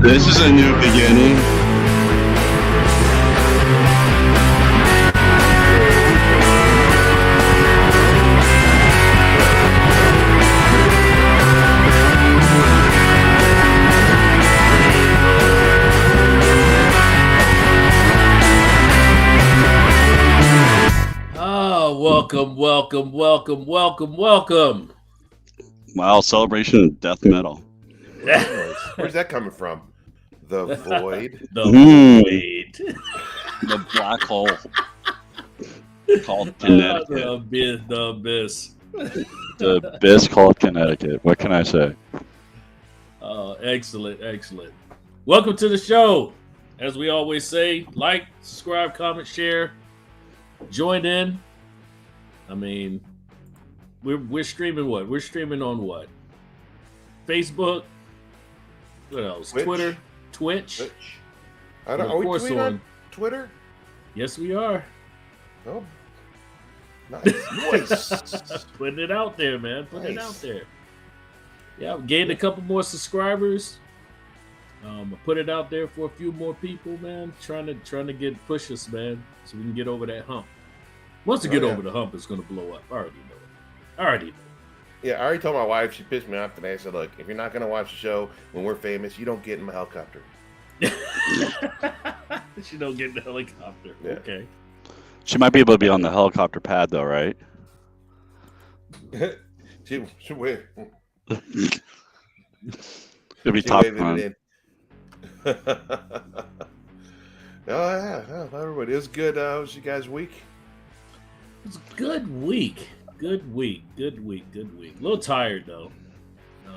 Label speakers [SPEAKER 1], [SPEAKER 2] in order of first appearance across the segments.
[SPEAKER 1] This is a new beginning.
[SPEAKER 2] Welcome.
[SPEAKER 1] Wow, celebration of death metal.
[SPEAKER 3] Where's that coming from? The void?
[SPEAKER 2] The void.
[SPEAKER 1] The black hole. Called Connecticut.
[SPEAKER 2] The abyss.
[SPEAKER 1] The abyss called Connecticut. What can I say?
[SPEAKER 2] Excellent. Welcome to the show. As we always say, like, subscribe, comment, share, join in. I mean, we're streaming what? We're streaming on what? Facebook. What else?
[SPEAKER 3] Twitch.
[SPEAKER 2] Twitch.
[SPEAKER 3] I don't. Are we tweeting on Twitter?
[SPEAKER 2] Yes, we are.
[SPEAKER 3] Oh, nice.
[SPEAKER 2] Putting it out there, man. Putting it out there. Yeah, we gained a couple more subscribers. I put it out there for a few more people, man. Trying to push us, man, so we can get over that hump. Once we get over the hump, it's gonna blow up. I already know.
[SPEAKER 3] Yeah, I already told my wife. She pissed me off today. I said, "Look, if you're not gonna watch the show when we're famous, you don't get in my helicopter."
[SPEAKER 2] She don't get in the helicopter. Yeah. Okay.
[SPEAKER 1] She might be able to be on the helicopter pad, though, right?
[SPEAKER 3] she will.
[SPEAKER 1] It'll be top fun.
[SPEAKER 3] Yeah, everybody. It was good. How was you guys' week?
[SPEAKER 2] It was a good week. Good week. A little tired though. A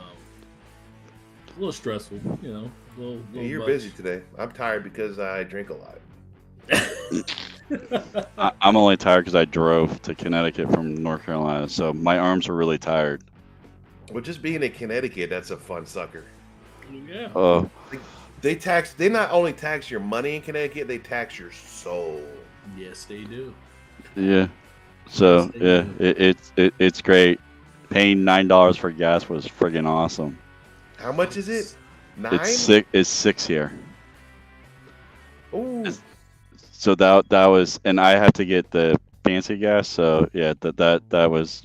[SPEAKER 2] little stressful, you know.
[SPEAKER 3] Yeah, you're busy today. I'm tired because I drink a lot.
[SPEAKER 1] I'm only tired because I drove to Connecticut from North Carolina, so my arms are really tired.
[SPEAKER 3] Well, just being in Connecticut, that's a fun sucker.
[SPEAKER 2] Yeah.
[SPEAKER 3] They not only tax your money in Connecticut, they tax your soul.
[SPEAKER 2] Yes, they do.
[SPEAKER 1] Yeah. So yeah, it's great. Paying $9 for gas was friggin' awesome.
[SPEAKER 3] How much is it? 9?
[SPEAKER 1] It's $6 here.
[SPEAKER 3] Ooh.
[SPEAKER 1] So that was, and I had to get the fancy gas. So yeah, that was.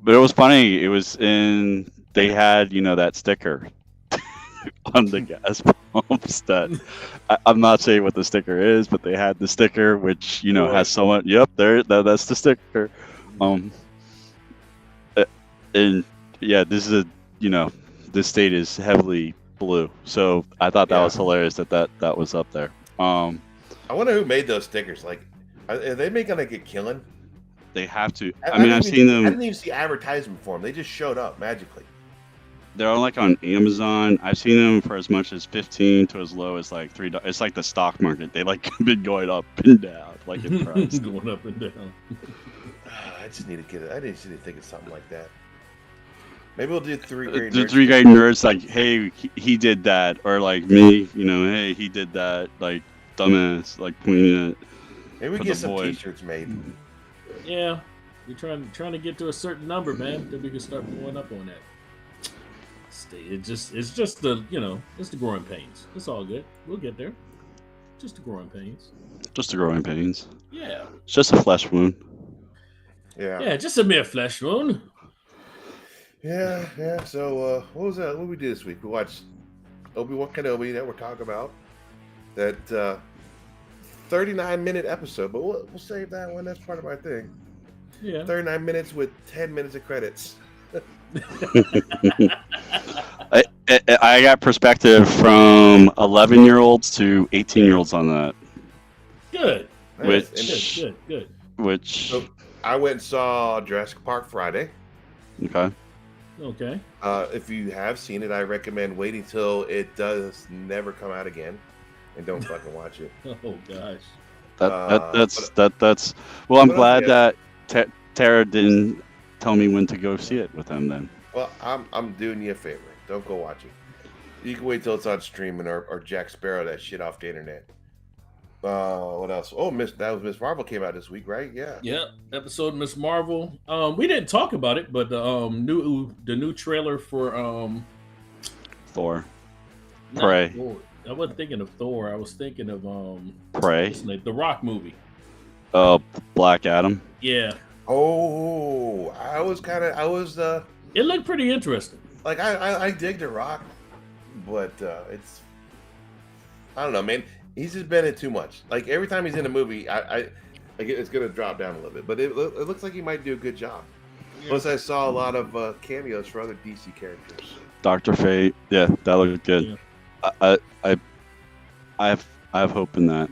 [SPEAKER 1] But it was funny. It was they had that sticker on the gas pumps that I'm not saying what the sticker is, but they had the sticker which has someone. Yep, that's the sticker. And yeah, this is this state is heavily blue, so I thought that was hilarious that was up there.
[SPEAKER 3] I wonder who made those stickers. Like, are they gonna get killing?
[SPEAKER 1] They have to. I've seen them.
[SPEAKER 3] I didn't even see advertisement for them. They just showed up magically.
[SPEAKER 1] They're on Amazon. I've seen them for as much as $15 to as low as like $3. It's like the stock market. They been going up and down, like in price.
[SPEAKER 2] Going up and down.
[SPEAKER 3] I just need to get it. I just need to think of something like that. Maybe we'll do three great nerds.
[SPEAKER 1] The three great nerds, like, hey, he did that, or like me, hey, he did that, like dumbass, like pointing at.
[SPEAKER 3] Maybe we get some T-shirts made.
[SPEAKER 2] Yeah, we're trying to get to a certain number, man. Then we can start blowing up on that. It's just the it's the growing pains. It's all good. We'll get there. Just the growing pains.
[SPEAKER 1] Just the growing pains.
[SPEAKER 2] Yeah.
[SPEAKER 1] It's just a flesh wound.
[SPEAKER 3] Yeah.
[SPEAKER 2] Yeah, just a mere flesh wound.
[SPEAKER 3] Yeah. So what was that? What did we do this week? We watched Obi-Wan Kenobi that we're talking about. That 39-minute episode, but we'll save that one. That's part of my thing.
[SPEAKER 2] Yeah.
[SPEAKER 3] 39 minutes with 10 minutes of credits.
[SPEAKER 1] I got perspective from 11-year-olds to 18-year-olds on that.
[SPEAKER 2] Good.
[SPEAKER 3] Good.
[SPEAKER 1] Which
[SPEAKER 3] so I went and saw Jurassic Park Friday.
[SPEAKER 2] Okay.
[SPEAKER 3] If you have seen it, I recommend waiting till it does never come out again, and don't fucking watch it.
[SPEAKER 2] Oh gosh.
[SPEAKER 1] That's. Well, I'm glad that Tara didn't tell me when to go see it with him then.
[SPEAKER 3] Well, I'm doing you a favor. Don't go watch it. You can wait till it's on streaming or Jack Sparrow that shit off the internet. What else? Oh, that was Miss Marvel came out this week, right? Yeah.
[SPEAKER 2] Yeah, episode Miss Marvel. We didn't talk about it, but the new trailer for
[SPEAKER 1] Thor.
[SPEAKER 2] Not
[SPEAKER 1] Prey.
[SPEAKER 2] Thor. I wasn't thinking of Thor. I was thinking of
[SPEAKER 1] Prey.
[SPEAKER 2] what's the name? The Rock movie.
[SPEAKER 1] Black Adam.
[SPEAKER 2] Yeah,
[SPEAKER 3] Oh, I was
[SPEAKER 2] it looked pretty interesting.
[SPEAKER 3] like I dig The Rock, but I don't know, man. He's just been in too much. Like every time he's in a movie, I get it's gonna drop down a little bit, but it looks like he might do a good job. Plus, I saw a lot of cameos for other DC characters.
[SPEAKER 1] Dr. Fate. Yeah, that looked good.
[SPEAKER 2] Yeah.
[SPEAKER 1] I have hope in that.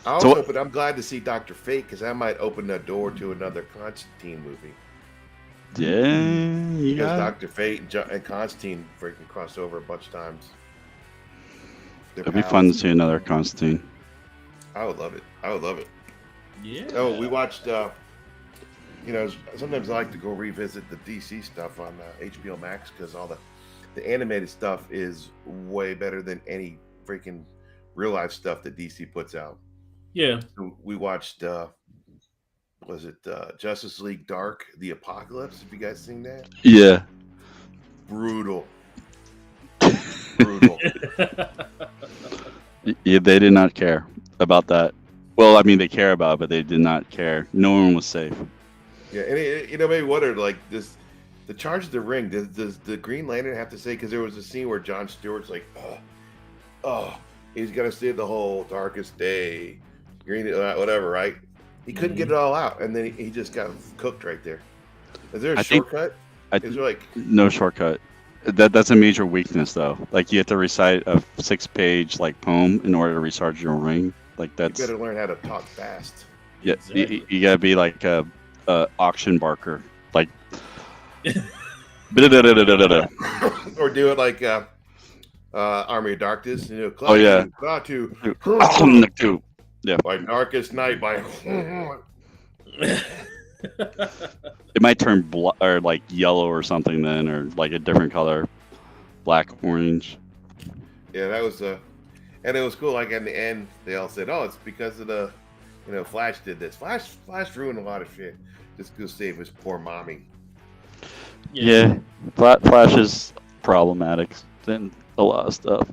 [SPEAKER 3] I was
[SPEAKER 1] So-
[SPEAKER 3] hoping. I'm glad to see Dr. Fate because that might open the door to another Constantine movie.
[SPEAKER 1] Yeah, you
[SPEAKER 3] Because
[SPEAKER 1] got it.
[SPEAKER 3] Dr. Fate and Constantine freaking crossed over a bunch of times. They're
[SPEAKER 1] It'd be
[SPEAKER 3] pals.
[SPEAKER 1] fun to see another Constantine.
[SPEAKER 3] I would love it. I would love it.
[SPEAKER 2] Yeah.
[SPEAKER 3] Oh, we watched. Sometimes I like to go revisit the DC stuff on HBO Max because all the animated stuff is way better than any freaking real life stuff that DC puts out.
[SPEAKER 2] Yeah.
[SPEAKER 3] So we watched. Was it Justice League Dark: The Apocalypse? Have you guys seen that?
[SPEAKER 1] Yeah.
[SPEAKER 3] Brutal. Brutal.
[SPEAKER 1] Yeah, they did not care about that. Well, I mean, they care about it, but they did not care. No one was safe.
[SPEAKER 3] Yeah, and it made me wonder, like the charge of the ring. Does the Green Lantern have to say? Because there was a scene where John Stewart's like, he's got to save the whole darkest day, green, whatever, right? He couldn't get it all out, and then he just got cooked right there. Is there a shortcut? Is there like
[SPEAKER 1] no shortcut? That's a major weakness, though. Like you have to recite a 6-page like poem in order to recharge your ring. Like that's
[SPEAKER 3] you better learn how to talk fast.
[SPEAKER 1] yeah.
[SPEAKER 2] Exactly.
[SPEAKER 1] You gotta be like a auction barker, like. Da-da-da-da-da-da.
[SPEAKER 3] Or do it like Army of Darkness.
[SPEAKER 1] Oh, yeah.
[SPEAKER 3] To
[SPEAKER 1] Yeah.
[SPEAKER 3] my darkest night.
[SPEAKER 1] It might turn or like yellow or something then, or like a different color, black, orange.
[SPEAKER 3] Yeah, that was and it was cool. Like in the end, they all said, "Oh, it's because of the, Flash did this. Flash ruined a lot of shit just to save his poor mommy."
[SPEAKER 1] Yeah, Flash is problematic in a lot of stuff.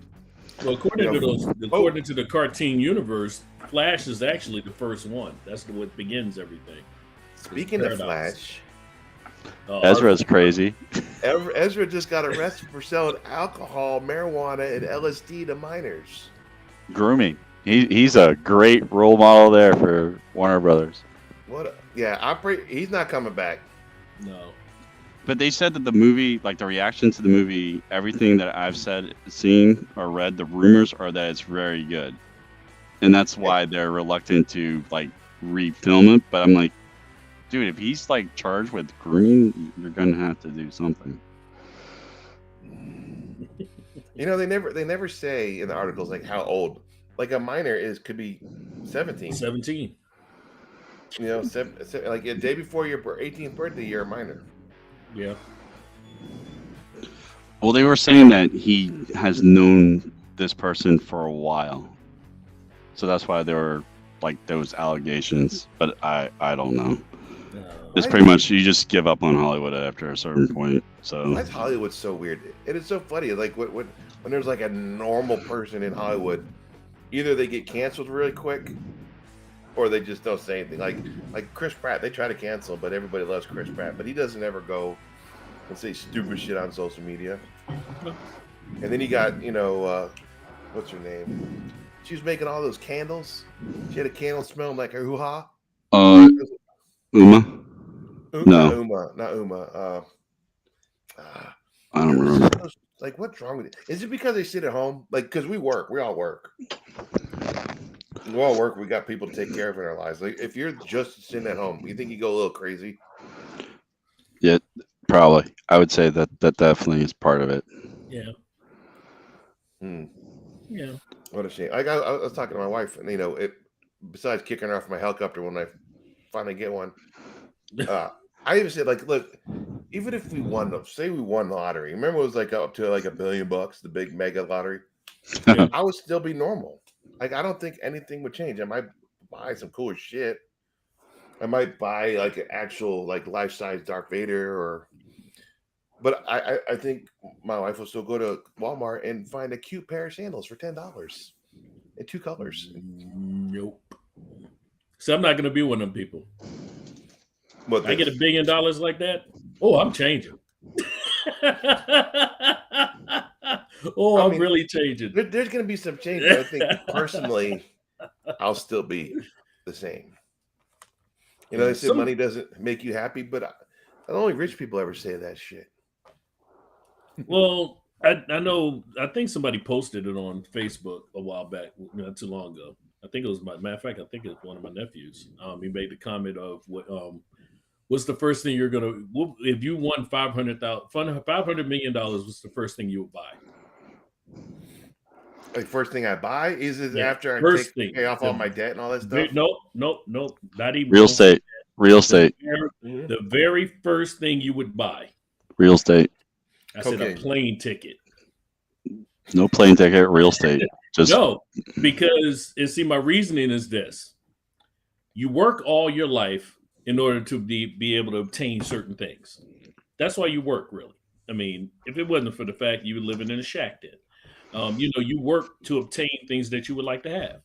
[SPEAKER 2] Well, according to the cartoon universe, Flash is actually the first one. That's what begins everything.
[SPEAKER 3] Speaking of Flash,
[SPEAKER 1] Ezra's crazy.
[SPEAKER 3] Ezra just got arrested for selling alcohol, marijuana, and LSD to minors.
[SPEAKER 1] Grooming. He's a great role model there for Warner Brothers.
[SPEAKER 3] He's not coming back.
[SPEAKER 2] No.
[SPEAKER 1] But they said that the movie, like the reaction to the movie, everything that I've seen or read, the rumors are that it's very good, and that's why they're reluctant to like refilm it. But I'm like, dude, if he's like charged with grooming, you're gonna have to do something.
[SPEAKER 3] They never say in the articles like how old. Like a minor could be 17.
[SPEAKER 2] 17.
[SPEAKER 3] Like a day before your 18th birthday, you're a minor.
[SPEAKER 2] Yeah.
[SPEAKER 1] Well, they were saying that he has known this person for a while, so that's why there were like those allegations. But I don't know. It's pretty much you just give up on Hollywood after a certain point. So
[SPEAKER 3] That's Hollywood's so weird. It is so funny. Like when there's like a normal person in Hollywood, either they get canceled really quick, or they just don't say anything. Like Chris Pratt, they try to cancel, but everybody loves Chris Pratt, but he doesn't ever go and say stupid shit on social media. And then you got what's her name? She was making all those candles. She had a candle smelling like her hoo-ha.
[SPEAKER 1] Uma.
[SPEAKER 3] No, not Uma.
[SPEAKER 1] I don't remember.
[SPEAKER 3] Like, what's wrong with it? Is it because they sit at home? Like, because we all work. We all work. We got people to take care of in our lives. Like, if you're just sitting at home, you think you go a little crazy?
[SPEAKER 1] Yeah, probably. I would say that definitely is part of it.
[SPEAKER 2] Yeah. Yeah.
[SPEAKER 3] What a shame. I was talking to my wife, and besides kicking her off my helicopter when I finally get one, I even said, like, look, even if we won the lottery, remember it was like up to like $1 billion, the big mega lottery. I would still be normal. Like, I don't think anything would change. I might buy some cool shit. I might buy like an actual like life-size Darth Vader, or But I think my wife will still go to Walmart and find a cute pair of sandals for $10 in 2 colors.
[SPEAKER 2] Nope. So I'm not going to be one of them people.
[SPEAKER 3] What
[SPEAKER 2] I get $1 billion like that. Oh, I'm changing. I'm really changing.
[SPEAKER 3] There's going to be some change, but I think personally, I'll still be the same. You know, they say money doesn't make you happy, but only rich people ever say that shit.
[SPEAKER 2] Well, I know. I think somebody posted it on Facebook a while back, not too long ago. I think it was matter of fact, I think it's one of my nephews. He made the comment of what's the first thing you're gonna if you won $500 million? What's the first thing you would buy?
[SPEAKER 3] Like first thing I buy is after I pay off all my debt and all that stuff.
[SPEAKER 2] Nope, not even
[SPEAKER 1] real estate. Real estate.
[SPEAKER 2] The very first thing you would buy.
[SPEAKER 1] Real estate.
[SPEAKER 2] I said a plane ticket.
[SPEAKER 1] No plane ticket. Real estate. Just
[SPEAKER 2] no, because see, my reasoning is this: you work all your life in order to be able to obtain certain things. That's why you work, really. I mean, if it wasn't for the fact you were living in a shack, then you work to obtain things that you would like to have.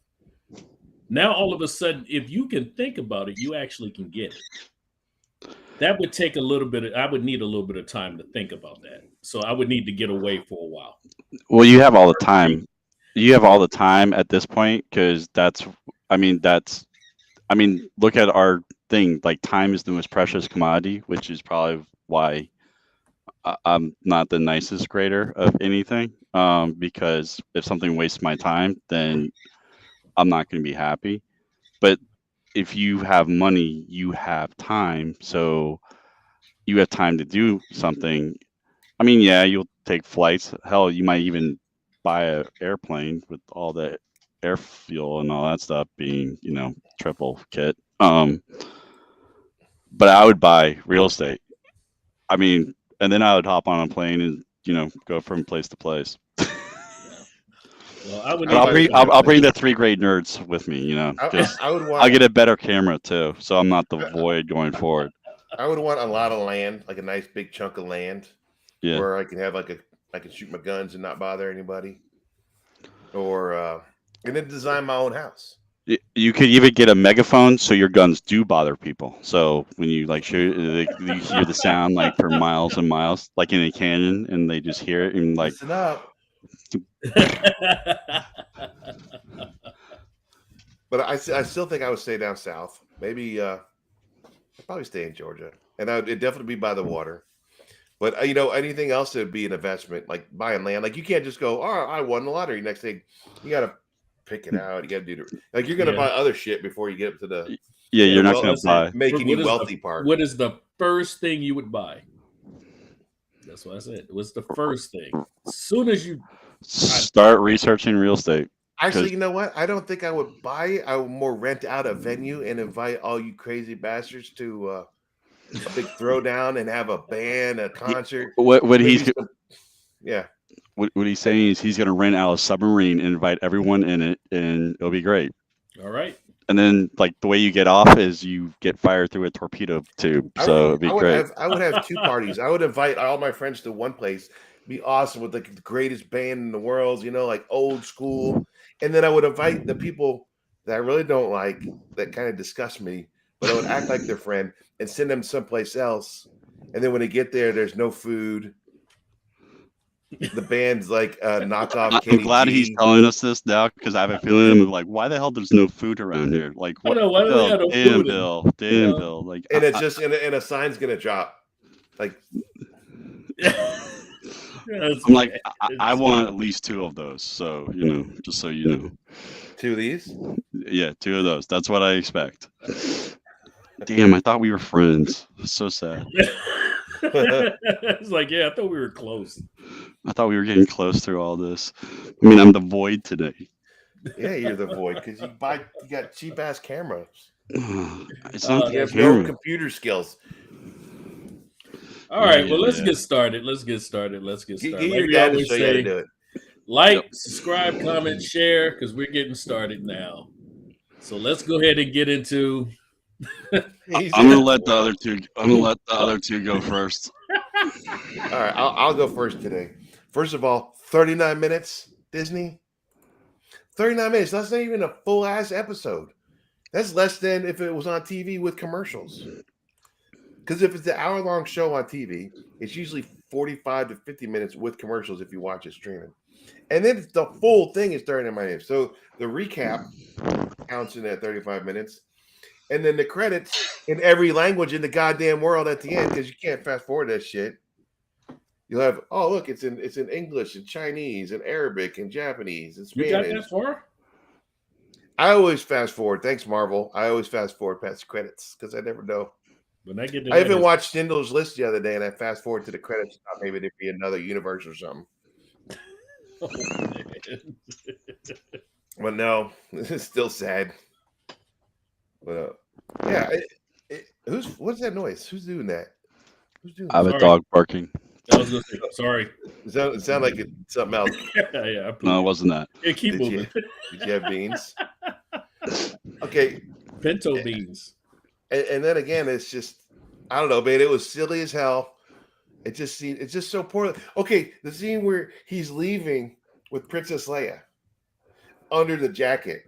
[SPEAKER 2] Now, all of a sudden, if you can think about it, you actually can get it. That would take I would need a little bit of time to think about that. So I would need to get away for a while.
[SPEAKER 1] Well, you have all the time. You have all the time at this point because look at our thing. Like, time is the most precious commodity, which is probably why I'm not the nicest grader of anything. Because if something wastes my time, then I'm not going to be happy. But if you have money, you have time. So you have time to do something. I mean, yeah, you'll take flights. Hell, you might even buy an airplane with all the air fuel and all that stuff being, triple kit. But I would buy real estate. I mean, and then I would hop on a plane and, go from place to place.
[SPEAKER 2] Well,
[SPEAKER 1] I'll bring the 3greynerds with me, I'll get a better camera too, so I'm not the void going forward.
[SPEAKER 3] I would want a lot of land, like a nice big chunk of land, where I can have I can shoot my guns and not bother anybody, and then design my own house.
[SPEAKER 1] You could even get a megaphone so your guns do bother people. So when you shoot, you hear the sound for miles and miles, like in a canyon, and they just hear it and
[SPEAKER 3] listen up. But I still think I would stay down south. Maybe I'd probably stay in Georgia, and it'd definitely be by the water. But anything else that would be an investment, like buying land. Like you can't just go, "Oh, I won the lottery." Next thing, you got to pick it out. You got to do you're going to buy other shit before you get up to the.
[SPEAKER 1] Yeah, you're not going to buy
[SPEAKER 3] making you wealthy part.
[SPEAKER 2] What is the first thing you would buy? That's what I said. What's the first thing? As soon as you
[SPEAKER 1] start researching real estate.
[SPEAKER 3] Actually, you know what? I don't think I would buy it. I would more rent out a venue and invite all you crazy bastards to a big throwdown and have a band, a concert.
[SPEAKER 1] What he's saying is he's going to rent out a submarine and invite everyone in it, and it'll be great.
[SPEAKER 2] All right.
[SPEAKER 1] And then, the way you get off is you get fired through a torpedo tube. So it'd be great.
[SPEAKER 3] I would have 2 parties. I would invite all my friends to one place. Be awesome with the greatest band in the world, old school. And then I would invite the people that I really don't like, that kind of disgust me, but I would act like their friend and send them someplace else. And then when they get there, there's no food. The band's knockoff.
[SPEAKER 1] I'm glad he's telling us this now because I have a feeling I'm why the hell there's no food around here? What? Damn, Bill. And
[SPEAKER 3] it's just and a sign's gonna drop.
[SPEAKER 1] I'm I want at least 2 of those. So, just so you know.
[SPEAKER 3] 2 of these?
[SPEAKER 1] Yeah, 2 of those. That's what I expect. Damn, I thought we were friends. So sad.
[SPEAKER 2] It's I thought we were close.
[SPEAKER 1] I thought we were getting close through all this. I mean, I'm the void today.
[SPEAKER 3] Yeah, you're the void because you got cheap ass cameras.
[SPEAKER 1] It's not
[SPEAKER 3] you have no computer skills.
[SPEAKER 2] All right, well, let's get started. Get
[SPEAKER 3] your dad to show you how to do it.
[SPEAKER 2] Like, subscribe, comment, share, because we're getting started now. So let's go ahead and get into.
[SPEAKER 1] I'm gonna let the other two go first.
[SPEAKER 3] All right, I'll go first today. First of all, 39 minutes, Disney. 39 minutes. That's not even a full ass episode. That's less than if it was on TV with commercials. Because if it's an hour-long show on TV, it's usually 45 to 50 minutes with commercials if you watch it streaming. And then the full thing is 39 minutes. So the recap counts in at 35 minutes. And then the credits in every language in the goddamn world at the end, because you can't fast forward that shit. You'll have, oh look, it's in English and Chinese and Arabic and Japanese and Spanish.
[SPEAKER 2] You got that far?
[SPEAKER 3] I always fast forward. Thanks, Marvel. I always fast forward past the credits because I never know.
[SPEAKER 2] When I get to
[SPEAKER 3] I even watched Schindler's List the other day, and I fast forward to the credits. Thought maybe there'd be another universe or something.
[SPEAKER 2] Oh,
[SPEAKER 3] But no, it's still sad. But yeah, what's that noise? Who's doing that? Who's doing
[SPEAKER 1] I have
[SPEAKER 3] that?
[SPEAKER 1] a dog barking.
[SPEAKER 2] I was gonna say, sorry.
[SPEAKER 3] It sound like it's something else.
[SPEAKER 2] Yeah.
[SPEAKER 1] No, it wasn't that.
[SPEAKER 2] Yeah, keep moving.
[SPEAKER 3] Did you have beans? Okay.
[SPEAKER 2] Pinto beans.
[SPEAKER 3] And then again, it's just, I don't know, man. It was silly as hell. It's just so poorly. Okay, the scene where he's leaving with Princess Leia under the jacket,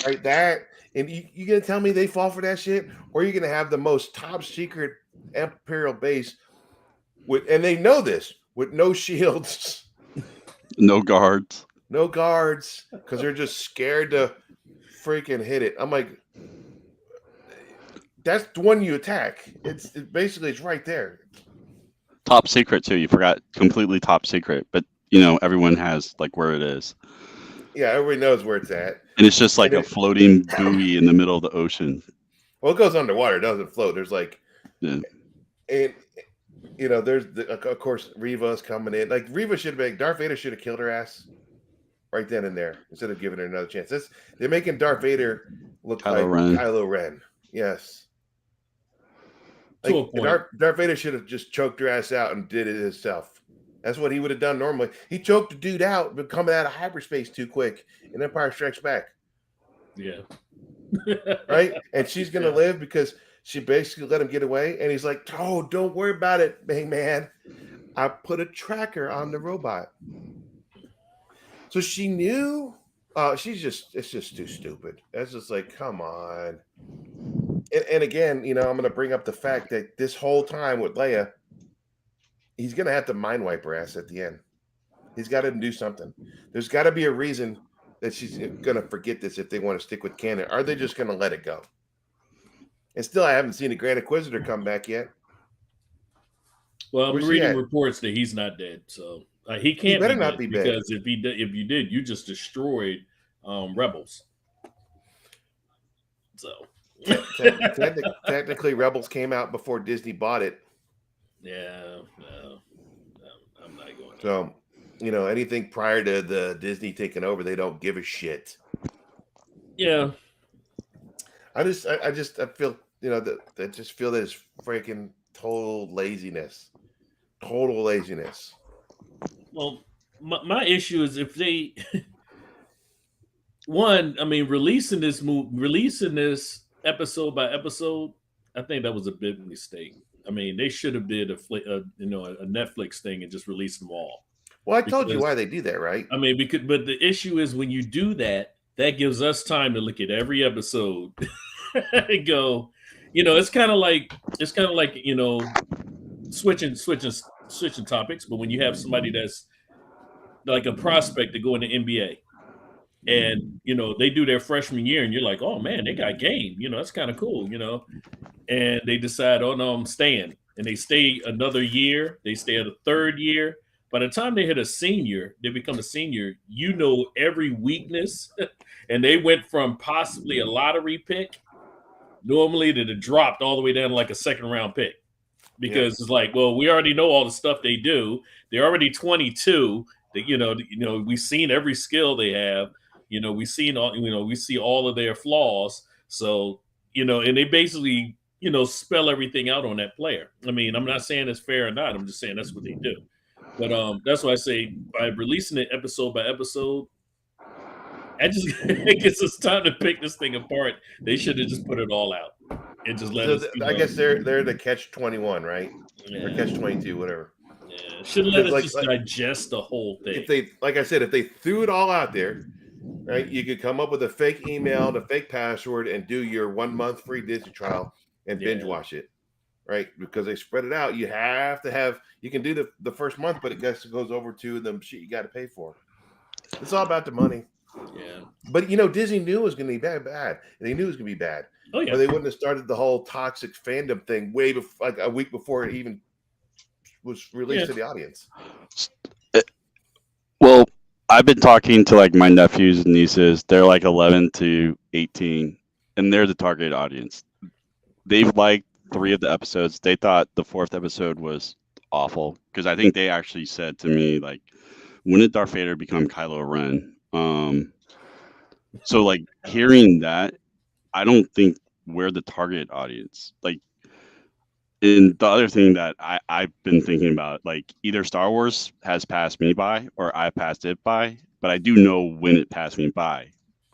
[SPEAKER 3] right? That, and you gonna tell me they fall for that shit, or you're gonna have the most top secret Imperial base with, and they know this, with no shields,
[SPEAKER 1] No guards.
[SPEAKER 3] because they're just scared to freaking hit it. I'm like, that's the one you attack. It's right there.
[SPEAKER 1] Top secret too. You forgot, completely top secret. But everyone has like where it is.
[SPEAKER 3] Yeah, everybody knows where it's at.
[SPEAKER 1] And it's just like a floating buoy in the middle of the ocean.
[SPEAKER 3] Well, it goes underwater. It doesn't float. There's like,
[SPEAKER 1] Yeah.
[SPEAKER 3] and there's of course Reva's coming in. Like Reva should have been. Darth Vader should have killed her ass right then and there instead of giving her another chance. They're making Darth Vader look like Kylo Ren. Yes. Like, Darth Vader should have just choked her ass out and did it himself. That's what he would have done normally. He choked the dude out, but coming out of hyperspace too quick in Empire Strikes Back.
[SPEAKER 2] Yeah.
[SPEAKER 3] Right? And she's going to live because she basically let him get away. And he's like, oh, don't worry about it, man. I put a tracker on the robot. So she knew. It's just too stupid. That's just like, come on. And again, I'm going to bring up the fact that this whole time with Leia, he's going to have to mind wipe her ass at the end. He's got to do something. There's got to be a reason that she's going to forget this if they want to stick with canon. Are they just going to let it go? And still, I haven't seen the Grand Inquisitor come back yet.
[SPEAKER 2] Well, I'm reading reports that he's not dead, so he can't. He
[SPEAKER 3] better not be dead,
[SPEAKER 2] because if you did, you just destroyed Rebels. So
[SPEAKER 3] technically, Rebels came out before Disney bought it.
[SPEAKER 2] Yeah, no, I'm not going.
[SPEAKER 3] So, anything prior to the Disney taking over, they don't give a shit.
[SPEAKER 2] Yeah,
[SPEAKER 3] I feel I just feel that it's freaking total laziness. Total laziness.
[SPEAKER 2] Well, my issue is if they releasing this episode by episode, I think that was a big mistake. I mean, they should have did a Netflix thing and just released them all.
[SPEAKER 3] Well, I told you why they do that, right?
[SPEAKER 2] I mean, but the issue is when you do that, that gives us time to look at every episode and go, it's kind of like switching topics. But when you have somebody that's like a prospect to go in the NBA, and they do their freshman year, and you're like, oh man, they got game. That's kind of cool. And they decide, oh no, I'm staying, and they stay another year. They stay at a third year. By the time they hit they become a senior. Every weakness, and they went from possibly a lottery pick normally that it dropped all the way down to like a second round pick. Because it's like, well, we already know all the stuff they do. They're already 22. That we've seen every skill they have. We've seen all. We see all of their flaws. So and they basically spell everything out on that player. I mean, I'm not saying it's fair or not. I'm just saying that's what they do. But that's why I say by releasing it episode by episode, I just because it's time to pick this thing apart. They should have just put it all out and just let
[SPEAKER 3] So
[SPEAKER 2] us.
[SPEAKER 3] I guess they're the catch 21, right? Or
[SPEAKER 2] Yeah,
[SPEAKER 3] catch 22, whatever.
[SPEAKER 2] yeah. Should let
[SPEAKER 3] Because
[SPEAKER 2] us just digest the whole thing.
[SPEAKER 3] if they, like I said, if they threw it all out there, right, you could come up with a fake email, a fake password, and do your 1 month free Disney trial and binge watch it, right? Because they spread it out. You have to have. You can do the first month, but it goes over to the shit you got to pay for. It's all about the money.
[SPEAKER 2] Yeah.
[SPEAKER 3] But Disney knew it was going to be bad. They knew it was going to be bad.
[SPEAKER 2] Oh yeah.
[SPEAKER 3] Or they wouldn't have started the whole toxic fandom thing way before, like a week before it even was released to the audience.
[SPEAKER 1] Well, I've been talking to like my nephews and nieces. They're like 11 to 18, and they're the target audience. They've liked 3 of the episodes. They thought the 4th episode was awful because I think they actually said to me like, "When did Darth Vader become Kylo Ren?" So like hearing that, I don't think we're the target audience. Like, and the other thing that I've been thinking about, like either Star Wars has passed me by or I passed it by, but I do know when it passed me by.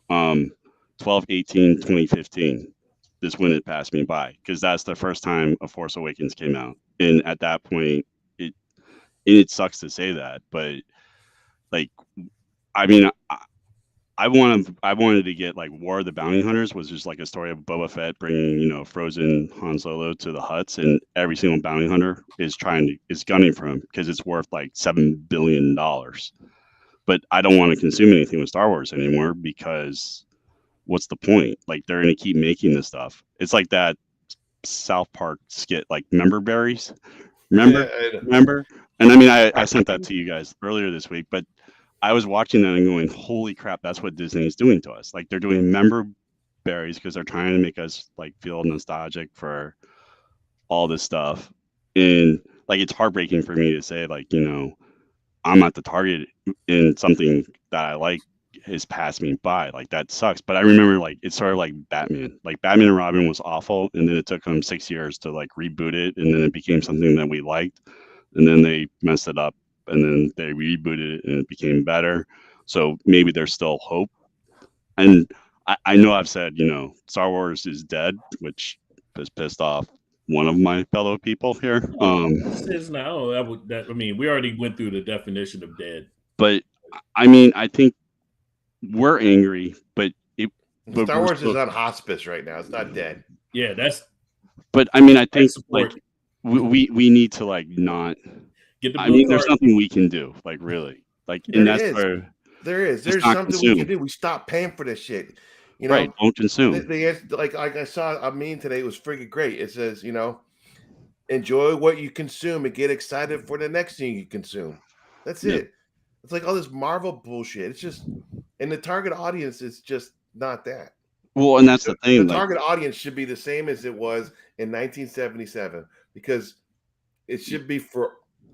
[SPEAKER 1] 12/18/2015 is when it passed me by because that's the first time A Force Awakens came out. And at that point, it sucks to say that, but like, I mean, I wanted to get like War of the Bounty Hunters was just like a story of Boba Fett bringing frozen Han Solo to the huts, and every single bounty hunter is gunning for him because it's worth like $7 billion. But I don't want to consume anything with Star Wars anymore because what's the point? Like they're gonna keep making this stuff. It's like that South Park skit, like Member Berries. Remember?
[SPEAKER 3] Yeah,
[SPEAKER 1] Remember? And I mean, I sent that to you guys earlier this week, but I was watching that and going, holy crap, that's what Disney is doing to us. Like they're doing member berries because they're trying to make us like feel nostalgic for all this stuff. And like it's heartbreaking for me to say, like, I'm at the target in something that I like has passed me by. Like that sucks. But I remember like it's sort of like Batman. Like Batman and Robin was awful, and then it took them 6 years to like reboot it, and then it became something that we liked, and then they messed it up, and then they rebooted it and it became better. So maybe there's still hope. And I know I've said, Star Wars is dead, which has pissed off one of my fellow people here.
[SPEAKER 2] It says now I mean, we already went through the definition of dead.
[SPEAKER 1] But I mean, I think we're angry, but
[SPEAKER 3] Star Wars is on hospice right now. It's not dead.
[SPEAKER 2] Yeah, that's.
[SPEAKER 1] But I mean, I think like we need to like not.
[SPEAKER 2] Get the
[SPEAKER 1] I mean, there's nothing we can do, like really, like, and that's where
[SPEAKER 3] there's something we can do. We stop paying for this shit.
[SPEAKER 1] Right? Don't consume.
[SPEAKER 3] They like I saw a meme today. It was freaking great. It says, enjoy what you consume and get excited for the next thing you consume. That's it. It's like all this Marvel bullshit. It's just, and the target audience is just not that.
[SPEAKER 1] Well, and that's the thing.
[SPEAKER 3] The target audience should be the same as it was in 1977 because it should be for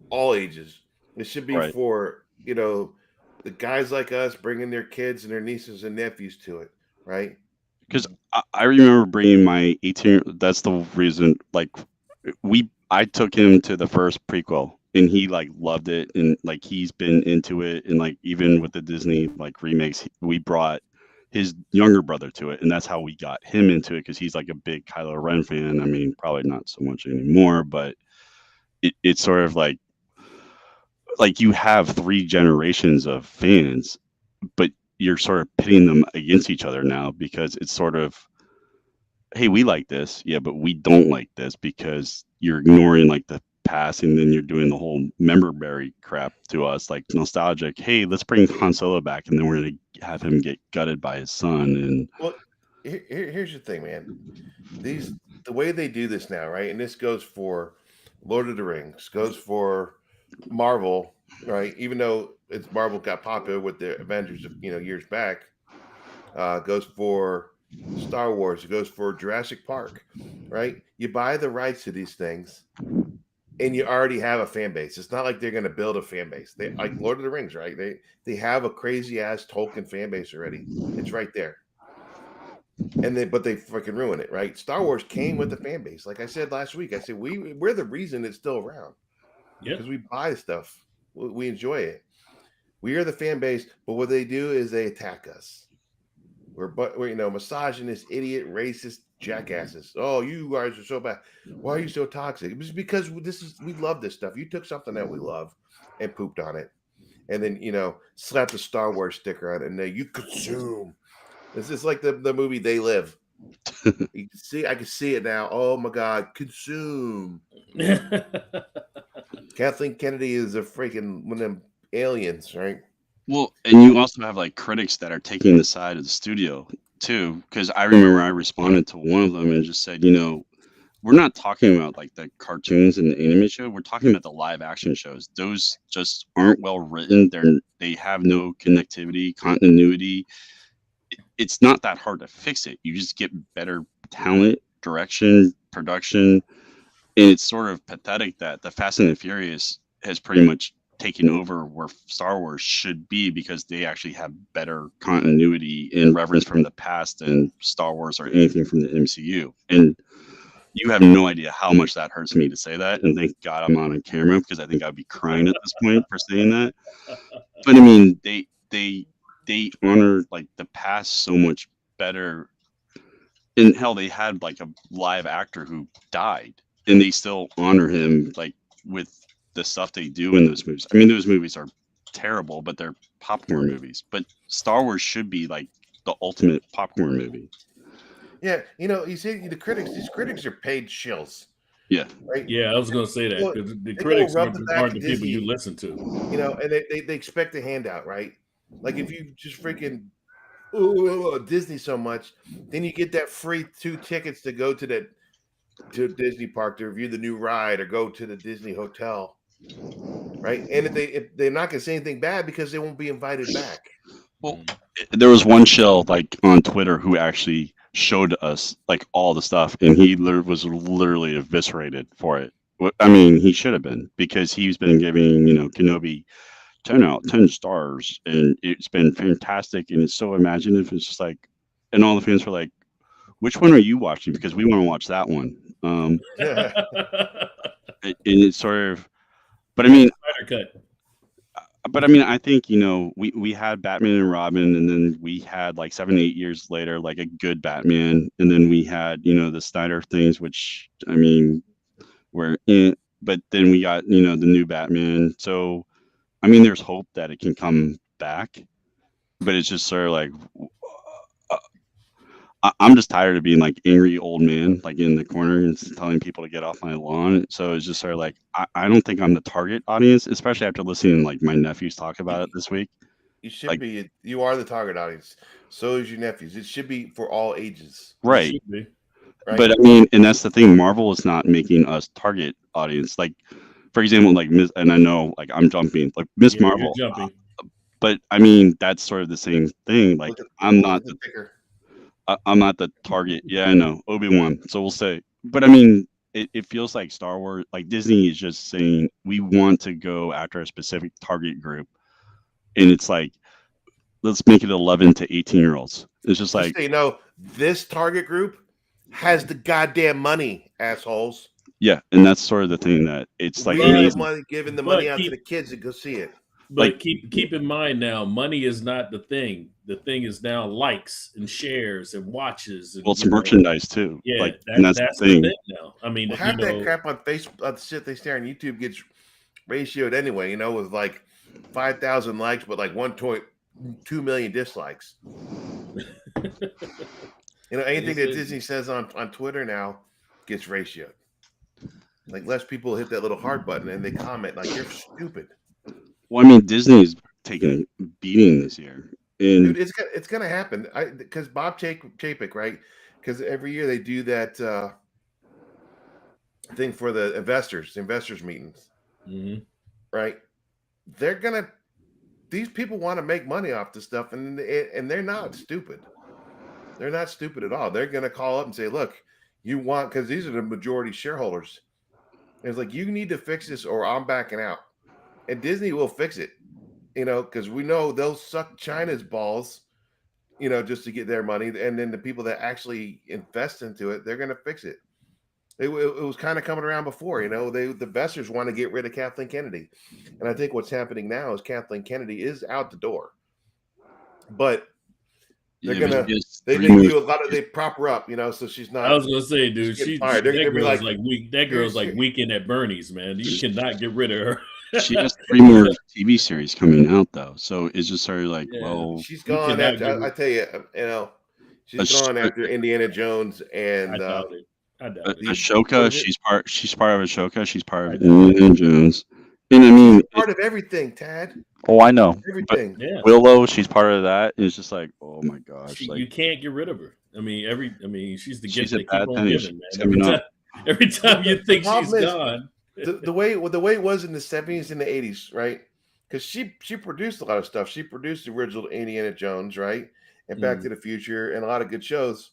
[SPEAKER 3] all ages. It should be for the guys like us bringing their kids and their nieces and nephews to it, right?
[SPEAKER 1] Because I remember bringing my 18. That's the reason. Like I took him to the first prequel, and he like loved it, and like he's been into it, and like even with the Disney like remakes, we brought his younger brother to it, and that's how we got him into it because he's like a big Kylo Ren fan. I mean, probably not so much anymore, but it's sort of like you have 3 generations of fans, but you're sort of pitting them against each other now because it's sort of, hey, we like this, yeah, but we don't like this because you're ignoring like the past, and then you're doing the whole member berry crap to us, like nostalgic. Hey, let's bring Han Solo back, and then we're gonna have him get gutted by his son. And
[SPEAKER 3] well, here's the thing, man. The way they do this now, right? And this goes for Lord of the Rings, goes for Marvel, right? Even though it's Marvel got popular with the Avengers, years back, goes for Star Wars, it goes for Jurassic Park, right? You buy the rights to these things, and you already have a fan base. It's not like they're going to build a fan base. They like Lord of the Rings, right? They have a crazy ass Tolkien fan base already. It's right there. But they freaking ruin it, right? Star Wars came with the fan base. Like I said last week, I said we're the reason it's still around. Because we buy stuff, we enjoy it. We are the fan base, but what they do is they attack us. we're misogynist, idiot, racist jackasses. Oh, you guys are so bad. Why are you so toxic? It's because we love this stuff. You took something that we love and pooped on it, and then slapped a Star Wars sticker on it, and now you consume. This is like the movie They Live. You can see, I can see it now. Oh my God, consume. Kathleen Kennedy is a freaking one of them aliens, right?
[SPEAKER 1] Well, and you also have like critics that are taking the side of the studio too, because I remember I responded to one of them and just said, we're not talking about like the cartoons and the anime show. We're talking about the live action shows. Those just aren't well written. They have no connectivity, continuity. It's not that hard to fix it. You just get better talent, direction, production, and it's sort of pathetic that the Fast and the Furious has pretty much taken over where Star Wars should be, because they actually have better continuity and reverence from the past than Star Wars or anything from the MCU. And you have no idea how much that hurts me to say that. And thank God I'm on camera, because I think I'd be crying at this point for saying that. But I mean, they honor like the past so much better. And hell, they had like a live actor who died, and they still honor him like with the stuff they do in those movies. I mean, those movies are terrible, but they're popcorn movies. But Star Wars should be like the ultimate popcorn movie.
[SPEAKER 3] Yeah, you see the critics. These critics are paid shills.
[SPEAKER 1] Yeah.
[SPEAKER 3] Right.
[SPEAKER 2] Yeah, I was going to say that,
[SPEAKER 3] Well,
[SPEAKER 2] because the
[SPEAKER 3] they
[SPEAKER 2] critics
[SPEAKER 3] go rub the back
[SPEAKER 2] aren't
[SPEAKER 3] of
[SPEAKER 2] the people
[SPEAKER 3] Disney,
[SPEAKER 2] you listen to.
[SPEAKER 3] and they expect a handout, right? Like if you just freaking Disney so much, then you get that free 2 tickets to go to Disney Park to review the new ride or go to the Disney hotel, right? And if they're not gonna say anything bad, because they won't be invited back.
[SPEAKER 1] Well, there was one shill like on Twitter who actually showed us like all the stuff, and he was literally eviscerated for it. I mean, he should have been, because he's been giving Kenobi 10 out of 10 stars, and it's been fantastic, and it's so imaginative. It's just like, and all the fans were like, which one are you watching? Because we want to watch that one. And it's sort of, but I mean, I think we had Batman and Robin, and then we had like 7-8 years later like a good Batman, and then we had the Snyder things, which I mean were in, but then we got the new Batman. So I mean, there's hope that it can come back, but it's just sort of like I'm just tired of being like angry old man, like in the corner and telling people to get off my lawn. So it's just sort of like I don't think I'm the target audience, especially after listening to like my nephews talk about it this week.
[SPEAKER 3] You should
[SPEAKER 1] Like,
[SPEAKER 3] be. You are the target audience. So is your nephews. It should be for all ages.
[SPEAKER 1] right.
[SPEAKER 3] Right?
[SPEAKER 1] But I mean, and that's the thing. Marvel is not making us target audience. Like, for example, like Miss, and I know like I'm jumping, like Miss Marvel. But I mean, that's sort of the same thing. Like, I'm not the target. Yeah, I know, Obi-Wan. So we'll say, but I mean, it feels like Star Wars, like Disney is just saying we want to go after a specific target group, and it's like, let's make it 11 to 18-year-olds. It's just like,
[SPEAKER 3] so this target group has the goddamn money, assholes.
[SPEAKER 1] Yeah, and that's sort of the thing that it's like
[SPEAKER 3] money, giving the money out to the kids to go see it.
[SPEAKER 2] But like, keep in mind now, money is not the thing. The thing is now likes and shares and watches. And,
[SPEAKER 1] well, it's merchandise too.
[SPEAKER 2] Yeah,
[SPEAKER 1] like, that's the thing
[SPEAKER 2] now. I mean,
[SPEAKER 3] half that crap on Facebook, the shit they share on YouTube gets ratioed anyway. With like 5,000 likes, but like 1.2 million dislikes. Anything that Disney says on Twitter now gets ratioed. Like less people hit that little heart button and they comment like you're stupid.
[SPEAKER 1] Well, I mean, Disney's taking a beating this year. And
[SPEAKER 3] dude, it's gonna happen. Because Bob Chapek, right? Because every year they do that thing for the investors meetings, right? These people want to make money off this stuff, and they're not stupid. They're not stupid at all. They're gonna call up and say, "Look, you want," because these are the majority shareholders. It's like, you need to fix this, or I'm backing out. And Disney will fix it, because we know they'll suck China's balls, just to get their money. And then the people that actually invest into it, they're going to fix it. It was kind of coming around before, the investors want to get rid of Kathleen Kennedy. And I think what's happening now is Kathleen Kennedy is out the door. But They're
[SPEAKER 1] Yeah, but
[SPEAKER 3] gonna
[SPEAKER 1] he has
[SPEAKER 3] they
[SPEAKER 1] 3
[SPEAKER 3] do a
[SPEAKER 1] movies.
[SPEAKER 3] lot of they prop her up, so she's
[SPEAKER 2] I
[SPEAKER 3] not
[SPEAKER 2] was gonna say,
[SPEAKER 3] just
[SPEAKER 2] dude,
[SPEAKER 3] getting fired. They're gonna
[SPEAKER 2] that
[SPEAKER 3] be
[SPEAKER 2] girl's
[SPEAKER 3] like,
[SPEAKER 2] like weak. That girl's like weekend at Bernie's, man. You cannot get rid of her.
[SPEAKER 1] She has 3 more TV series coming out though, so it's just sort of like,
[SPEAKER 2] Yeah,
[SPEAKER 1] well,
[SPEAKER 3] she's
[SPEAKER 2] you
[SPEAKER 3] gone
[SPEAKER 2] cannot
[SPEAKER 3] after.
[SPEAKER 2] get.
[SPEAKER 3] I tell you, she's
[SPEAKER 1] a sh-
[SPEAKER 3] gone after Indiana Jones
[SPEAKER 2] I
[SPEAKER 3] and
[SPEAKER 2] doubt it. I doubt it.
[SPEAKER 3] what
[SPEAKER 1] Ashoka.
[SPEAKER 3] is it?
[SPEAKER 1] She's part of Ashoka. She's part
[SPEAKER 2] I
[SPEAKER 1] of
[SPEAKER 2] doubt it.
[SPEAKER 1] Indiana Jones, and I
[SPEAKER 3] She's
[SPEAKER 1] mean,
[SPEAKER 3] a part of everything, Tad.
[SPEAKER 1] oh, I know, but
[SPEAKER 3] Everything.
[SPEAKER 2] Yeah,
[SPEAKER 1] Willow, she's part of that. And it's just like, oh my gosh, like
[SPEAKER 2] you can't get rid of her. I mean, she's the
[SPEAKER 1] she's
[SPEAKER 2] gift
[SPEAKER 1] a
[SPEAKER 2] that keep
[SPEAKER 1] bad
[SPEAKER 2] on
[SPEAKER 1] penny.
[SPEAKER 2] giving,
[SPEAKER 1] She's
[SPEAKER 2] man.
[SPEAKER 1] coming up.
[SPEAKER 2] Every time you
[SPEAKER 3] The
[SPEAKER 2] think she's
[SPEAKER 3] problem is
[SPEAKER 2] gone,
[SPEAKER 3] the way it was in the 70s and the 80s, right? Because she produced a lot of stuff. She produced the original Indiana Jones, right? And Back to the Future and a lot of good shows.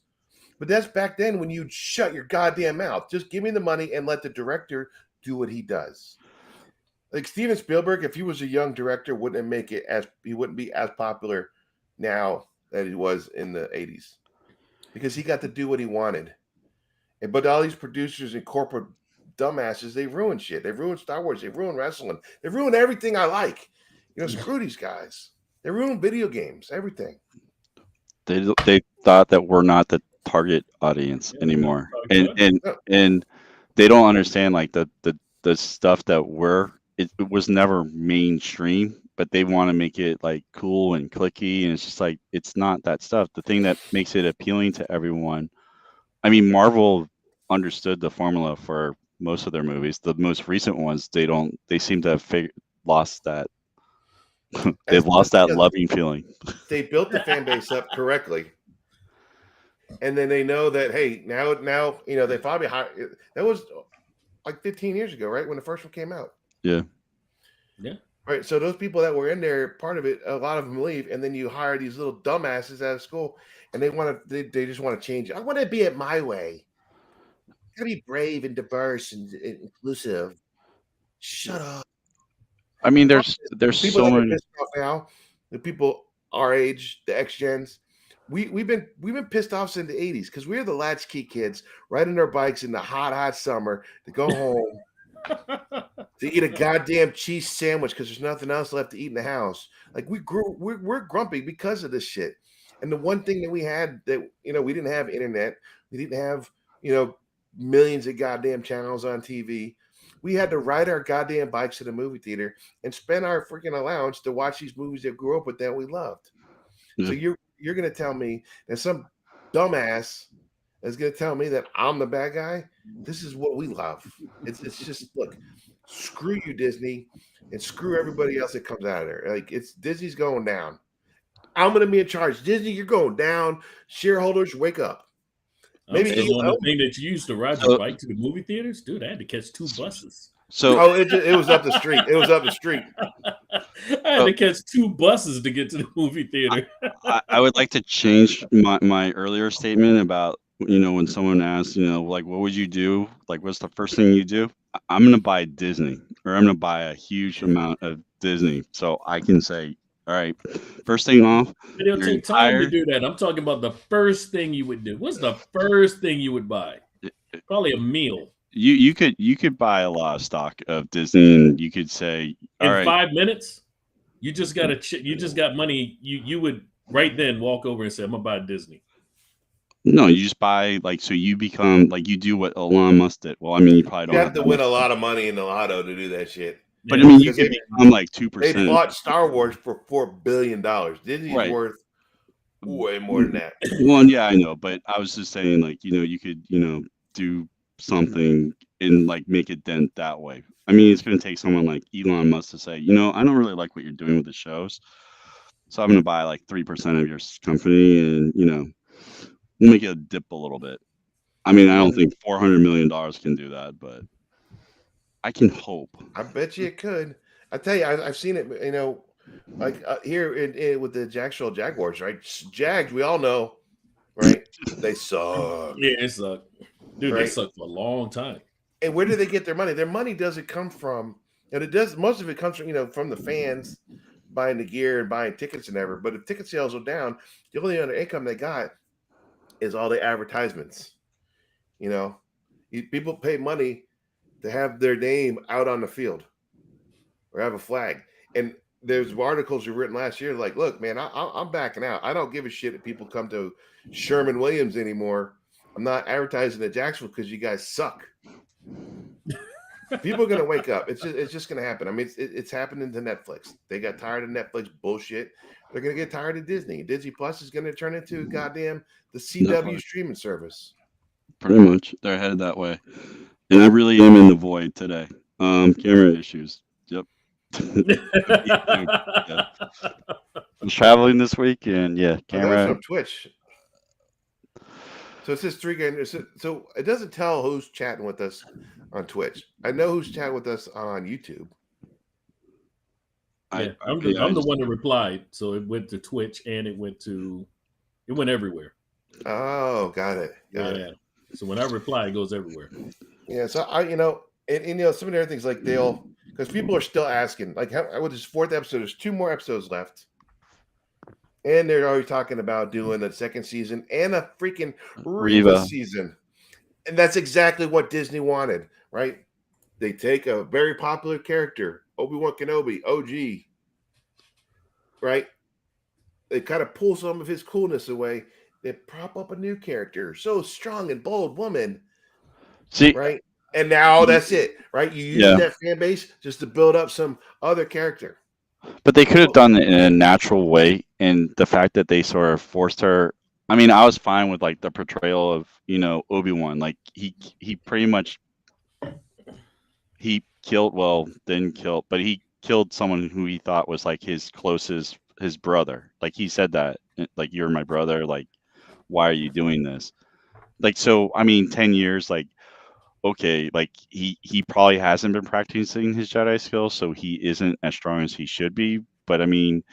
[SPEAKER 3] But that's back then when you'd shut your goddamn mouth. Just give me the money and let the director do what he does. Like Steven Spielberg, if he was a young director, he wouldn't be as popular now that he was in the 80s. Because he got to do what he wanted. But all these producers and corporate dumbasses, they ruin shit. They ruin Star Wars. They ruin wrestling. They ruin everything I like. Screw these guys. They ruin video games, everything.
[SPEAKER 1] They thought that we're not the target audience anymore, and they don't understand like the stuff that it was never mainstream, but they want to make it like cool and clicky, and it's just like it's not that stuff. The thing that makes it appealing to everyone. I mean, Marvel understood the formula for most of their movies. The most recent ones, they seem to have lost that. They've lost that loving feeling.
[SPEAKER 3] They built the fan base up correctly, and then they know that hey, now they probably hired. That was like 15 years ago, right, when the first one came out.
[SPEAKER 1] Yeah.
[SPEAKER 3] Right. So those people that were in there, part of it, a lot of them leave, and then you hire these little dumbasses out of school, and they just want to change it. I want to be it my way. I gotta be brave and diverse and inclusive. Shut up.
[SPEAKER 1] I mean, there's
[SPEAKER 3] People
[SPEAKER 1] so
[SPEAKER 3] that are
[SPEAKER 1] many.
[SPEAKER 3] pissed off now, the people our age, the X gens, we've been pissed off since the 80s because we're the latchkey kids riding their bikes in the hot summer to go home to eat a goddamn cheese sandwich because there's nothing else left to eat in the house. Like we're grumpy because of this shit. And the one thing that we had that we didn't have internet, we didn't have millions of goddamn channels on TV. We had to ride our goddamn bikes to the movie theater and spend our freaking allowance to watch these movies that grew up with that we loved.
[SPEAKER 1] Yeah.
[SPEAKER 3] So you're gonna tell me that some dumbass is gonna tell me that I'm the bad guy? This is what we love. It's just look, screw you, Disney, and screw everybody else that comes out of there. Like Disney's going down. I'm gonna be in charge. Disney, you're going down. Shareholders, wake up.
[SPEAKER 2] Maybe on the thing that you used to ride your bike to the movie theaters, dude. I had to catch 2 buses.
[SPEAKER 1] So
[SPEAKER 3] it was up the street. It was up the street.
[SPEAKER 2] I had to catch 2 buses to get to the movie theater.
[SPEAKER 1] I would like to change my earlier statement about when someone asks like what would you do, like what's the first thing you do. I'm gonna buy Disney, or I'm gonna buy a huge amount of Disney so I can say, all right, first thing off,
[SPEAKER 2] It'll take time to do that. I'm talking about the first thing you would do. What's the first thing you would buy? Probably a meal.
[SPEAKER 1] You could buy a lot of stock of Disney, and you could say, all right,
[SPEAKER 2] 5 minutes, you just got money. You would right then walk over and say, I'm gonna buy Disney.
[SPEAKER 1] No, you just buy so you become you do what Elon Musk did. Well, I mean, you probably don't
[SPEAKER 3] have to win a lot of money in the lotto to do that shit.
[SPEAKER 1] But I mean, you could become 2%.
[SPEAKER 3] They bought Star Wars for $4 billion. Disney's worth way more than that.
[SPEAKER 1] Well, yeah, I know, but I was just saying, you could, do something and make a dent that way. I mean, it's going to take someone like Elon Musk to say, I don't really like what you're doing with the shows, so I'm going to buy 3% of your company, and we'll make it dip a little bit. I mean, I don't think $400 million can do that, but I can hope.
[SPEAKER 3] I bet you it could. I tell you, I've seen it. Here with the Jacksonville Jaguars, right? Jags, we all know, right? They suck.
[SPEAKER 2] Yeah, it sucked, dude. Right? They sucked for a long time.
[SPEAKER 3] And where do they get their money? Their money doesn't come from, and it does. Most of it comes from the fans buying the gear and buying tickets and ever. But if ticket sales are down, the only other income they got is all the advertisements. People pay money to have their name out on the field or have a flag. And there's articles were written last year like, look, man, I'm backing out. I don't give a shit if people come to Sherman Williams anymore. I'm not advertising at Jacksonville because you guys suck. People are gonna wake up. It's just gonna happen. I mean, it's happening to Netflix. They got tired of Netflix bullshit. They're gonna get tired of Disney. Disney Plus is gonna turn into goddamn the CW streaming service.
[SPEAKER 1] Pretty much, they're headed that way. And I really am in the void today. Camera issues. Yep. Yeah. I was traveling this week, and yeah,
[SPEAKER 3] Oh, that was
[SPEAKER 1] camera.
[SPEAKER 3] from Twitch. So it says three games. So it doesn't tell who's chatting with us on Twitch. I know who's chatting with us on YouTube.
[SPEAKER 2] Yeah, I'm the one that replied, so it went to Twitch and it went everywhere.
[SPEAKER 3] Oh, got it. Got it.
[SPEAKER 2] So when I reply, it goes everywhere.
[SPEAKER 3] Yeah. So and some of the other things like because people are still asking, like, with this fourth episode, there's 2 more episodes left. And they're already talking about doing a second season and a freaking Reva season. And that's exactly what Disney wanted, right? They take a very popular character, Obi-Wan Kenobi, OG, right? They kind of pull some of his coolness away. They prop up a new character, so strong and bold woman.
[SPEAKER 1] See,
[SPEAKER 3] right? And now that's it, right? You use that fan base just to build up some other character.
[SPEAKER 1] But they could have done it in a natural way, and the fact that they sort of forced her. I mean, I was fine with like the portrayal of Obi-Wan. Like he pretty much he didn't kill, but he killed someone who he thought was like his brother. Like he said that, like, you're my brother. Like, why are you doing this? Like, so I mean, 10 years, like, okay, like he probably hasn't been practicing his Jedi skills, so he isn't as strong as he should be. But I mean,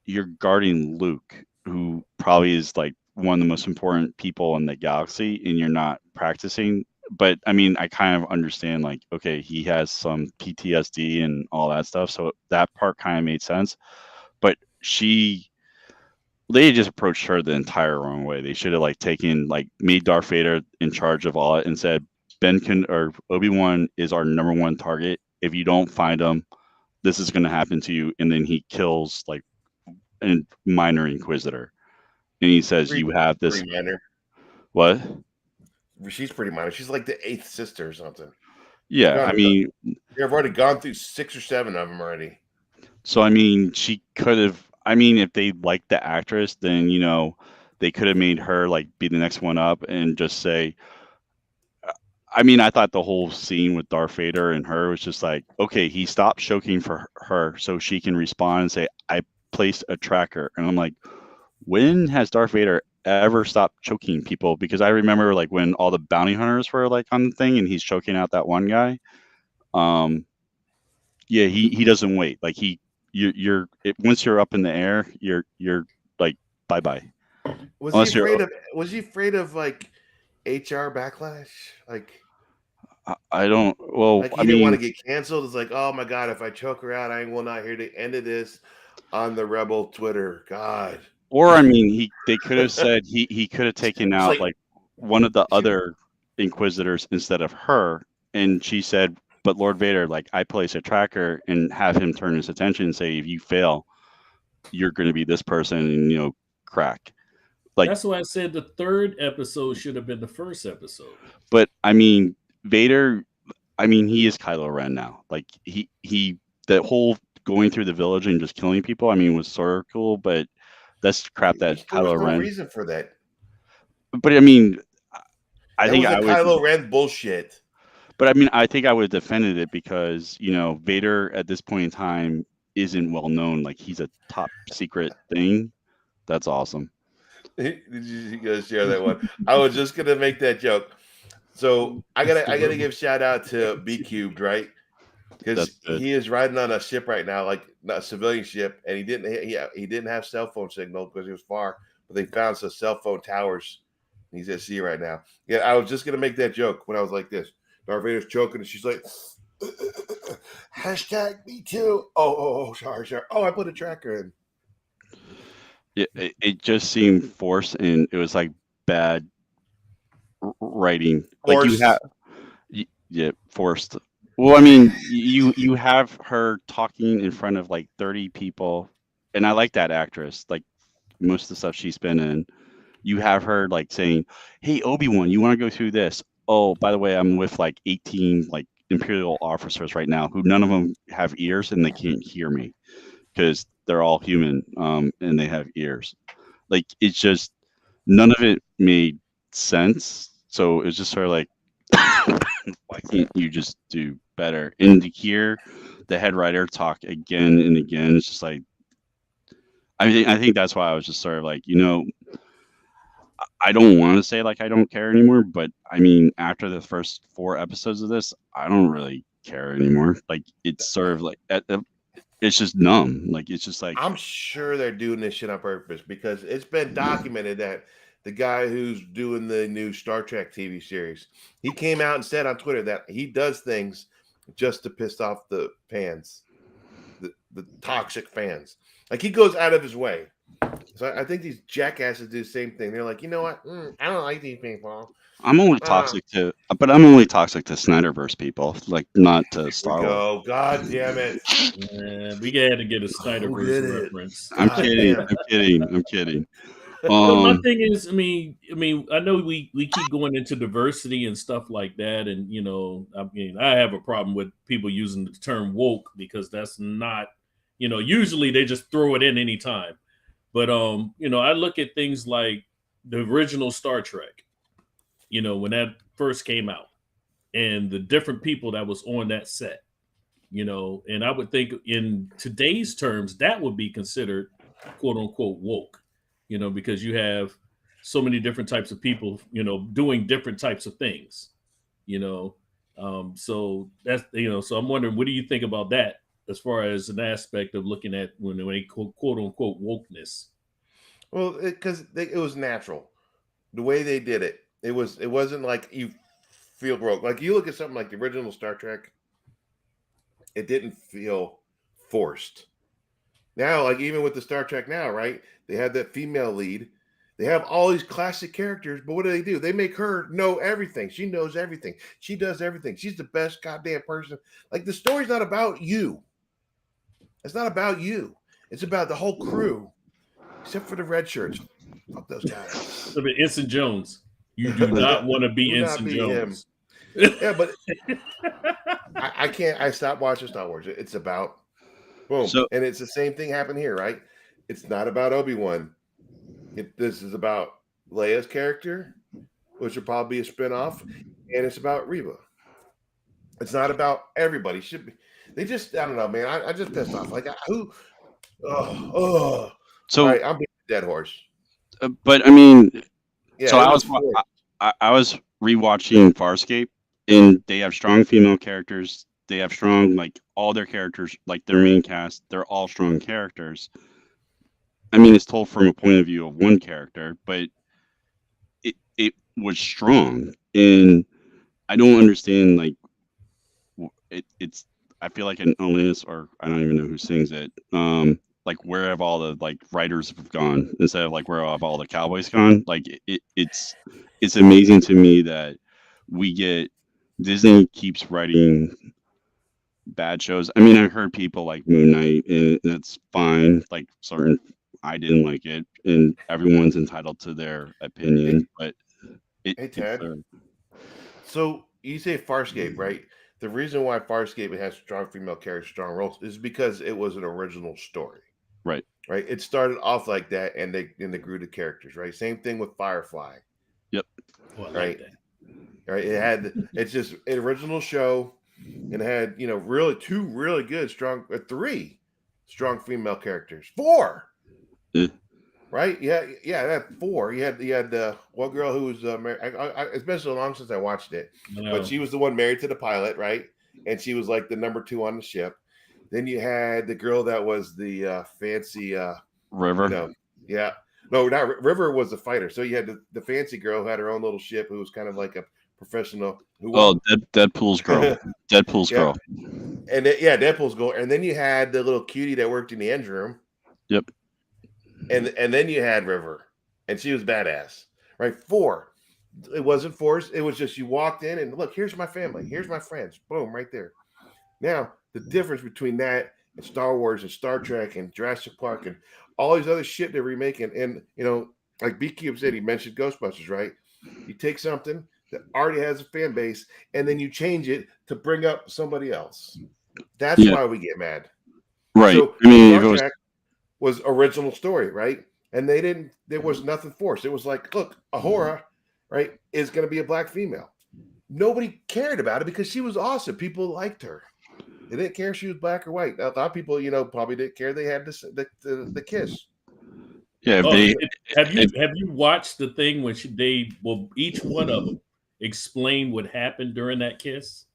[SPEAKER 1] you're guarding Luke, who probably is like one of the most important people in the galaxy, and you're not practicing. But I mean, I kind of understand, like, okay, he has some PTSD and all that stuff, so that part kind of made sense. But they just approached her the entire wrong way. They should have made Darth Vader in charge of all it and said, Obi-Wan is our number one target. If you don't find him, this is going to happen to you. And then he kills like a minor Inquisitor, and he says, "You have this."
[SPEAKER 3] Minor.
[SPEAKER 1] What?
[SPEAKER 3] She's pretty minor. She's like the 8th sister or something.
[SPEAKER 1] Yeah, I mean,
[SPEAKER 3] you've already gone through 6 or 7 of them already.
[SPEAKER 1] So I mean, she could have. I mean, if they liked the actress, then they could have made her like be the next one up and just say. I mean, I thought the whole scene with Darth Vader and her was just like, okay, he stopped choking for her so she can respond and say, "I placed a tracker." And I'm like, when has Darth Vader ever stopped choking people? Because I remember like when all the bounty hunters were like on the thing and he's choking out that one guy. Yeah, he doesn't wait. Like once you're up in the air, you're like bye-bye.
[SPEAKER 3] Was he afraid of like HR backlash? Like,
[SPEAKER 1] I don't. Well,
[SPEAKER 3] like he didn't want to get canceled. It's like, oh my god, if I choke her out, I will not hear the end of this on the Rebel Twitter. God.
[SPEAKER 1] Or I mean, they could have said he could have taken out like one of the other Inquisitors instead of her, and she said, "But Lord Vader, like, I place a tracker," and have him turn his attention and say, "If you fail, you're going to be this person," and crack. Like,
[SPEAKER 2] that's why I said the 3rd episode should have been the 1st episode.
[SPEAKER 1] But I mean, Vader, I mean, he is Kylo Ren now. Like the whole going through the village and just killing people, I mean, was sort of cool, but that's crap that Kylo Ren.
[SPEAKER 3] There's no reason for that.
[SPEAKER 1] But I mean, I think
[SPEAKER 3] Kylo Ren bullshit.
[SPEAKER 1] But I mean, I think I would have defended it because Vader at this point in time isn't well known. Like, he's a top secret thing. That's awesome.
[SPEAKER 3] Did you guys share that one? I was just gonna make that joke. So I gotta give shout out to B Cubed, right? Because he is riding on a ship right now, like a civilian ship, and he didn't have cell phone signal because he was far, but they found some cell phone towers. He's at sea right now. Yeah, I was just gonna make that joke when I was like this. Darth Vader's choking, and she's like, hashtag me too. Oh, sorry. Oh, I put a tracker in.
[SPEAKER 1] Yeah, it just seemed forced, and it was like bad writing.
[SPEAKER 3] Forced.
[SPEAKER 1] Like, you have, yeah, forced. Well, I mean, you have her talking in front of like 30 people, and I like that actress. Like most of the stuff she's been in, you have her like saying, "Hey, Obi-Wan, you want to go through this? Oh, by the way, I'm with like 18 like Imperial officers right now who none of them have ears and they can't hear me because they're all human, and they have ears. Like it's just none of it made sense. So it's just sort of like, why can't you just do better? And to hear the head writer talk again and again, it's just like I think that's why I was just sort of like, I don't want to say like I don't care anymore, but I mean after the first 4 episodes of this, I don't really care anymore. Like it's sort of like it's just numb. Like it's just like
[SPEAKER 3] I'm sure they're doing this shit on purpose because it's been documented that the guy who's doing the new Star Trek TV series, he came out and said on Twitter that he does things just to piss off the fans, the toxic fans. Like he goes out of his way. So I think these jackasses do the same thing. They're like, you know what? I don't like these people.
[SPEAKER 1] I'm only toxic to, but I'm only toxic to Snyderverse people, like not to
[SPEAKER 3] We
[SPEAKER 1] Star Wars.
[SPEAKER 3] go. God damn it.
[SPEAKER 2] We had to get a
[SPEAKER 3] Who did
[SPEAKER 2] Snyderverse
[SPEAKER 3] it?
[SPEAKER 2] reference.
[SPEAKER 1] I'm
[SPEAKER 3] God
[SPEAKER 1] kidding.
[SPEAKER 3] damn.
[SPEAKER 1] I'm kidding. I'm kidding.
[SPEAKER 2] But my thing is, I mean, I know we keep going into diversity and stuff like that, and I mean, I have a problem with people using the term woke because that's not, usually they just throw it in anytime. But I look at things like the original Star Trek, when that first came out, and the different people that was on that set, and I would think in today's terms that would be considered quote unquote woke, because you have so many different types of people, doing different types of things, you know. So that's so I'm wondering, what do you think about that as far as an aspect of looking at when they quote unquote wokeness?
[SPEAKER 3] Well, because it was natural. The way they did it, it wasn't like you feel broke. Like you look at something like the original Star Trek, it didn't feel forced. Now, like even with the Star Trek now, right? They have that female lead. They have all these classic characters, but what do? They make her know everything. She knows everything. She does everything. She's the best goddamn person. Like the story's not about you. It's not about you. It's about the whole crew, except for the red shirts. Fuck those guys.
[SPEAKER 2] I mean, Ensign Jones, you do not want to be
[SPEAKER 3] Do not
[SPEAKER 2] Ensign
[SPEAKER 3] be
[SPEAKER 2] Jones.
[SPEAKER 3] Yeah, but I can't. I stopped watching Star Wars. It's about boom,
[SPEAKER 1] So
[SPEAKER 3] and it's the same thing happened here, right? It's not about Obi-Wan. This is about Leia's character, which will probably be a spinoff, and it's about Reba. It's not about everybody. Should be. They just I don't know, man. I just pissed off. Like who? All
[SPEAKER 1] so,
[SPEAKER 3] right, I'm being a dead horse.
[SPEAKER 1] but I mean,
[SPEAKER 3] Yeah,
[SPEAKER 1] so
[SPEAKER 3] it
[SPEAKER 1] I
[SPEAKER 3] was
[SPEAKER 1] was
[SPEAKER 3] forced.
[SPEAKER 1] I was rewatching Farscape, and they have strong female characters. They have strong like all their characters, like their main cast. They're all strong characters. I mean, it's told from a point of view of one character, but it was strong, and I don't understand like it's. I feel like an illness, or I don't even know who sings it. Like where have all the like writers have gone instead of like where have all the cowboys gone? Like it's amazing to me that we get Disney keeps writing bad shows. I mean, I heard people like Moon Knight, and that's fine. Like certain, I didn't like it, and everyone's entitled to their
[SPEAKER 3] Hey,
[SPEAKER 1] opinion. But
[SPEAKER 3] hey,
[SPEAKER 1] it's
[SPEAKER 3] Ted. So you say Farscape, right? The reason why Farscape has strong female characters, strong roles, is because it was an original story,
[SPEAKER 1] right.
[SPEAKER 3] right? It started off like that, and they grew the characters, right? Same thing with Firefly,
[SPEAKER 1] Yep.
[SPEAKER 2] Oh, I like
[SPEAKER 3] right?
[SPEAKER 2] that.
[SPEAKER 3] Right? It's just an original show, and it had really two really good strong, three strong female characters, four.
[SPEAKER 1] Eh,
[SPEAKER 3] Right? Yeah, that four. You had one girl who was married. It's been so long since I watched it,
[SPEAKER 2] I
[SPEAKER 3] but
[SPEAKER 2] know.
[SPEAKER 3] she was the one married to the pilot, right? And she was like the number two on the ship. Then you had the girl that was the fancy,
[SPEAKER 1] River.
[SPEAKER 3] yeah. No, not River was the fighter. So you had the fancy girl who had her own little ship, who was kind of like a professional. Who
[SPEAKER 1] Oh,
[SPEAKER 3] what?
[SPEAKER 1] Deadpool's girl. Deadpool's
[SPEAKER 3] Yeah,
[SPEAKER 1] girl.
[SPEAKER 3] and Deadpool's goal. And then you had the little cutie that worked in the engine room.
[SPEAKER 1] Yep.
[SPEAKER 3] And then you had River, and she was badass, right? Four. It wasn't forced. It was just you walked in and look. Here's my family. Here's my friends. Boom, right there. Now, the difference between that and Star Wars and Star Trek and Jurassic Park and all these other shit they're remaking, and like B-Cube said, he mentioned Ghostbusters, right? You take something that already has a fan base and then you change it to bring up somebody else. That's
[SPEAKER 1] Yeah,
[SPEAKER 3] why we get mad.
[SPEAKER 1] right.
[SPEAKER 3] So
[SPEAKER 1] I mean, if
[SPEAKER 3] Star
[SPEAKER 1] it was
[SPEAKER 3] Trek was original story, right? And there was nothing forced. It was like, look, Ahura, right, is going to be a black female. Nobody cared about it because she was awesome. People liked her. They didn't care if she was black or white. A lot of people, probably didn't care. They had the kiss.
[SPEAKER 1] yeah,
[SPEAKER 2] Oh,
[SPEAKER 1] they
[SPEAKER 2] have you watched the thing when each one of them explain what happened during that kiss?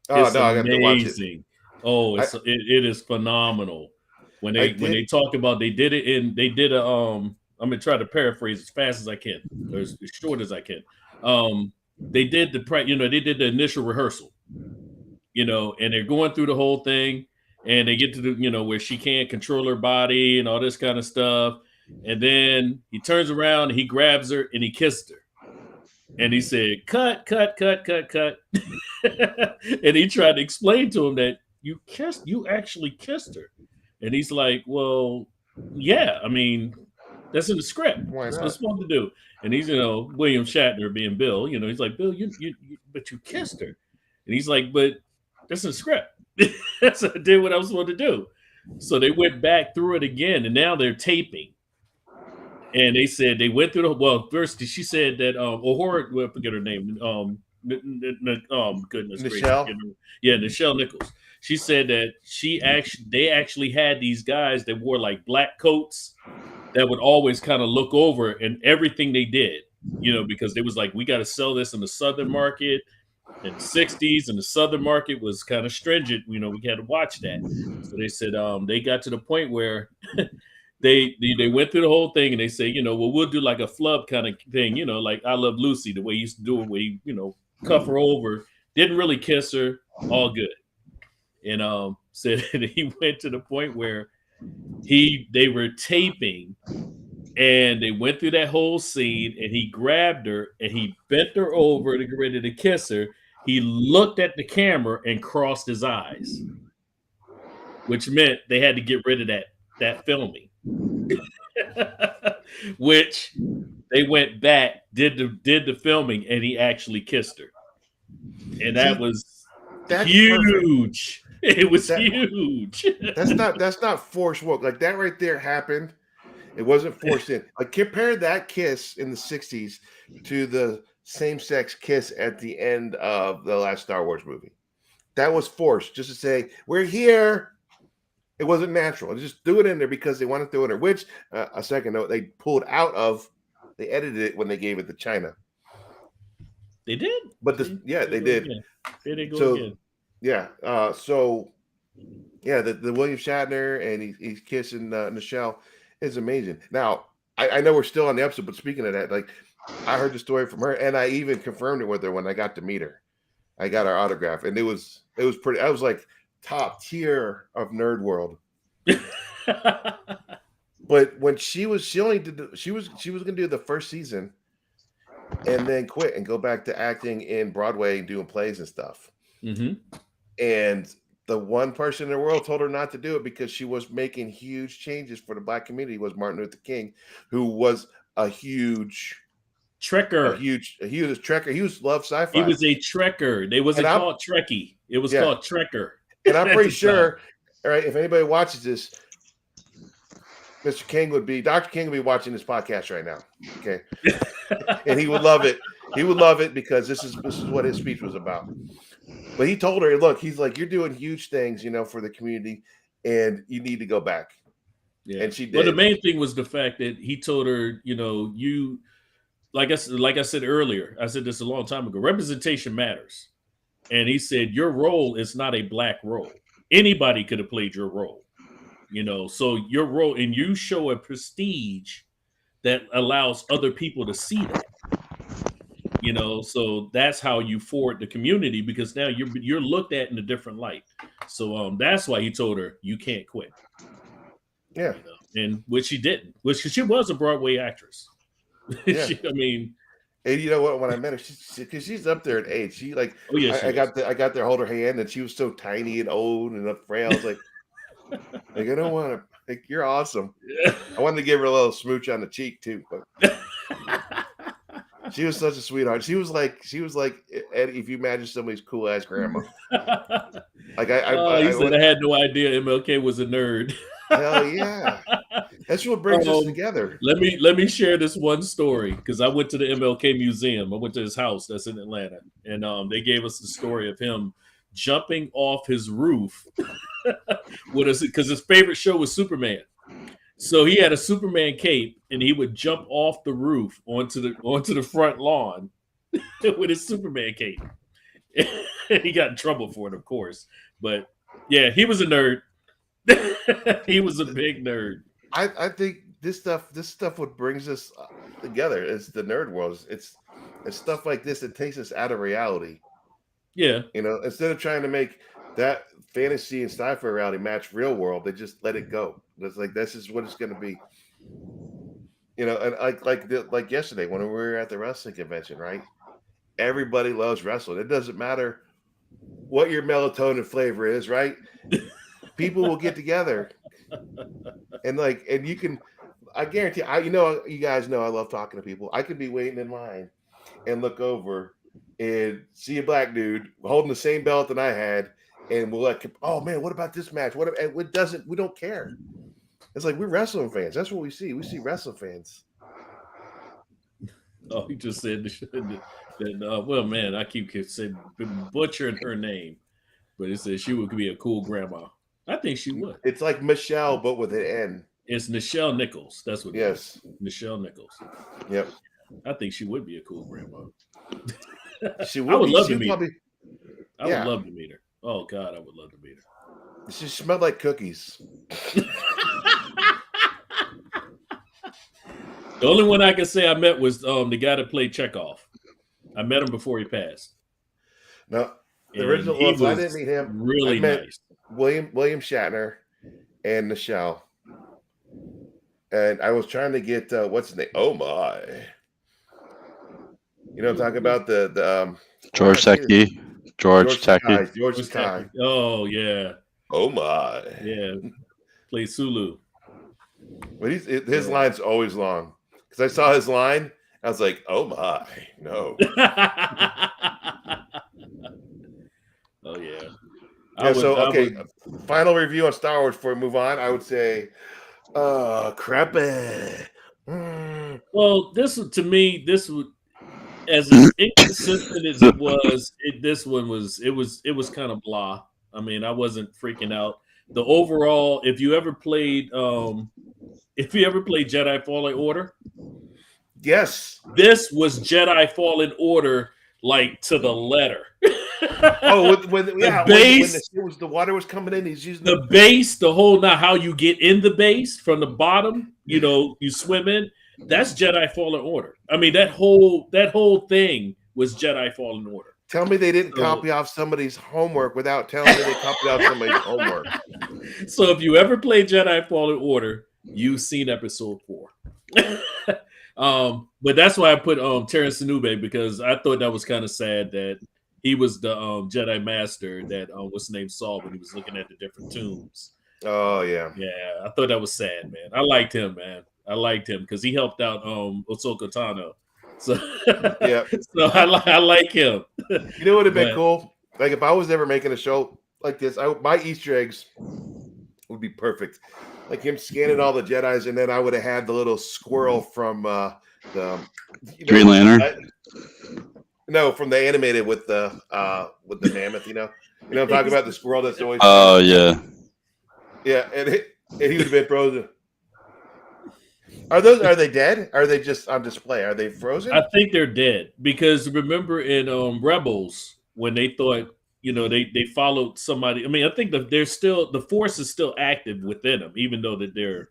[SPEAKER 3] Oh
[SPEAKER 2] It's
[SPEAKER 3] no, I got to watch it.
[SPEAKER 2] amazing. Oh, it is phenomenal. When they talk about they did a I'm gonna try to paraphrase as fast as I can, or as short as I can. They did they did the initial rehearsal, and they're going through the whole thing, and they get to the where she can't control her body and all this kind of stuff, and then he turns around and he grabs her and he kissed her, and he said, "Cut, cut, cut, cut, cut," and he tried to explain to him that you actually kissed her, and he's like, "Well, yeah, I mean, that's in the script.
[SPEAKER 3] Why
[SPEAKER 2] That's what
[SPEAKER 3] not?
[SPEAKER 2] it's supposed to do." And he's, William Shatner being Bill, he's like, "Bill, but you kissed her," and he's like, "But that's in the script." So I did what I was supposed to do. So they went back through it again, and now they're taping. And they said they went through first she said that I forget her name. Goodness
[SPEAKER 3] Nichelle?
[SPEAKER 2] gracious. Yeah, Nichelle Nichols. She said that they actually had these guys that wore like black coats that would always kind of look over and everything they did, because they was like, we got to sell this in the southern market in the 60s, and the southern market was kind of stringent. We had to watch that. So they said they got to the point where they went through the whole thing, and they say, well, we'll do like a flub kind of thing, like I Love Lucy, the way he used to do it, where he, cuff her over, didn't really kiss her, all good. And said he went to the point where they were taping, and they went through that whole scene, and he grabbed her and he bent her over to get ready to kiss her. He looked at the camera and crossed his eyes, which meant they had to get rid of that filming. Which they went back, did the filming, and he actually kissed her, and that was huge. Perfect. It was huge.
[SPEAKER 3] That's not forced work. Like that right there happened. It wasn't forced in. Like compare that kiss in the 60s to the same-sex kiss at the end of the last Star Wars movie. That was forced, just to say, we're here. It wasn't natural. They just threw it in there because they wanted to throw it in there, which, a second note, they pulled out of, they edited it when they gave it to China.
[SPEAKER 2] They did?
[SPEAKER 3] But they did.
[SPEAKER 2] There they go again.
[SPEAKER 3] Yeah. The William Shatner and he's kissing Nichelle is amazing. Now, I know we're still on the episode, but speaking of that, like I heard the story from her, and I even confirmed it with her when I got to meet her. I got her autograph, and it was pretty. I was like top tier of nerd world. But when she was going to do the first season, and then quit and go back to acting in Broadway and doing plays and stuff.
[SPEAKER 2] Mm-hmm.
[SPEAKER 3] And the one person in the world told her not to do it because she was making huge changes for the black community was Martin Luther King, who was a huge
[SPEAKER 2] trekker.
[SPEAKER 3] He was a trekker. He loved sci-fi.
[SPEAKER 2] He was a trekker. They wasn't called Trekkie. It was called trekker.
[SPEAKER 3] And I'm pretty sure, all right, if anybody watches this, Dr. King would be watching this podcast right now. Okay. And he would love it. He would love it because this is what his speech was about. But he told her, look, he's like, you're doing huge things, for the community, and you need to go back. Yeah. And she did.
[SPEAKER 2] Well, the main thing was the fact that he told her, you, like I said earlier, I said this a long time ago, representation matters. And he said, your role is not a black role. Anybody could have played your role, so your role, and you show a prestige that allows other people to see that. So that's how you forward the community, because now you're looked at in a different light. So that's why he told her you can't quit.
[SPEAKER 3] Yeah,
[SPEAKER 2] and which she didn't. Which she was a Broadway actress.
[SPEAKER 3] Yeah. And you know what? When I met her, because she's up there in age, she like,
[SPEAKER 2] Oh yeah,
[SPEAKER 3] I got there, to hold her hand, and she was so tiny and old and frail. I was like I don't want to. Like, you're awesome. I wanted to give her a little smooch on the cheek too, but she was such a sweetheart. She was like, Eddie, if you imagine somebody's cool ass grandma. Like
[SPEAKER 2] he said I had no idea MLK was a nerd.
[SPEAKER 3] Hell yeah. That's what brings us together.
[SPEAKER 2] Let me share this one story, because I went to the MLK museum. I went to his house that's in Atlanta, and they gave us the story of him jumping off his roof because his favorite show was Superman. So he had a Superman cape, and he would jump off the roof onto the front lawn with his Superman cape. He got in trouble for it, of course, but yeah, he was a nerd. He was a big nerd.
[SPEAKER 3] I think this stuff what brings us together is the nerd world. It's stuff like this that takes us out of reality.
[SPEAKER 2] Yeah,
[SPEAKER 3] instead of trying to make that fantasy and sci-fi reality match real world, they just let it go. It's like, this is what it's going to be. And like yesterday when we were at the wrestling convention, right? Everybody loves wrestling. It doesn't matter what your melatonin flavor is, right? People will get together, and you can. I guarantee. You guys know I love talking to people. I could be waiting in line and look over and see a black dude holding the same belt that I had, and we're like, "Oh man, what about this match? What?" And it doesn't. We don't care. It's like, we're wrestling fans. That's what we see. We see wrestling fans.
[SPEAKER 2] Oh, he just said that. Well, man, I keep saying butchering her name, but it says she would be a cool grandma. I think she would.
[SPEAKER 3] It's like Michelle, but with an N.
[SPEAKER 2] It's Nichelle Nichols. That's what.
[SPEAKER 3] Yes.
[SPEAKER 2] It is. Nichelle Nichols.
[SPEAKER 3] Yep.
[SPEAKER 2] I think she would be a cool grandma.
[SPEAKER 3] She would.
[SPEAKER 2] I would love to meet
[SPEAKER 3] her.
[SPEAKER 2] I would love to meet her. Oh God, I would love to meet her.
[SPEAKER 3] She smelled like cookies.
[SPEAKER 2] The only one I can say I met was the guy that played Chekhov. I met him before he passed.
[SPEAKER 3] No, the original ones, I didn't meet him.
[SPEAKER 2] Really nice.
[SPEAKER 3] William Shatner and Nichelle. And I was trying to get what's his name? Oh my! You know what I'm talking about? The
[SPEAKER 1] George Takei. George Takei.
[SPEAKER 3] George Takei.
[SPEAKER 2] Oh yeah.
[SPEAKER 3] Oh my!
[SPEAKER 2] Yeah. Play Sulu.
[SPEAKER 3] But his line's always long. Because I saw his line, I was like, oh my, no.
[SPEAKER 2] Oh yeah.
[SPEAKER 3] Final review on Star Wars before we move on. I would say, crappy.
[SPEAKER 2] Well, this would as inconsistent as it was, this one was kind of blah. I mean, I wasn't freaking out. The overall, if you ever played Jedi Fallen Order,
[SPEAKER 3] yes,
[SPEAKER 2] this was Jedi Fallen Order like to the letter.
[SPEAKER 3] When the water was coming in, he's using
[SPEAKER 2] the base, the whole how you get in the base from the bottom. You swim in. That's Jedi Fallen Order. I mean, that whole thing was Jedi Fallen Order.
[SPEAKER 3] Tell me they didn't copy off somebody's homework without telling me they copied off somebody's homework.
[SPEAKER 2] So if you ever played Jedi Fallen Order, you've seen episode 4. But that's why I put Terrence Sinube, because I thought that was kind of sad that he was the Jedi Master that what's his name saw when he was looking at the different tombs.
[SPEAKER 3] Oh yeah.
[SPEAKER 2] Yeah, I thought that was sad, man. I liked him, man. I liked him because he helped out Ahsoka Tano. So
[SPEAKER 3] yeah,
[SPEAKER 2] so I like him.
[SPEAKER 3] You know what would have been cool? Like if I was ever making a show like this, my Easter eggs would be perfect. Like him scanning all the Jedis, and then I would have had the little squirrel from the
[SPEAKER 1] Green Lantern.
[SPEAKER 3] No, from the animated with the mammoth. You know what I'm talking about, the squirrel that's always.
[SPEAKER 1] Oh yeah.
[SPEAKER 3] Yeah, and he would have been frozen. Are they dead? Are they just on display? Are they frozen?
[SPEAKER 2] I think they're dead because remember in Rebels when they thought they followed somebody. I mean, I think the Force is still active within them, even though that they're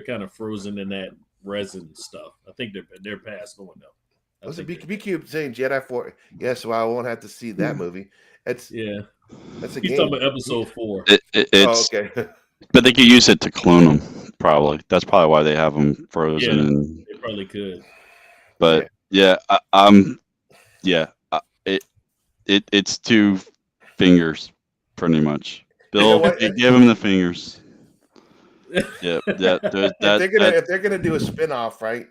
[SPEAKER 2] kind of frozen in that resin stuff. I think they're past going though.
[SPEAKER 3] Listen, be cute saying Jedi Force. Yes, well, I won't have to see that movie. That's a
[SPEAKER 2] He's
[SPEAKER 3] game.
[SPEAKER 2] talking about episode 4.
[SPEAKER 1] It's
[SPEAKER 3] okay.
[SPEAKER 1] But they could use it to clone them, probably. That's probably why they have them frozen.
[SPEAKER 2] Yeah, they probably could.
[SPEAKER 1] But Yeah, yeah. It's 2 fingers, pretty much.
[SPEAKER 3] You know
[SPEAKER 1] Bill,
[SPEAKER 3] what?
[SPEAKER 1] give him the fingers. Yeah, yeah. There's
[SPEAKER 3] If
[SPEAKER 1] that that.
[SPEAKER 3] they're gonna do a spinoff, right?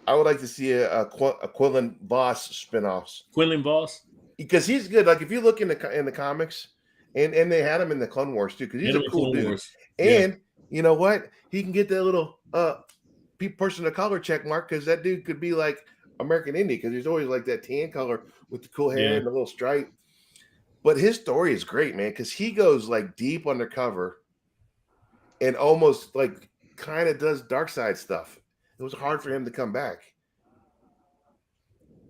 [SPEAKER 3] I would like to see a Quillen Boss spinoffs
[SPEAKER 2] Quinlan Voss.
[SPEAKER 3] because he's good. Like if you look in the comics, and they had him in the Clone Wars too, because he's a
[SPEAKER 2] Animal
[SPEAKER 3] cool
[SPEAKER 2] Clone
[SPEAKER 3] dude.
[SPEAKER 2] Wars. Yeah.
[SPEAKER 3] And you know what? He can get that little person of color check mark because that dude could be like American Indian because he's always like that tan color with the cool hair
[SPEAKER 2] Yeah.
[SPEAKER 3] and the little stripe. But his story is great, man, because he goes like deep undercover and almost like kind of does dark side stuff. It was hard for him to come back.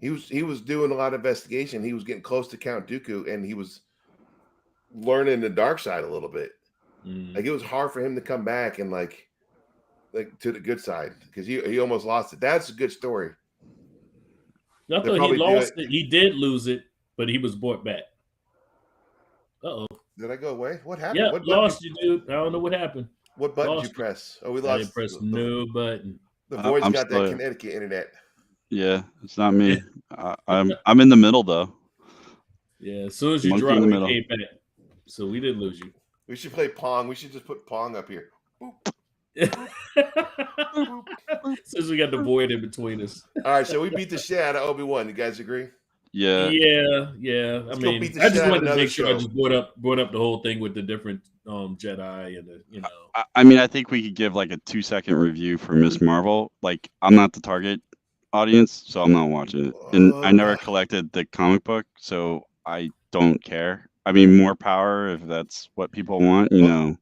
[SPEAKER 3] He was doing a lot of investigation. He was getting close to Count Dooku, and he was learning the dark side a little bit. Like it was hard for him to come back and like to the good side because he almost lost it. That's a good story.
[SPEAKER 2] I thought he lost it. He did lose it, but he was brought back. Uh-oh.
[SPEAKER 3] Did I go away? What happened?
[SPEAKER 2] Yeah,
[SPEAKER 3] what
[SPEAKER 2] lost you, dude. I don't know what happened.
[SPEAKER 3] What button did you
[SPEAKER 2] Lost
[SPEAKER 3] press? Oh, we
[SPEAKER 2] I
[SPEAKER 3] lost.
[SPEAKER 2] didn't press no button.
[SPEAKER 3] The boys
[SPEAKER 1] I'm
[SPEAKER 3] got
[SPEAKER 1] still
[SPEAKER 3] that
[SPEAKER 1] here.
[SPEAKER 3] Connecticut internet.
[SPEAKER 1] Yeah, it's not me. I'm in the middle though.
[SPEAKER 2] Yeah, as soon as you
[SPEAKER 1] Monkey
[SPEAKER 2] dropped,
[SPEAKER 1] in the
[SPEAKER 2] we
[SPEAKER 1] middle.
[SPEAKER 2] came back. So we didn't lose you.
[SPEAKER 3] We should play Pong. We should just put Pong up here.
[SPEAKER 2] Since we got the void in between us.
[SPEAKER 3] All right, so we beat the shit out of Obi-Wan. You guys agree?
[SPEAKER 1] Yeah.
[SPEAKER 2] Yeah.
[SPEAKER 3] Let's
[SPEAKER 2] I
[SPEAKER 3] go
[SPEAKER 2] mean,
[SPEAKER 3] beat the
[SPEAKER 2] I
[SPEAKER 3] shit
[SPEAKER 2] just
[SPEAKER 3] out of
[SPEAKER 2] wanted to
[SPEAKER 3] another
[SPEAKER 2] make sure I
[SPEAKER 3] show.
[SPEAKER 2] just brought up the whole thing with the different Jedi and the, you know.
[SPEAKER 1] I mean, I think we could give like a 2-second review for Miss Marvel. Like, I'm not the target audience, so I'm not watching it. And I never collected the comic book, so I don't care. I mean, more power if that's what people want. You know,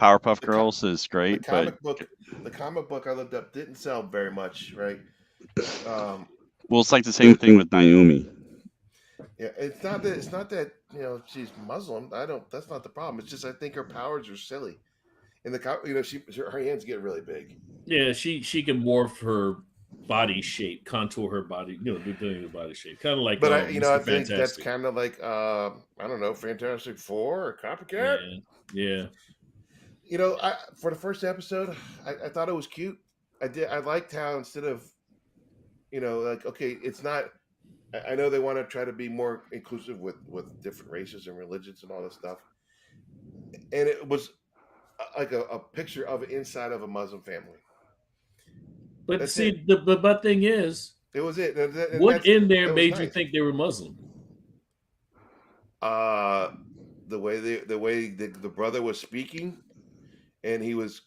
[SPEAKER 1] Powerpuff Girls is great,
[SPEAKER 3] the comic book I looked up didn't sell very much, right?
[SPEAKER 1] Well, it's like the same thing with Naomi.
[SPEAKER 3] Yeah, it's not that you know she's Muslim. That's not the problem. It's just I think her powers are silly. In the you know her hands get really big.
[SPEAKER 2] Yeah, she can morph her body shape, contour her body, you know, do her body shape, kind of like.
[SPEAKER 3] But I
[SPEAKER 2] Mr.
[SPEAKER 3] think that's
[SPEAKER 2] Fantastic.
[SPEAKER 3] kind of like I don't know, Fantastic Four or Copycat.
[SPEAKER 2] Yeah.
[SPEAKER 3] You know, for the first episode, I thought it was cute. I liked how instead of, you know, like okay, it's not. I know they want to try to be more inclusive with different races and religions and all this stuff, and it was like a picture of inside of a Muslim family.
[SPEAKER 2] But
[SPEAKER 3] That's
[SPEAKER 2] see, the thing is,
[SPEAKER 3] it was it. And
[SPEAKER 2] what in there made
[SPEAKER 3] nice.
[SPEAKER 2] you think they were Muslim?
[SPEAKER 3] The way the brother was speaking, and he was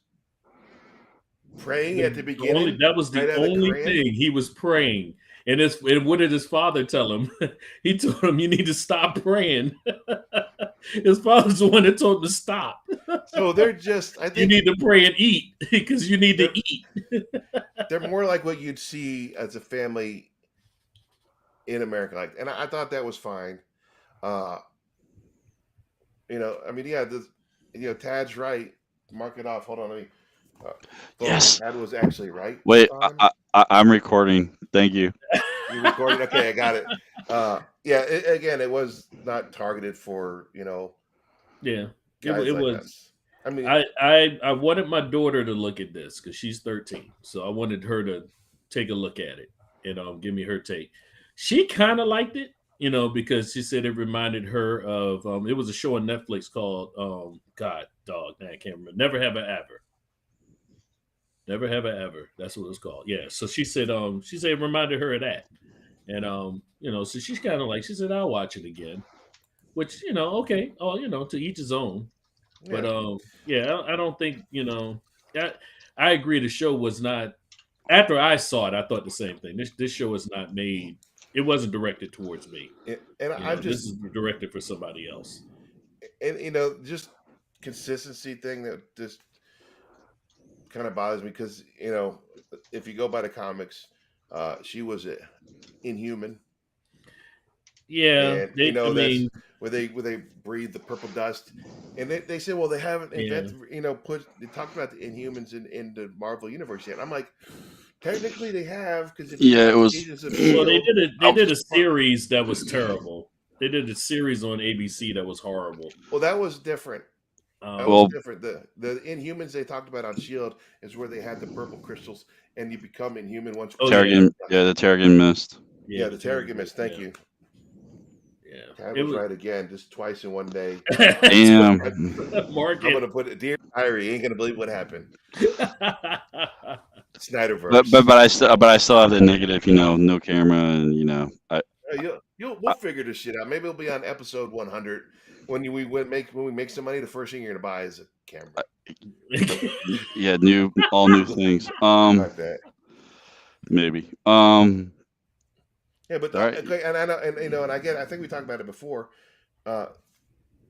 [SPEAKER 3] praying at the beginning.
[SPEAKER 2] That was the only thing he was praying. And what did his father tell him? He told him, "You need to stop praying." His father's the one that told him to stop.
[SPEAKER 3] So they're just, I think
[SPEAKER 2] you need to pray and eat because you need to eat.
[SPEAKER 3] They're more like what you'd see as a family in America, like, and I thought that was fine. You know, I mean, yeah, you know, Tad's right. Mark it off. Hold on, let me.
[SPEAKER 1] Yes,
[SPEAKER 3] Tad was actually right.
[SPEAKER 1] Wait, I'm recording. Thank you.
[SPEAKER 3] You recorded? Okay, I got it. Yeah, again, it was not targeted for, you know.
[SPEAKER 2] Yeah,
[SPEAKER 3] it
[SPEAKER 2] like
[SPEAKER 3] was.
[SPEAKER 2] Us.
[SPEAKER 3] I mean,
[SPEAKER 2] I wanted my daughter to look at this because she's 13, so I wanted her to take a look at it and give me her take. She kind of liked it, you know, because she said it reminded her of it was a show on Netflix called I can't remember. Never Have I Ever. Never Have I Ever. That's what it was called. Yeah. So she said it reminded her of that. And you know, so she's kind of like, she said, I'll watch it again. Which, you know, okay. Oh, you know, to each his own. Yeah. But yeah, I don't think, you know, I agree the show was not, after I saw it, I thought the same thing. This show is not made, it wasn't directed towards me. This is directed for somebody else.
[SPEAKER 3] And you know, just consistency thing that just kind of bothers me because, you know, if you go by the comics, she was an Inhuman.
[SPEAKER 2] Yeah,
[SPEAKER 3] and, you know, that's where they breathe the purple dust, and they say, well, they haven't invented, you know, they talked about the Inhumans in the Marvel universe yet. I'm like, technically they have, because
[SPEAKER 1] it was.
[SPEAKER 2] Well, they did a series that was terrible. They did a series on ABC that was horrible.
[SPEAKER 3] Well, that was different. That was
[SPEAKER 1] Well,
[SPEAKER 3] different. The Inhumans they talked about on Shield is where they had the purple crystals, and you become Inhuman once.
[SPEAKER 2] Oh yeah,
[SPEAKER 1] Terrigan, yeah, the Terrigan mist.
[SPEAKER 2] yeah,
[SPEAKER 3] Yeah,
[SPEAKER 2] the
[SPEAKER 3] the
[SPEAKER 2] Terrigen
[SPEAKER 3] Terrigen
[SPEAKER 2] Mist,
[SPEAKER 3] Thank
[SPEAKER 2] yeah,
[SPEAKER 3] you.
[SPEAKER 2] yeah.
[SPEAKER 3] Tad
[SPEAKER 2] It
[SPEAKER 3] was
[SPEAKER 2] was
[SPEAKER 3] right again, just twice in one day.
[SPEAKER 1] Damn.
[SPEAKER 3] I'm
[SPEAKER 2] market.
[SPEAKER 3] gonna put it, dear diary. You ain't gonna believe what happened.
[SPEAKER 1] But
[SPEAKER 3] Snyderverse.
[SPEAKER 1] but I still have the negative, no camera, and
[SPEAKER 3] We'll figure this shit out. Maybe it'll be on episode 100 when we make some money. The first thing you're gonna buy is a camera.
[SPEAKER 1] yeah, all new things.
[SPEAKER 3] Like that.
[SPEAKER 1] Maybe.
[SPEAKER 3] Yeah, but
[SPEAKER 1] All right.
[SPEAKER 3] okay, and I know, and I think we talked about it before. Uh,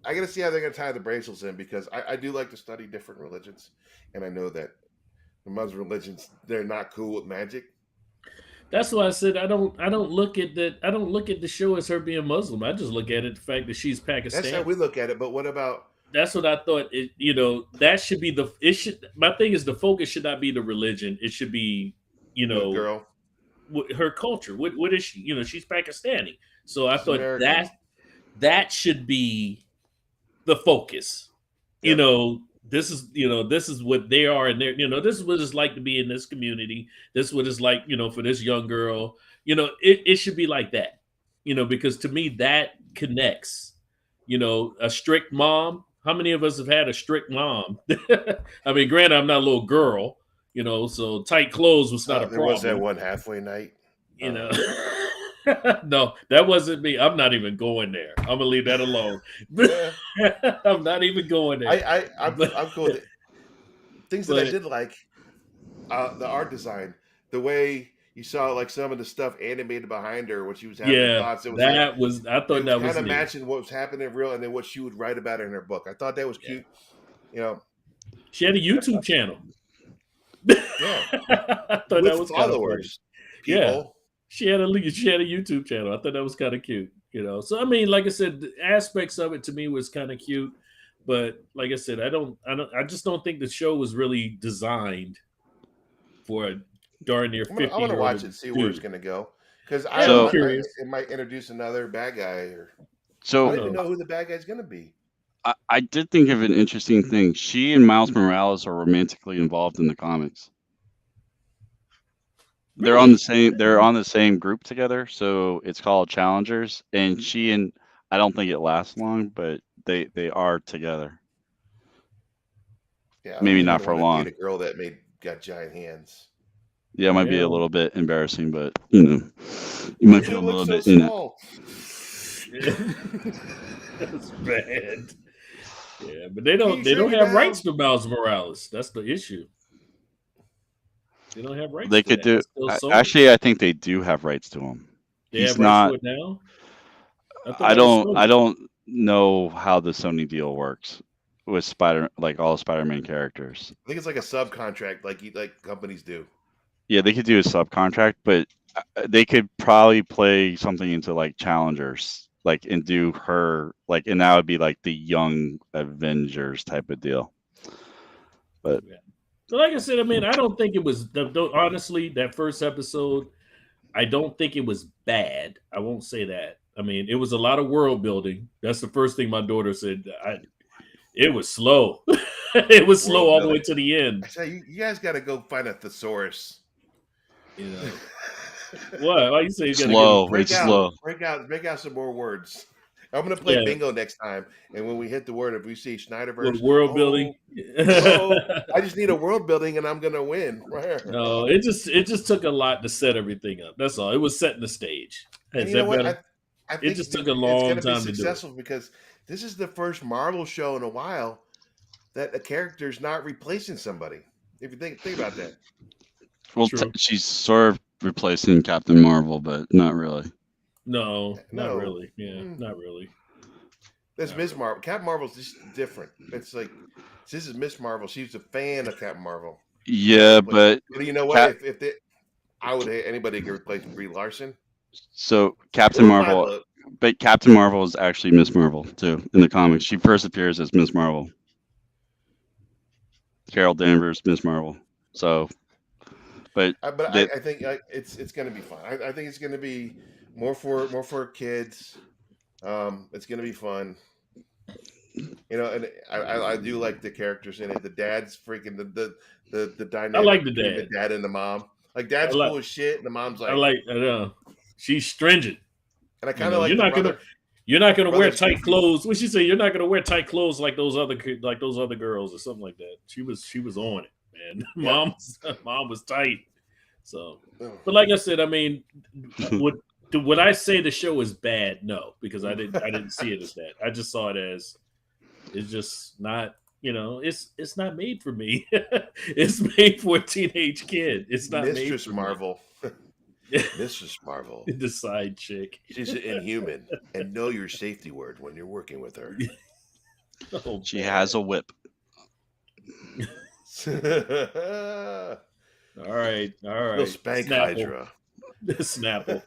[SPEAKER 3] I got to see how they're gonna tie the bracelets in because I do like to study different religions, and I know that the Muslim religions they're not cool with magic.
[SPEAKER 2] That's why I said I don't look at the show as her being Muslim. I just look at it the fact that she's
[SPEAKER 3] That's how
[SPEAKER 2] Pakistani.
[SPEAKER 3] we look at it. But what about
[SPEAKER 2] That's what I thought. That should be the. It should. My thing is the focus should not be the religion. It should be, you
[SPEAKER 3] the
[SPEAKER 2] know,
[SPEAKER 3] girl?
[SPEAKER 2] her culture. What is she? She's Pakistani. So I
[SPEAKER 3] She's
[SPEAKER 2] thought
[SPEAKER 3] American.
[SPEAKER 2] that should be the focus.
[SPEAKER 3] Yep.
[SPEAKER 2] This is what they are, and this is what it's like to be in this community. This is what it's like, for this young girl. It should be like that. Because to me that connects. A strict mom. How many of us have had a strict mom? I mean, granted, I'm not a little girl, so tight clothes was not a
[SPEAKER 3] There was that
[SPEAKER 2] problem.
[SPEAKER 3] one halfway night.
[SPEAKER 2] You know. No, that wasn't me. I'm not even going there. I'm gonna leave that alone.
[SPEAKER 3] Yeah.
[SPEAKER 2] I'm not even going there.
[SPEAKER 3] I'm cool with it. Things that I
[SPEAKER 2] But-
[SPEAKER 3] did like, the art design, the way you saw like some of the stuff animated behind her when she was having her thoughts. It was
[SPEAKER 2] I
[SPEAKER 3] it
[SPEAKER 2] thought
[SPEAKER 3] was
[SPEAKER 2] that was
[SPEAKER 3] kind of
[SPEAKER 2] neat.
[SPEAKER 3] matching what was happening in real and then what she would write about it in her book. I thought that was cute.
[SPEAKER 2] She had a YouTube channel.
[SPEAKER 3] Yeah,
[SPEAKER 2] I thought
[SPEAKER 3] with
[SPEAKER 2] that was kind of funny.
[SPEAKER 3] followers.
[SPEAKER 2] Yeah.
[SPEAKER 3] People.
[SPEAKER 2] She had a YouTube channel. I thought that was kind of cute. So I mean, like I said, the aspects of it to me was kind of cute, but like I said, I just don't think the show was really designed for a darn near 50.
[SPEAKER 3] I want to watch it, see where it's going to go, because
[SPEAKER 2] I'm curious.
[SPEAKER 3] It might introduce another bad guy, or I
[SPEAKER 1] So
[SPEAKER 3] don't even know who the bad guy's going to be.
[SPEAKER 1] I did think of an interesting thing. She and Miles Morales are romantically involved in the comics. They're on the same group together, so it's called Challengers. And I don't think it lasts long, but they are together.
[SPEAKER 3] Yeah,
[SPEAKER 1] Maybe not for long.
[SPEAKER 3] Date a girl that got giant hands.
[SPEAKER 1] Yeah, it might be a little bit embarrassing, but you might feel a little bit in
[SPEAKER 2] it. That's bad. Yeah, but they don't have rights to Miles Morales. That's the issue. They don't have rights.
[SPEAKER 1] They could do. Actually, I think they do have rights to him.
[SPEAKER 2] He's not. Rights to it now?
[SPEAKER 1] I don't know how the Sony deal works with all Spider-Man characters.
[SPEAKER 3] I think it's like a subcontract, like companies do.
[SPEAKER 1] Yeah, they could do a subcontract, but they could probably play something into like Challengers, and do her and that would be like the Young Avengers type of deal. But.
[SPEAKER 2] Yeah. So like I said, I mean, I don't think it was honestly that first episode. I don't think it was bad. I won't say that. I mean, it was a lot of world building. That's the first thing my daughter said. It was slow. It was slow all the way to the end.
[SPEAKER 3] I say you guys got to go find a thesaurus.
[SPEAKER 2] What? Why you say
[SPEAKER 1] slow?
[SPEAKER 3] Slow. Break out some more words. I'm gonna play bingo next time, and when we hit the word, if we see Snyderverse
[SPEAKER 2] world building,
[SPEAKER 3] I just need a world building, and I'm gonna win.
[SPEAKER 2] No, it just took a lot to set everything up. That's all. It was setting the stage.
[SPEAKER 3] And you know what? I think
[SPEAKER 2] it just took a long time to do it.
[SPEAKER 3] Successful because this is the first Marvel show in a while that a character's not replacing somebody. If you think about that.
[SPEAKER 1] Well, she's sort of replacing Captain Marvel, but not really.
[SPEAKER 2] No, not really. Yeah, not really.
[SPEAKER 3] That's Miss Marvel. Captain Marvel's just different. It's like this is Miss Marvel. She's a fan of Captain Marvel.
[SPEAKER 1] Yeah, but
[SPEAKER 3] you know what? I would anybody could replace Brie Larson.
[SPEAKER 1] So Captain Marvel, but Captain Marvel is actually Miss Marvel too in the comics. She first appears as Miss Marvel. Carol Danvers, Miss Marvel. So, I
[SPEAKER 3] think it's going to be fun. I think it's going to be more for kids. It's going to be fun. You know, and I do like the characters in it. The dad's freaking the
[SPEAKER 2] I like
[SPEAKER 3] dynamic
[SPEAKER 2] the
[SPEAKER 3] between the
[SPEAKER 2] dad.
[SPEAKER 3] dad and the mom. Like
[SPEAKER 2] I
[SPEAKER 3] dad's
[SPEAKER 2] like
[SPEAKER 3] cool as shit, and the mom's
[SPEAKER 2] I
[SPEAKER 3] like,
[SPEAKER 2] like she's stringent.
[SPEAKER 3] and I
[SPEAKER 2] You
[SPEAKER 3] kind
[SPEAKER 2] know,
[SPEAKER 3] of like the
[SPEAKER 2] you're not gonna wear
[SPEAKER 3] brothers.
[SPEAKER 2] tight clothes. What she say? You're not gonna wear tight clothes like those other girls or something like that. She was on it, man.
[SPEAKER 3] Yep.
[SPEAKER 2] Mom was tight. So,
[SPEAKER 3] Ugh.
[SPEAKER 2] but like I said, I mean, would I say the show is bad? No, because I didn't see it as that. I just saw it as it's just not. You know, it's not made for me. It's made for a teenage kid. It's not made
[SPEAKER 3] Mistress
[SPEAKER 2] for
[SPEAKER 3] Marvel.
[SPEAKER 2] me.
[SPEAKER 3] Mistress Marvel.
[SPEAKER 2] The side chick.
[SPEAKER 3] She's an inhuman, and know your safety word when you're working with her.
[SPEAKER 2] Oh,
[SPEAKER 1] She
[SPEAKER 2] boy.
[SPEAKER 1] has a whip.
[SPEAKER 2] All right.
[SPEAKER 3] Little spank Hydra.
[SPEAKER 2] Snapple.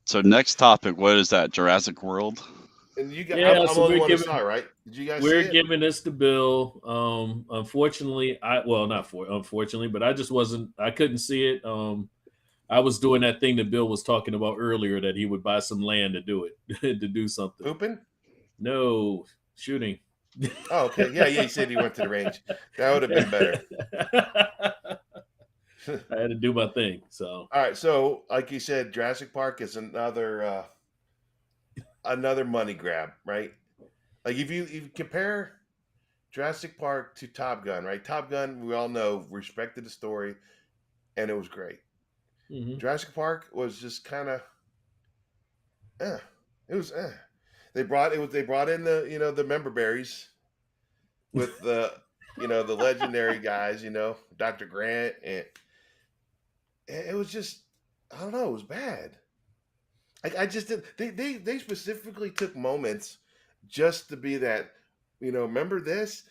[SPEAKER 1] So next topic, what is that? Jurassic World?
[SPEAKER 3] And you got,
[SPEAKER 2] Yeah,
[SPEAKER 3] I'm
[SPEAKER 2] so
[SPEAKER 3] the only
[SPEAKER 2] we're
[SPEAKER 3] one who
[SPEAKER 2] giving
[SPEAKER 3] saw it, right? Did you guys see
[SPEAKER 2] we're
[SPEAKER 3] it?
[SPEAKER 2] giving this to Bill. Unfortunately, unfortunately, but I couldn't see it. I was doing that thing that Bill was talking about earlier that he would buy some land to do it, to do something.
[SPEAKER 3] Pooping?
[SPEAKER 2] No, shooting.
[SPEAKER 3] Oh, okay. Yeah, you said you went to the range. That would have been better.
[SPEAKER 2] I had to do my thing. So
[SPEAKER 3] All right, so like you said, Jurassic Park is another money grab, right? Like if you compare Jurassic Park to Top Gun, right? Top Gun, we all know, respected the story, and it was great. Jurassic Park was just kind of, it was. They brought in the member berries with the the legendary guys, Dr. Grant, and it was just, I don't know, it was bad. I just did. They specifically took moments just to be that. Remember this?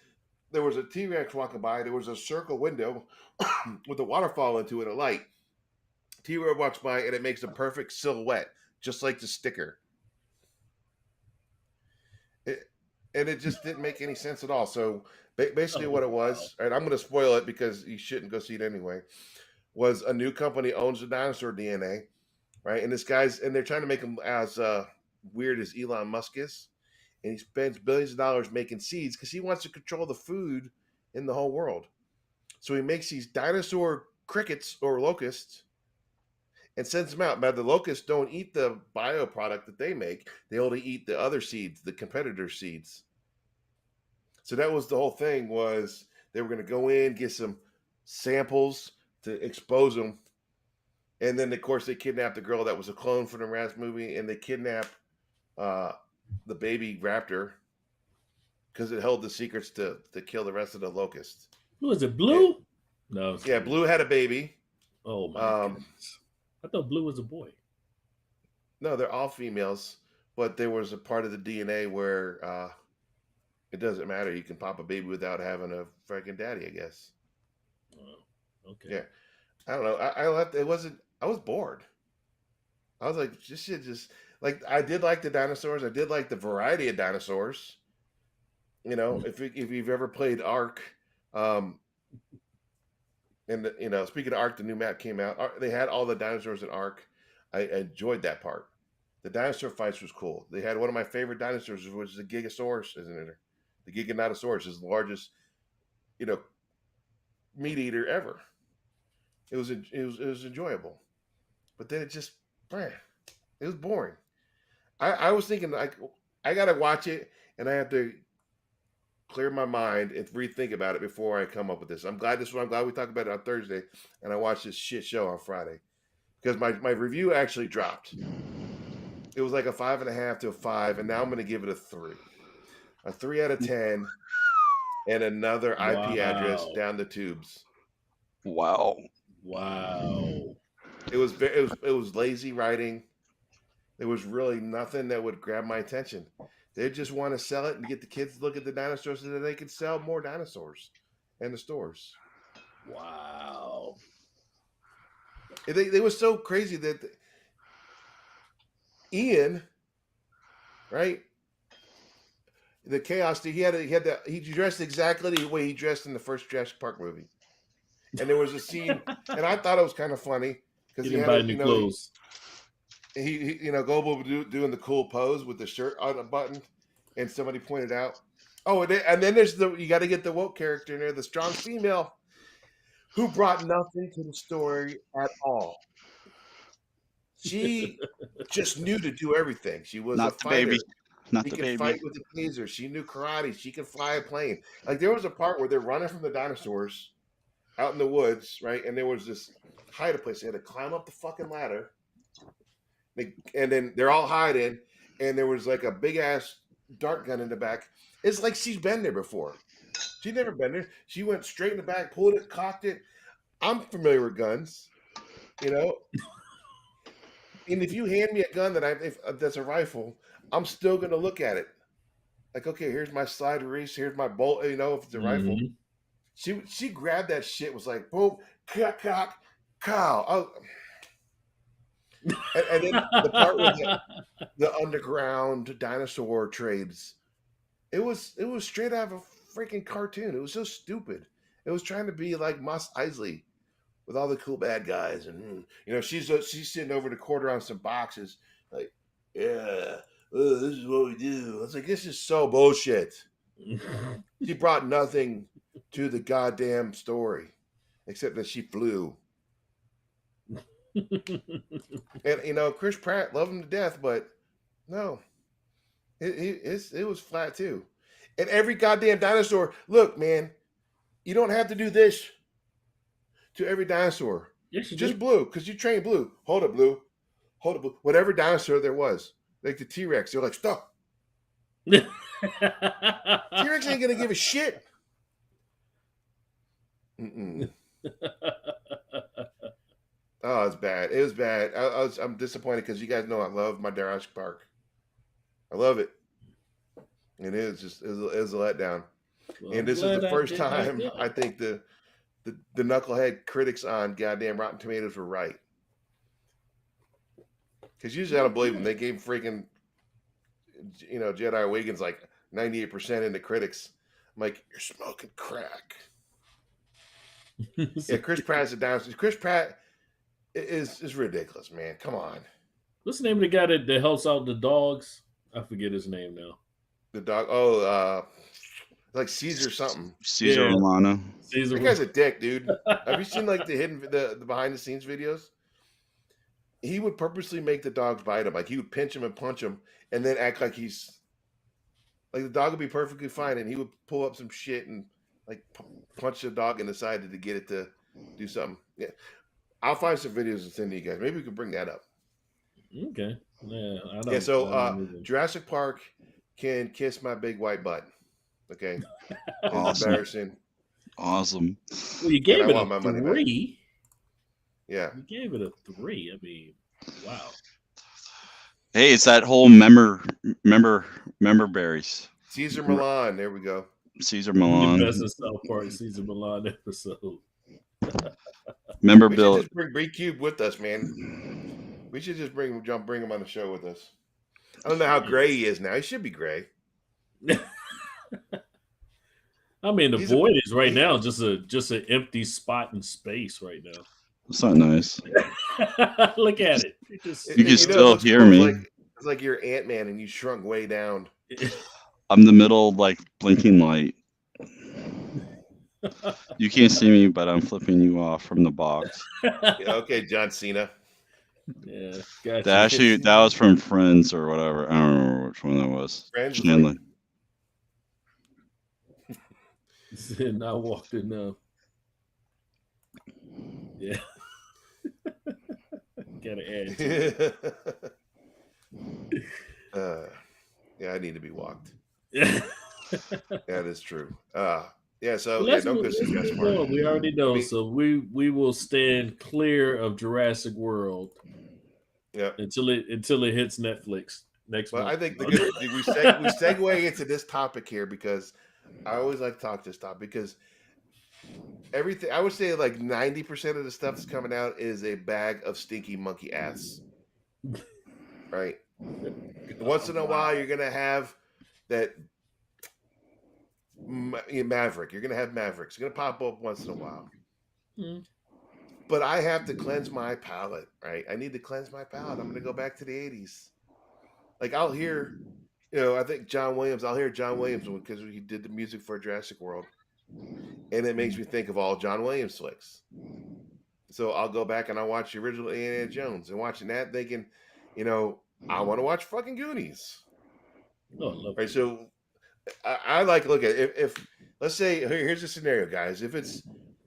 [SPEAKER 3] There was a T-Rex walking by. There was a circle window with a waterfall into it, a light. T-Rex walks by, and it makes a perfect silhouette, just like the sticker. And it just didn't make any sense at all. So basically, what it was, and I'm going to spoil it because you shouldn't go see it anyway, was a new company owns the dinosaur DNA. Right, and they're trying to make him as weird as Elon Musk is, and he spends billions of dollars making seeds because he wants to control the food in the whole world. So he makes these dinosaur crickets or locusts and sends them out. But the locusts don't eat the bio product that they make; they only eat the other seeds, the competitor seeds. So that was the whole thing. Was they were going to go in, get some samples to expose them. And then, of course, they kidnapped the girl that was a clone from the last movie, and they kidnapped the baby raptor because it held the secrets to kill the rest of the locusts.
[SPEAKER 2] Who is it? Blue? No.
[SPEAKER 3] Yeah, Blue had a baby.
[SPEAKER 2] Oh my goodness! I thought Blue was a boy.
[SPEAKER 3] No, they're all females, but there was a part of the DNA where it doesn't matter. You can pop a baby without having a freaking daddy, I guess.
[SPEAKER 2] Oh, okay.
[SPEAKER 3] Yeah, I don't know. I left. It wasn't. I was bored. I was like, this shit just like I did like the dinosaurs. I did like the variety of dinosaurs. If you've ever played Ark, and speaking of Ark, the new map came out. They had all the dinosaurs in Ark. I enjoyed that part. The dinosaur fights was cool. They had one of my favorite dinosaurs, which is the Gigasaurus, isn't it? The Giganotosaurus is the largest, meat eater ever. It was enjoyable. But then it was boring. I was thinking, like, I got to watch it, and I have to clear my mind and rethink about it before I come up with this. I'm glad we talked about it on Thursday, and I watched this shit show on Friday. Because my review actually dropped. It was like a 5.5 to a 5, and now I'm going to give it a 3. A 3 out of 10, and another IP address down the tubes.
[SPEAKER 1] Wow.
[SPEAKER 3] It was lazy writing. There was really nothing that would grab my attention. They just want to sell it and get the kids to look at the dinosaurs so that they could sell more dinosaurs in the stores.
[SPEAKER 2] Wow.
[SPEAKER 3] They were so crazy that Ian, right? The chaos. He dressed exactly the way he dressed in the first Jurassic Park movie. And there was a scene, and I thought it was kind of funny because
[SPEAKER 2] he didn't buy new clothes.
[SPEAKER 3] Gobo doing the cool pose with the shirt unbuttoned, and somebody pointed out, oh, and then there's you got to get the woke character in there, the strong female, who brought nothing to the story at all. She just knew to do everything. She was a
[SPEAKER 1] Not the baby.
[SPEAKER 3] fighter.
[SPEAKER 1] Not
[SPEAKER 3] She
[SPEAKER 1] the
[SPEAKER 3] could
[SPEAKER 1] baby.
[SPEAKER 3] fight with a taser. She knew karate. She could fly a plane. Like there was a part where they're running from the dinosaurs out in the woods, right? And there was this hiding place. They had to climb up the fucking ladder. And then they're all hiding, and there was like a big ass dart gun in the back. It's like she's been there before. She'd never been there. She went straight in the back, pulled it, cocked it. I'm familiar with guns, you know. And if you hand me a gun that's a rifle, I'm still gonna look at it. Like, okay, here's my slide release, here's my bolt. If it's a rifle, she grabbed that shit. Was like, boom, cock, cow. Oh. And then the part with the underground dinosaur trades, it was straight out of a freaking cartoon. It was so stupid. It was trying to be like Mos Eisley with all the cool bad guys, and she's sitting over the corner on some boxes, like, yeah, this is what we do. I was like, this is so bullshit. She brought nothing to the goddamn story, except that she flew. And Chris Pratt, loved him to death, but no, it was flat too. And every goddamn dinosaur, look, man, you don't have to do this to every dinosaur.
[SPEAKER 2] Yes,
[SPEAKER 3] just Blue, because you train Blue. Hold it, Blue. Hold it, Blue. Whatever dinosaur there was, like the T-Rex, they're like, stop. T-Rex ain't gonna give a shit. Oh, it's bad. It was bad. I'm disappointed because you guys know I love my Jurassic Park. I love it. And it was a letdown. Well, and this is the first time I think the knucklehead critics on goddamn Rotten Tomatoes were right. Because usually I don't believe them. They gave freaking Jedi Wiggins like 98% in the critics. I'm like, you're smoking crack. Yeah, Chris Pratt's a dinosaur. Chris Pratt is ridiculous, man. Come on.
[SPEAKER 2] What's the name of the guy that helps out the dogs? I forget his name now.
[SPEAKER 3] The dog. Oh, like Caesar something.
[SPEAKER 1] Caesar Romano.
[SPEAKER 3] That guy's a dick, dude. Have you seen like the behind the scenes videos? He would purposely make the dogs bite him. Like he would pinch him and punch him, and then act like he's like the dog would be perfectly fine, and he would pull up some shit and like punch the dog in the side to get it to do something. Yeah, I'll find some videos and send to you guys. Maybe we could bring that up.
[SPEAKER 2] Okay. Yeah. I don't,
[SPEAKER 3] yeah. So Jurassic Park can kiss my big white butt. Okay.
[SPEAKER 1] Awesome.
[SPEAKER 3] Embarrassing.
[SPEAKER 1] Awesome.
[SPEAKER 2] Well, you gave it a 3.
[SPEAKER 3] Yeah.
[SPEAKER 2] You gave it a 3. I mean, wow.
[SPEAKER 1] Hey, it's that whole member berries.
[SPEAKER 3] Caesar Milan. There we go.
[SPEAKER 1] Caesar Milan.
[SPEAKER 2] The best of South Park Caesar Milan episode.
[SPEAKER 1] Member
[SPEAKER 3] we
[SPEAKER 1] Bill.
[SPEAKER 3] Should just bring B-Cube with us, man. We should just bring him on the show with us. I don't know how gray he is now. He should be gray.
[SPEAKER 2] I mean, the void is right now just an empty spot in space right now.
[SPEAKER 1] It's not nice.
[SPEAKER 2] Look at it.
[SPEAKER 1] You can still hear me.
[SPEAKER 3] It's like you're Ant-Man and you shrunk way down.
[SPEAKER 1] I'm the middle, like, blinking light. You can't see me, but I'm flipping you off from the box.
[SPEAKER 3] Yeah, okay, John Cena.
[SPEAKER 2] Yeah, gotcha.
[SPEAKER 1] That was from Friends or whatever. I don't remember which one that was.
[SPEAKER 3] Friends.
[SPEAKER 2] And I walked in. Yeah. Gotta add.
[SPEAKER 3] Yeah, I need to be walked. That is true. Yeah, so
[SPEAKER 2] well,
[SPEAKER 3] don't go see Jurassic World.
[SPEAKER 2] We already know, so we will stand clear of Jurassic World.
[SPEAKER 3] Yeah,
[SPEAKER 2] until it hits Netflix next month.
[SPEAKER 3] I think we segue into this topic here because I always like to talk this topic because everything I would say like 90% of the stuff that's coming out is a bag of stinky monkey ass. Right. Once in a while, you're gonna have that Maverick. You're gonna have Mavericks. You're gonna pop up once in a while. but I have to cleanse my palate, right? I need to cleanse my palate. I'm going to go back to the 80s. Like I'll hear, I think I'll hear John Williams because he did the music for Jurassic World. And it makes me think of all John Williams flicks. So I'll go back and I'll watch the original Indiana Jones and watching that thinking, I want to watch fucking Goonies.
[SPEAKER 2] Oh, I love
[SPEAKER 3] Right.
[SPEAKER 2] it.
[SPEAKER 3] So I like look at if let's say here's a scenario, guys. If it's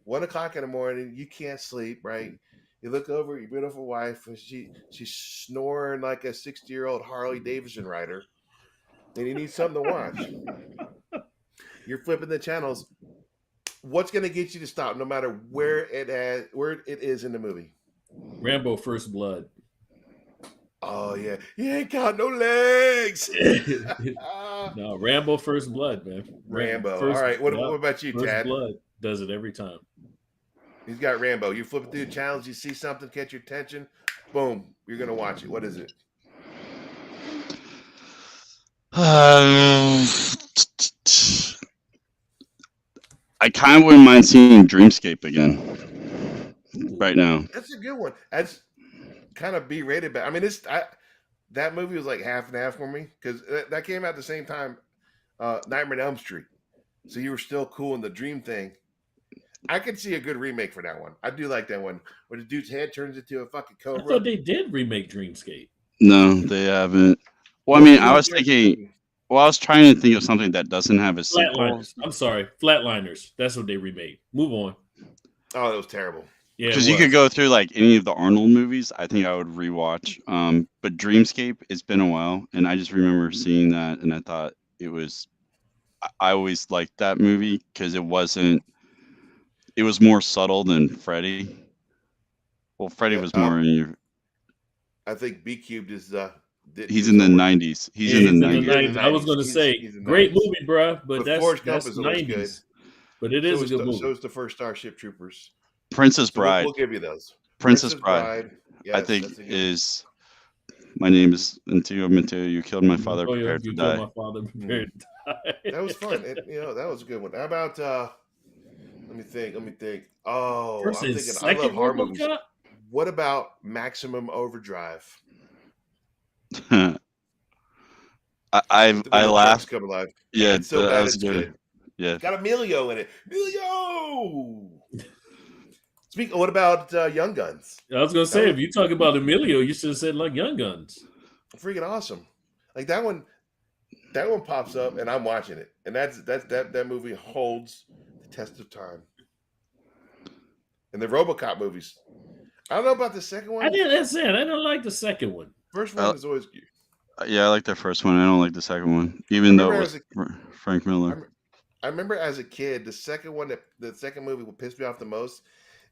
[SPEAKER 3] 1 o'clock in the morning, you can't sleep, right? You look over at your beautiful wife, and she's snoring like a 60-year-old Harley Davidson rider, and you need something to watch. You're flipping the channels. What's going to get you to stop, no matter where it is in the movie?
[SPEAKER 2] Rambo: First Blood.
[SPEAKER 3] Oh yeah, he ain't got no legs.
[SPEAKER 2] No, Rambo: First Blood, man.
[SPEAKER 3] Rambo. All right, what about you,
[SPEAKER 2] First
[SPEAKER 3] Tad?
[SPEAKER 2] Blood does it every time.
[SPEAKER 3] He's got Rambo. You flip through the channels, you see something catch your attention, boom, you're gonna watch it. What is it?
[SPEAKER 1] I kind of wouldn't mind seeing Dreamscape again right now.
[SPEAKER 3] That's a good one. That's kind of B-rated, but I mean, that movie was like half and half for me because that came out at the same time, Nightmare on Elm Street. So you were still cool in the dream thing. I could see a good remake for that one. I do like that one where the dude's head turns into a fucking cobra.
[SPEAKER 2] I thought they did remake Dreamscape.
[SPEAKER 1] No, they haven't. Well, I mean, I was thinking. Well, I was trying to think of something that doesn't have a sequel.
[SPEAKER 2] Flatliners. I'm sorry, Flatliners. That's what they remade. Move on.
[SPEAKER 3] Oh, that was terrible.
[SPEAKER 2] Yeah,
[SPEAKER 1] Because you could go through like any of the Arnold movies. I think I would rewatch. But Dreamscape, it's been a while, and I just remember seeing that, and I thought it was. I always liked that movie because it wasn't. It was more subtle than Freddy. Well, Freddy was more in your.
[SPEAKER 3] I think B Cubed is.
[SPEAKER 1] He's in the 90s. He's in the 90s.
[SPEAKER 2] I was going to say, great movie, bro, but that's 90s. Good. But it is a good movie.
[SPEAKER 3] So is the first Starship Troopers.
[SPEAKER 1] Princess Bride.
[SPEAKER 3] We'll give you those.
[SPEAKER 1] Princess Bride. Yes, I think is. My name is Antio Mateo. You killed my father. Prepared to die.
[SPEAKER 2] My father prepared to die.
[SPEAKER 3] That was fun. That was a good one. How about? Let me think. Oh, I'm thinking. I love horror movies. What about Maximum Overdrive?
[SPEAKER 1] I laughed.
[SPEAKER 3] Come alive.
[SPEAKER 1] Yeah, so that was good. Yeah,
[SPEAKER 3] got Emilio in it. Emilio. Speaking. What about Young Guns?
[SPEAKER 2] I was gonna say, if you talk about Emilio, you should have said like Young Guns.
[SPEAKER 3] Freaking awesome! Like that one. That one pops up, and I'm watching it, and that movie holds the test of time. And the RoboCop movies. I don't know about the second one.
[SPEAKER 2] I don't like the second one.
[SPEAKER 3] First one is always good.
[SPEAKER 1] Yeah, I like the first one. I don't like the second one, even though it was Frank Miller.
[SPEAKER 3] I remember as a kid, the second movie that pissed me off the most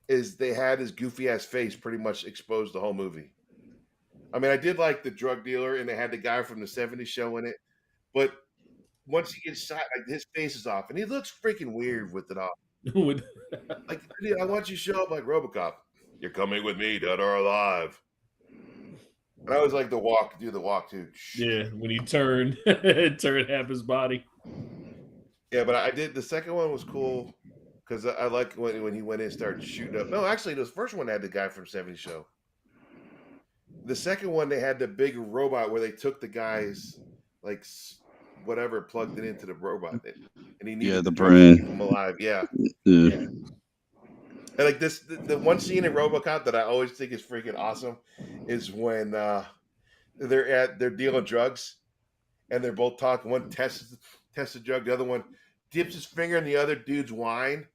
[SPEAKER 3] is they had his goofy ass face pretty much exposed the whole movie. I mean, I did like the drug dealer, and they had the guy from the '70s show in it, but once he gets shot, like his face is off, and he looks freaking weird with it off. Like, I want you to show up like RoboCop. You're coming with me, dead or alive. And I was like do the walk too.
[SPEAKER 2] Yeah, when he turned half his body.
[SPEAKER 3] Yeah, but I did. The second one was cool because I like when he went in and started shooting up. No, actually, the first one had the guy from '70s show. The second one, they had the big robot where they took the guy's like whatever, plugged it into the robot, and he needed
[SPEAKER 1] the brain
[SPEAKER 3] to keep him alive. Yeah. And like this, the one scene in RoboCop that I always think is freaking awesome is when they're dealing drugs, and they're both talking. One tests the drug, the other one dips his finger in the other dude's wine,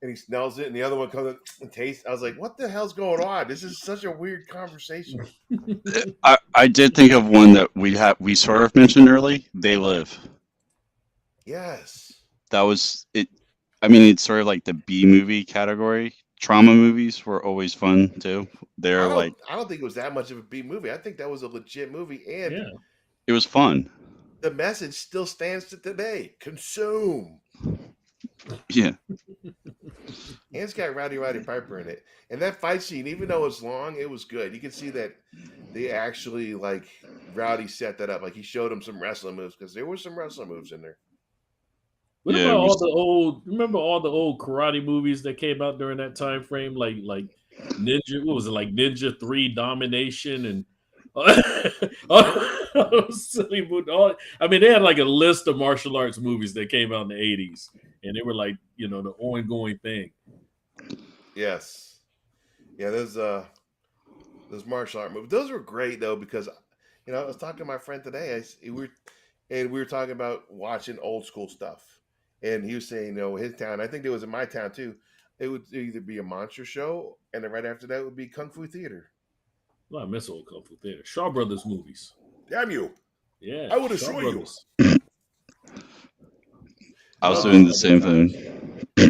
[SPEAKER 3] and he smells it, and the other one comes up and tastes. I was like, "What the hell's going on? This is such a weird conversation."
[SPEAKER 1] I did think of one that we sort of mentioned early. They Live.
[SPEAKER 3] Yes,
[SPEAKER 1] that was it. I mean, it's sort of like the B movie category. Trauma movies were always fun too. I
[SPEAKER 3] don't think it was that much of a B movie. I think that was a legit movie, and
[SPEAKER 1] it was fun.
[SPEAKER 3] The message still stands to today. Consume.
[SPEAKER 1] Yeah.
[SPEAKER 3] And it's got Rowdy Piper in it. And that fight scene, even though it's long, it was good. You can see that they actually, like, Rowdy set that up. Like, he showed him some wrestling moves because there were some wrestling moves in there.
[SPEAKER 2] What
[SPEAKER 1] Yeah,
[SPEAKER 2] about
[SPEAKER 1] it
[SPEAKER 2] all
[SPEAKER 1] was,
[SPEAKER 2] the old? Remember all the old karate movies that came out during that time frame, like Ninja. What was it like Ninja 3 Domination and all those silly I mean, they had like a list of martial arts movies that came out in the 80s, and they were like the ongoing thing.
[SPEAKER 3] Yes. Yeah, those martial art movies. Those were great though because I was talking to my friend today. We were talking about watching old school stuff, and he was saying, his town. I think it was in my town too. It would either be a monster show, and then right after that would be kung fu theater.
[SPEAKER 2] Well, I miss old Kung Fu Theater. Shaw Brothers movies.
[SPEAKER 3] Damn you!
[SPEAKER 2] Yeah,
[SPEAKER 3] I will
[SPEAKER 2] Shaw
[SPEAKER 3] destroy you.
[SPEAKER 2] Brothers.
[SPEAKER 1] I was
[SPEAKER 2] Love the
[SPEAKER 1] doing the
[SPEAKER 2] Shaw
[SPEAKER 1] same
[SPEAKER 2] Brothers.
[SPEAKER 1] thing.
[SPEAKER 2] Yeah.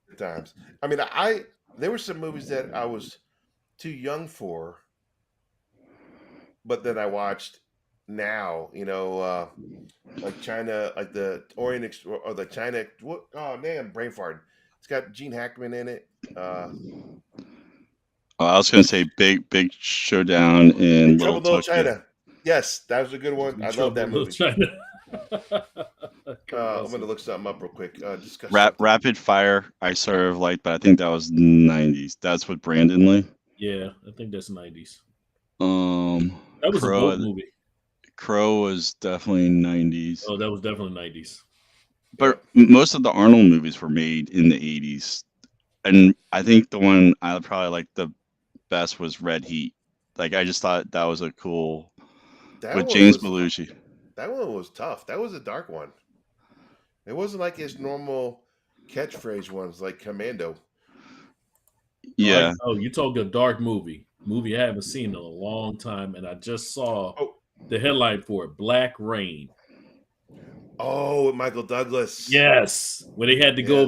[SPEAKER 3] Good times. I mean, there were some movies that I was too young for, but that I watched now. Like China, like the Orient or the China. What? Oh man, brain fart. It's got Gene Hackman in it.
[SPEAKER 1] I was gonna say big showdown in
[SPEAKER 3] Big
[SPEAKER 1] Little
[SPEAKER 3] Trouble in Little
[SPEAKER 1] Tokyo.
[SPEAKER 3] China. Yes, that was a good one. I love that
[SPEAKER 2] Trouble in Little
[SPEAKER 3] movie.
[SPEAKER 2] China.
[SPEAKER 3] I'm gonna look something up real quick. Discuss something.
[SPEAKER 1] Rapid Fire, I sort of liked, but I think that was 90s. That's with Brandon Lee.
[SPEAKER 2] Yeah, I think that's 90s.
[SPEAKER 1] Um,
[SPEAKER 2] That was a
[SPEAKER 1] Crow.
[SPEAKER 2] boat movie.
[SPEAKER 1] Crow was definitely 90s.
[SPEAKER 2] Oh, that was definitely 90s.
[SPEAKER 1] But most of the Arnold movies were made in the 80s. And I think the one I probably liked the best was Red Heat. Like, I just thought that was a cool with James Belushi.
[SPEAKER 3] That one was tough. That was a dark one. It wasn't like his normal catchphrase ones like Commando.
[SPEAKER 1] Yeah.
[SPEAKER 2] You talking a dark movie. Movie I haven't seen in a long time, and I just saw the headline for it, Black Rain.
[SPEAKER 3] Oh, with Michael Douglas.
[SPEAKER 2] Yes. Where they had to go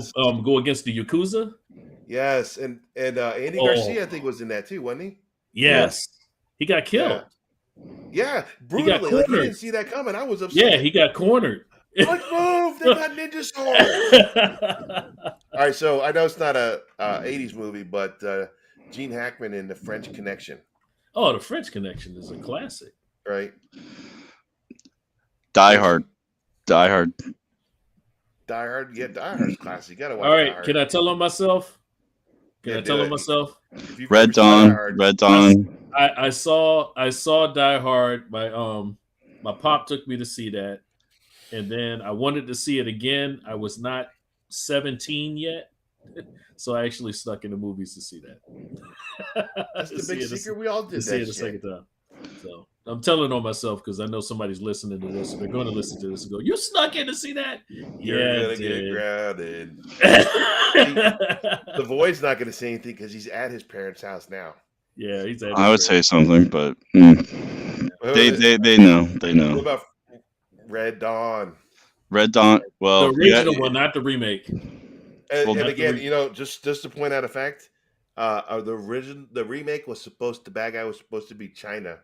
[SPEAKER 2] against the Yakuza.
[SPEAKER 3] Yes, and Andy Garcia, I think, was in that too, wasn't he?
[SPEAKER 2] Yes. He got killed.
[SPEAKER 3] Yeah, brutally. Like, he didn't see that coming. I was upset.
[SPEAKER 2] Yeah, he got cornered.
[SPEAKER 3] Let's move. They got ninja swords. All right, so I know it's not a 80s movie, but Gene Hackman in The French Connection.
[SPEAKER 2] Oh, The French Connection is a classic.
[SPEAKER 3] Right.
[SPEAKER 1] Die Hard. Die Hard.
[SPEAKER 3] Die Hard. Yeah, Die Hard's classic. You gotta watch.
[SPEAKER 2] All right,
[SPEAKER 3] Die Hard.
[SPEAKER 2] can I tell him myself?
[SPEAKER 1] Red Dawn. Red Dawn.
[SPEAKER 2] I saw Die Hard. My pop took me to see that, and then I wanted to see it again. I was not 17 yet, so I actually stuck in the movies to see that.
[SPEAKER 3] That's the big secret. We all did that.
[SPEAKER 2] See it a second time. So I'm telling on myself because I know somebody's listening to this. They're going to listen to this and go, "You snuck in to see that?"
[SPEAKER 3] You're gonna get grounded. The boy's not gonna say anything because he's at his parents' house now.
[SPEAKER 2] Yeah, he's at.
[SPEAKER 1] I would say something, but they know. They know.
[SPEAKER 3] What about Red Dawn?
[SPEAKER 1] Red Dawn. Well,
[SPEAKER 2] the original one, not the remake.
[SPEAKER 3] And again, just to point out a fact, the remake was the bad guy was supposed to be China.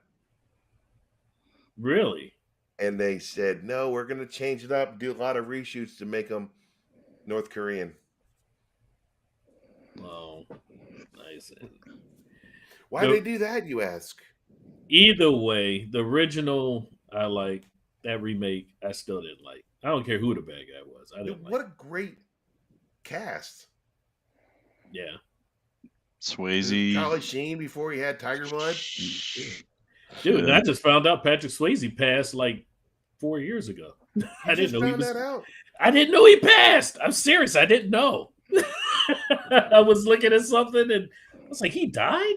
[SPEAKER 2] Really?
[SPEAKER 3] And they said, no, we're going to change it up, do a lot of reshoots to make them North Korean.
[SPEAKER 2] Oh, nice.
[SPEAKER 3] Why did they do that, you ask?
[SPEAKER 2] Either way, the original I like. That remake I still didn't like. I don't care who the bad guy was. I didn't like.
[SPEAKER 3] What a great cast.
[SPEAKER 2] Yeah.
[SPEAKER 1] Swayze.
[SPEAKER 3] Charlie Sheen before he had Tiger Blood.
[SPEAKER 2] Dude, I just found out Patrick Swayze passed like 4 years ago. I didn't know he was. I didn't know he passed. I'm serious. I didn't know. I was looking at something and I was like, he died?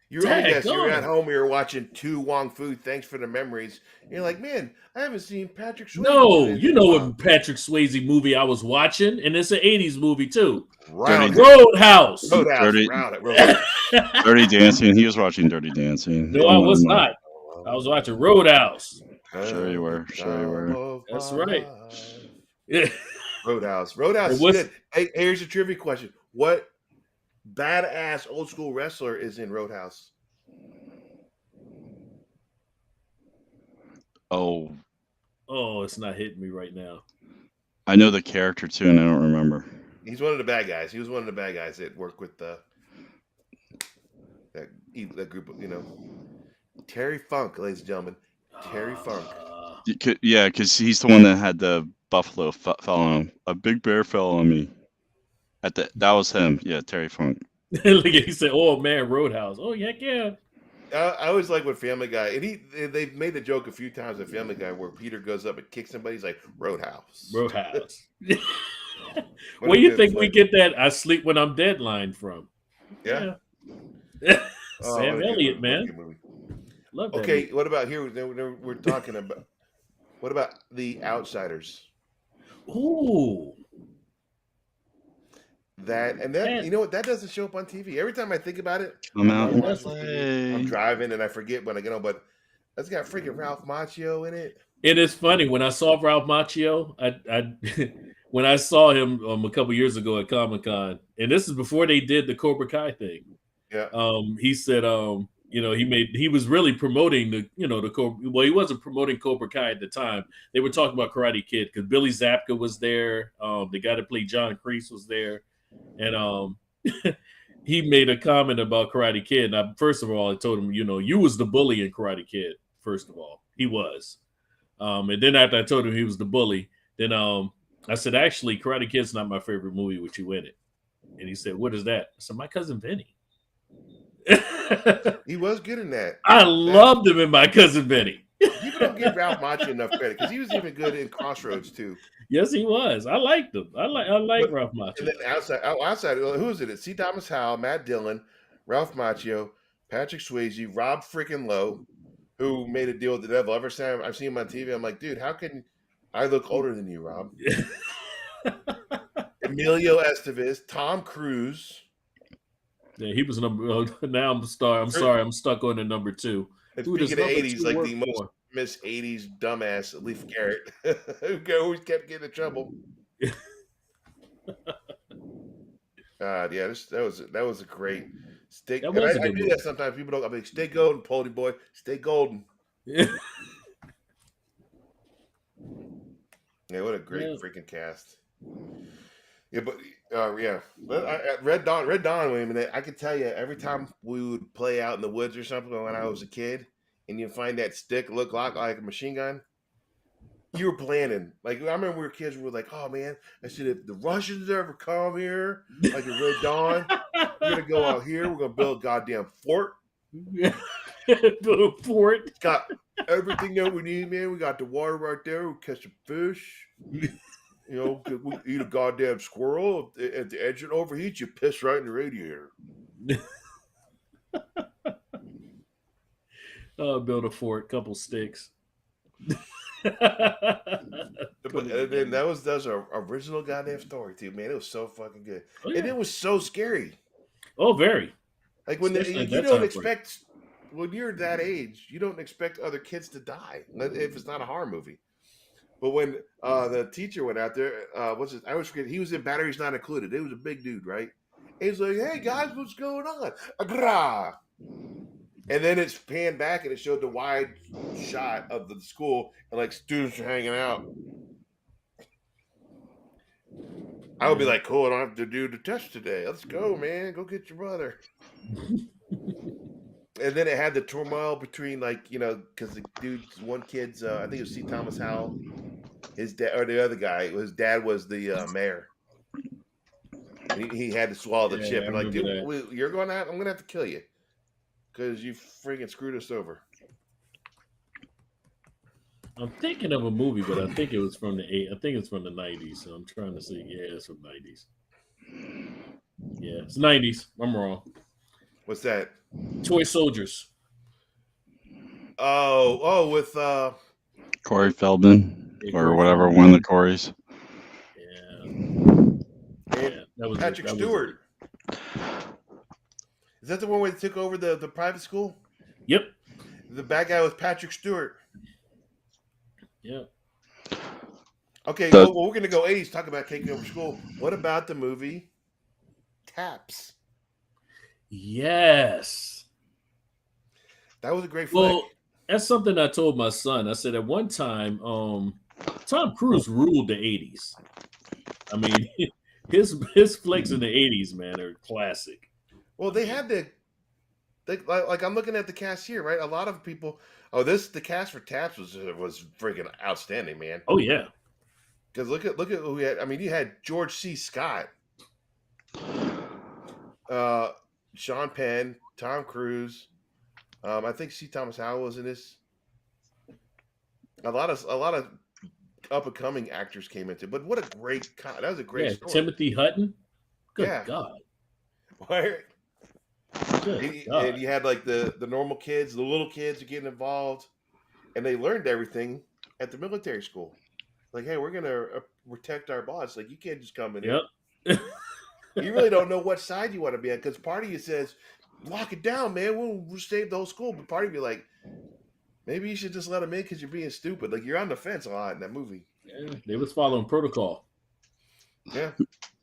[SPEAKER 3] You were at home. We were watching To Wong Fu. Thanks for the memories. And you're like, man, I haven't seen Patrick Swayze.
[SPEAKER 2] No, you know what Patrick Swayze movie I was watching, and it's an 80s movie too.
[SPEAKER 3] Roadhouse.
[SPEAKER 1] Dirty Dancing. He was watching Dirty Dancing.
[SPEAKER 2] No, I was not. I was watching Roadhouse.
[SPEAKER 1] Sure you were.
[SPEAKER 2] That's right. Yeah.
[SPEAKER 3] Roadhouse is good. Hey, here's a trivia question. What badass old school wrestler is in Roadhouse?
[SPEAKER 1] Oh,
[SPEAKER 3] Oh,
[SPEAKER 2] it's not hitting me right now.
[SPEAKER 1] I know the character too, and I don't remember.
[SPEAKER 3] He's one of the bad guys. He was one of the bad guys that worked with that group of, Terry Funk, ladies and gentlemen. Terry Funk.
[SPEAKER 1] Yeah, because he's the one that had the buffalo fell on him. A big bear fell on me. That was him. Yeah, Terry Funk.
[SPEAKER 2] Look, he said, "Oh man, Roadhouse." Oh yeah.
[SPEAKER 3] I always like with Family Guy, and they've made the joke a few times in Family Guy where Peter goes up and kicks somebody. He's like, Roadhouse.
[SPEAKER 2] Roadhouse.
[SPEAKER 3] What
[SPEAKER 2] Where
[SPEAKER 3] a
[SPEAKER 2] you
[SPEAKER 3] good
[SPEAKER 2] think
[SPEAKER 3] flick.
[SPEAKER 2] we get that "I sleep when I'm dead" line from?
[SPEAKER 3] Yeah.
[SPEAKER 2] Yeah.
[SPEAKER 3] Oh,
[SPEAKER 2] Sam
[SPEAKER 3] what a good
[SPEAKER 2] Elliott,
[SPEAKER 3] movie. What a
[SPEAKER 2] man.
[SPEAKER 3] good movie.
[SPEAKER 2] Love that.
[SPEAKER 3] Okay,
[SPEAKER 2] movie.
[SPEAKER 3] what about here? We're talking about what about The Outsiders?
[SPEAKER 2] Ooh,
[SPEAKER 3] That and
[SPEAKER 2] man.
[SPEAKER 3] you know what? That doesn't show up on TV. Every time I think about it,
[SPEAKER 1] Come
[SPEAKER 3] I'm
[SPEAKER 1] out
[SPEAKER 3] not
[SPEAKER 1] and
[SPEAKER 3] watching TV. I'm
[SPEAKER 1] play.
[SPEAKER 3] driving and I forget when I get on. But that's got freaking Ralph Macchio in it.
[SPEAKER 2] It is funny when I saw Ralph Macchio. I when I saw him a couple years ago at Comic Con, and this is before they did the Cobra Kai thing.
[SPEAKER 3] Yeah.
[SPEAKER 2] He said, he was really promoting the Cobra. Well, he wasn't promoting Cobra Kai at the time. They were talking about Karate Kid because Billy Zabka was there. The guy that played John Kreese was there, and he made a comment about Karate Kid. And first of all, I told him, you was the bully in Karate Kid. First of all, he was. And then after I told him he was the bully, then I said, actually, Karate Kid's not my favorite movie with you in it. And he said, what is that? I said, My Cousin Vinny.
[SPEAKER 3] He was good in that.
[SPEAKER 2] I loved him in My Cousin Vinny.
[SPEAKER 3] People don't give Ralph Macchio enough credit because he was even good in Crossroads too.
[SPEAKER 2] Yes, he was. I liked him. I like Ralph Macchio.
[SPEAKER 3] And then outside, who is it? C. Thomas Howell, Matt Dillon, Ralph Macchio, Patrick Swayze, Rob freaking Lowe, who made a deal with the devil. Every time I've seen him on TV, I'm like, dude, how can I look older than you, Rob? Emilio Estevez, Tom Cruise.
[SPEAKER 2] Yeah, he was number. Now I'm sorry, I'm stuck on the number 2.
[SPEAKER 3] And
[SPEAKER 2] Who does
[SPEAKER 3] speaking of
[SPEAKER 2] number
[SPEAKER 3] 80s,
[SPEAKER 2] 2
[SPEAKER 3] like
[SPEAKER 2] work
[SPEAKER 3] the most
[SPEAKER 2] for?
[SPEAKER 3] Miss 80s dumbass Leif Garrett, who always kept getting in trouble. God, yeah, that was a great stick.
[SPEAKER 2] That was a
[SPEAKER 3] I
[SPEAKER 2] good
[SPEAKER 3] do
[SPEAKER 2] movie.
[SPEAKER 3] that sometimes. People don't. I'm like, stay golden, Poldy boy, stay golden.
[SPEAKER 2] Yeah.
[SPEAKER 3] Yeah, what a great
[SPEAKER 2] Yeah.
[SPEAKER 3] freaking cast. Yeah, but Red Dawn. Wait a minute, I could tell you every time we would play out in the woods or something when I was a kid, and you find that stick look like a machine gun. You were planning. Like I remember we were kids. We were like, "Oh man!" I said, "If the Russians ever come here, like a Red Dawn, we're gonna go out here. We're gonna build a goddamn fort.
[SPEAKER 2] Build a fort.
[SPEAKER 3] It's got everything that we need, man. We got the water right there. We catch some fish. We eat a goddamn squirrel. If the engine overheats, you piss right in the radiator."
[SPEAKER 2] Build a fort, couple sticks.
[SPEAKER 3] And then that was our original goddamn story too, man. It was so fucking good,
[SPEAKER 2] Oh, yeah.
[SPEAKER 3] and it was so scary.
[SPEAKER 2] Oh, very.
[SPEAKER 3] Like when
[SPEAKER 2] Especially at
[SPEAKER 3] you
[SPEAKER 2] that
[SPEAKER 3] don't
[SPEAKER 2] time
[SPEAKER 3] expect when you're that age, you don't expect other kids to die if it's not a horror movie. But when the teacher went out there, I always forget, he was in Batteries Not Included. It was a big dude, right? And he's like, "Hey guys, what's going on?" Agra! And then it's panned back and it showed the wide shot of the school and like students are hanging out. I would be like, "Cool, I don't have to do the test today. Let's go, man. Go get your brother." And then it had the turmoil between because the dude's one kid's I think it was C. Thomas Howell, his dad or the other guy. His dad was the mayor. He had to swallow the chip and like, dude, I'm gonna have to kill you because you freaking screwed us over.
[SPEAKER 2] I'm thinking of a movie, but I think it was from I think it's from the 90s. So I'm trying to see. Yeah, it's from 90s. Yeah, it's 90s. I'm wrong.
[SPEAKER 3] What's that?
[SPEAKER 2] Toy Soldiers.
[SPEAKER 3] Oh, with
[SPEAKER 1] Corey Feldman or whatever,
[SPEAKER 2] Feldman.
[SPEAKER 1] one of the Coreys.
[SPEAKER 3] Yeah, that was Patrick Stewart. Is that the one where they took over the private school?
[SPEAKER 2] Yep.
[SPEAKER 3] The bad guy was Patrick Stewart.
[SPEAKER 2] Yeah.
[SPEAKER 3] Okay, well, we're going to go 80s, talk about taking over school. What about the movie Taps?
[SPEAKER 2] Yes.
[SPEAKER 3] That was a great flick.
[SPEAKER 2] Well, that's something I told my son. I said at one time, Tom Cruise ruled the 80s. I mean, his flicks in the 80s, man, are classic.
[SPEAKER 3] Well, they had like I'm looking at the cast here, right? A lot of people. The cast for Taps was freaking outstanding, man.
[SPEAKER 2] Oh yeah.
[SPEAKER 3] Because look at who we had. I mean, you had George C. Scott, Sean Penn, Tom Cruise. I think C. Thomas Howell was in this. A lot of up and coming actors came into. But what a great that was a great
[SPEAKER 2] Yeah,
[SPEAKER 3] story.
[SPEAKER 2] Timothy Hutton. Good
[SPEAKER 3] Yeah.
[SPEAKER 2] God.
[SPEAKER 3] Where
[SPEAKER 2] Good
[SPEAKER 3] and
[SPEAKER 2] God.
[SPEAKER 3] you had like the normal kids, the little kids are getting involved, and they learned everything at the military school. Like, hey, we're gonna protect our boss. Like, you can't just come in here.
[SPEAKER 2] Yep.
[SPEAKER 3] You really don't know what side you want to be on because part of you says, "Lock it down, man. We'll save the whole school." But part of you like, maybe you should just let them in because you're being stupid. Like, you're on the fence a lot in that movie.
[SPEAKER 2] Yeah, they was following protocol.
[SPEAKER 3] Yeah.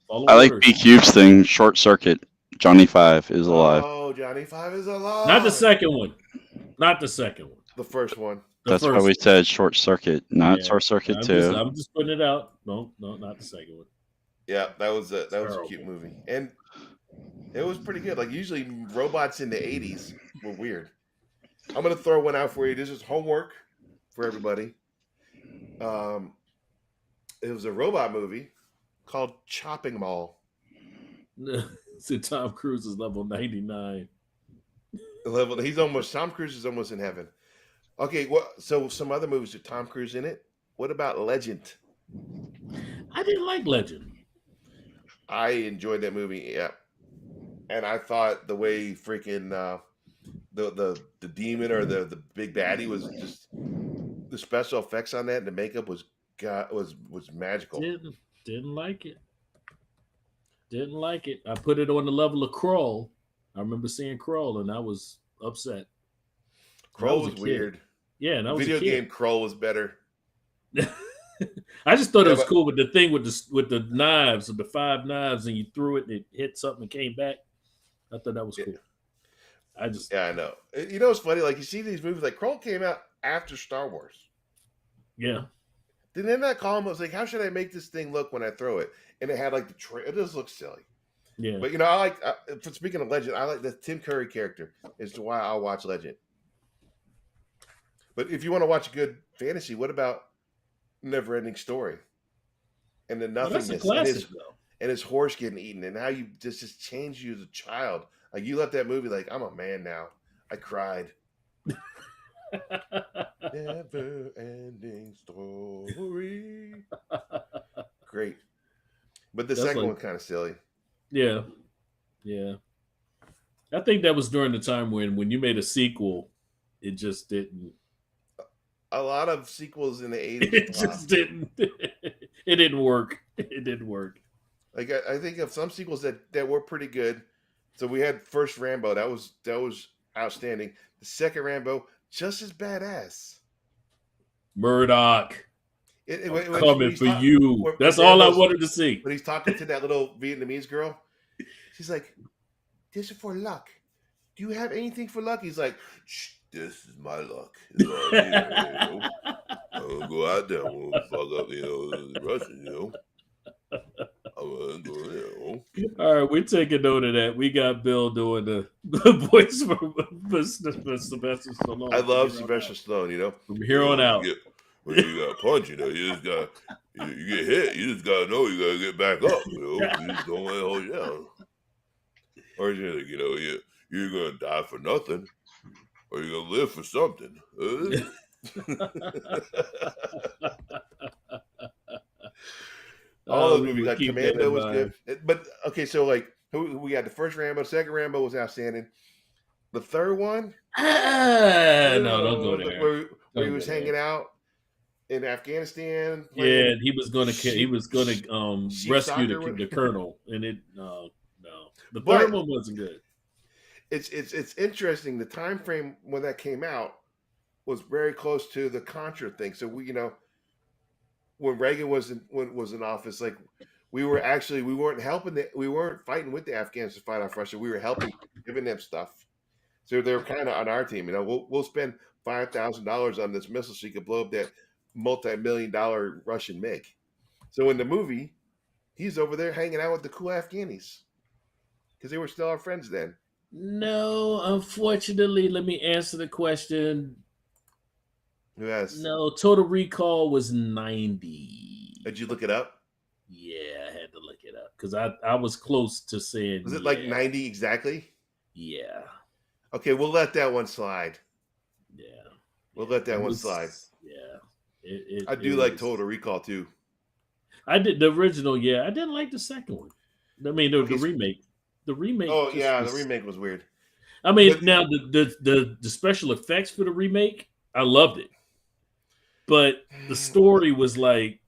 [SPEAKER 2] Follow
[SPEAKER 1] I like
[SPEAKER 2] orders.
[SPEAKER 1] B-Cube's thing. Short Circuit. Johnny Five is alive.
[SPEAKER 3] Oh, Johnny Five is alive.
[SPEAKER 2] Not the second one. Not the second one.
[SPEAKER 3] The first one.
[SPEAKER 2] The
[SPEAKER 1] That's why
[SPEAKER 2] first
[SPEAKER 1] we
[SPEAKER 2] one.
[SPEAKER 1] said Short Circuit, not
[SPEAKER 2] Yeah.
[SPEAKER 1] Short Circuit
[SPEAKER 2] I'm
[SPEAKER 1] 2.
[SPEAKER 2] just putting it out. No, not the second one.
[SPEAKER 3] Yeah, that was a
[SPEAKER 2] Terrible.
[SPEAKER 3] cute movie, and it was pretty good. Like, usually robots in the 80s were weird. I'm gonna throw one out for you. This is homework for everybody. It was a robot movie called Chopping Mall.
[SPEAKER 2] So Tom Cruise is level 99.
[SPEAKER 3] Tom Cruise is almost in heaven. Okay, well, so some other movies with Tom Cruise in it. What about Legend?
[SPEAKER 2] I didn't like Legend.
[SPEAKER 3] I enjoyed that movie, yeah. And I thought the way freaking the demon or the big baddie was just the special effects on that and the makeup was magical.
[SPEAKER 2] Didn't like it. Didn't like it. I put it on the level of Kroll. I remember seeing Kroll and I was upset.
[SPEAKER 3] Kroll was weird.
[SPEAKER 2] Yeah, and I was
[SPEAKER 3] video game Kroll was better.
[SPEAKER 2] I just thought it was cool with the thing with the knives, with the 5 knives, and you threw it and it hit something and came back. I thought that was cool.
[SPEAKER 3] I know. You know, it's funny. Like, you see these movies, like Kroll came out after Star Wars.
[SPEAKER 2] Yeah.
[SPEAKER 3] Did they not call him? I was like, how should I make this thing look when I throw it? And it had like it just looks silly.
[SPEAKER 2] Yeah.
[SPEAKER 3] But, you know, I like, for speaking of Legend, I like the Tim Curry character as to why I'll watch Legend. But if you want to watch a good fantasy, what about Never Ending Story? And the nothingness.
[SPEAKER 2] That's a classic,
[SPEAKER 3] and his horse getting eaten, and how you just changed you as a child. Like, you left that movie like, I'm a man now. I cried. Never ending story. Great. But the second one's kind of silly.
[SPEAKER 2] Yeah. Yeah. I think that was during the time when you made a sequel, it just didn't.
[SPEAKER 3] A lot of sequels in the 80s.
[SPEAKER 2] It just didn't. It didn't work. It didn't work.
[SPEAKER 3] Like, I think of some sequels that were pretty good. So we had first Rambo. That was outstanding. The second Rambo, just as badass.
[SPEAKER 2] Murdoch. Coming for you. That's all I wanted to see.
[SPEAKER 3] When he's talking to that little Vietnamese girl, she's like, "This is for luck. Do you have anything for luck?" He's like, "Shh, this is my luck. I'm gonna go out there and fuck up, the Russians,
[SPEAKER 2] All right, we're taking note of that. We got Bill doing the voice for Sylvester Stallone.
[SPEAKER 3] I love Sylvester Stallone,
[SPEAKER 2] From here on out.
[SPEAKER 3] When you got punched, you just got you get hit, you just gotta know you gotta get back up, You just don't let it hold you down. Or you're gonna die for nothing, or you're gonna live for something. All those movies, like Commando was good. But okay, so like we got the first Rambo, second Rambo was outstanding. The third one,
[SPEAKER 2] no, don't go there.
[SPEAKER 3] Where he was hanging out in Afghanistan.
[SPEAKER 2] Yeah, he was gonna rescue the colonel, and no. The third one wasn't good.
[SPEAKER 3] It's interesting. The time frame when that came out was very close to the Contra thing. So when Reagan was in office, like we weren't fighting with the Afghans to fight off Russia. We were helping, giving them stuff. So they were kind of on our team. We'll spend $5,000 on this missile so you could blow up that multi-million-dollar Russian MiG. So in the movie, he's over there hanging out with the cool Afghanis because they were still our friends then.
[SPEAKER 2] No, unfortunately, let me answer the question.
[SPEAKER 3] Yes.
[SPEAKER 2] No, Total Recall was 90.
[SPEAKER 3] Did you look it up?
[SPEAKER 2] Yeah, I had to look it up because I was close to saying.
[SPEAKER 3] Was it like 90 exactly?
[SPEAKER 2] Yeah.
[SPEAKER 3] Okay, we'll let that one slide.
[SPEAKER 2] Yeah.
[SPEAKER 3] We'll let that
[SPEAKER 2] It
[SPEAKER 3] one
[SPEAKER 2] was-
[SPEAKER 3] slide.
[SPEAKER 2] Yeah.
[SPEAKER 3] I do
[SPEAKER 2] it
[SPEAKER 3] like
[SPEAKER 2] was-
[SPEAKER 3] Total Recall too.
[SPEAKER 2] I did the original. Yeah, I didn't like the second one. I mean, the
[SPEAKER 3] Okay,
[SPEAKER 2] remake. The remake.
[SPEAKER 3] Oh
[SPEAKER 2] just
[SPEAKER 3] yeah,
[SPEAKER 2] was-
[SPEAKER 3] the remake was weird.
[SPEAKER 2] I mean,
[SPEAKER 3] But-
[SPEAKER 2] now the special effects for the remake, I loved it, but the story was like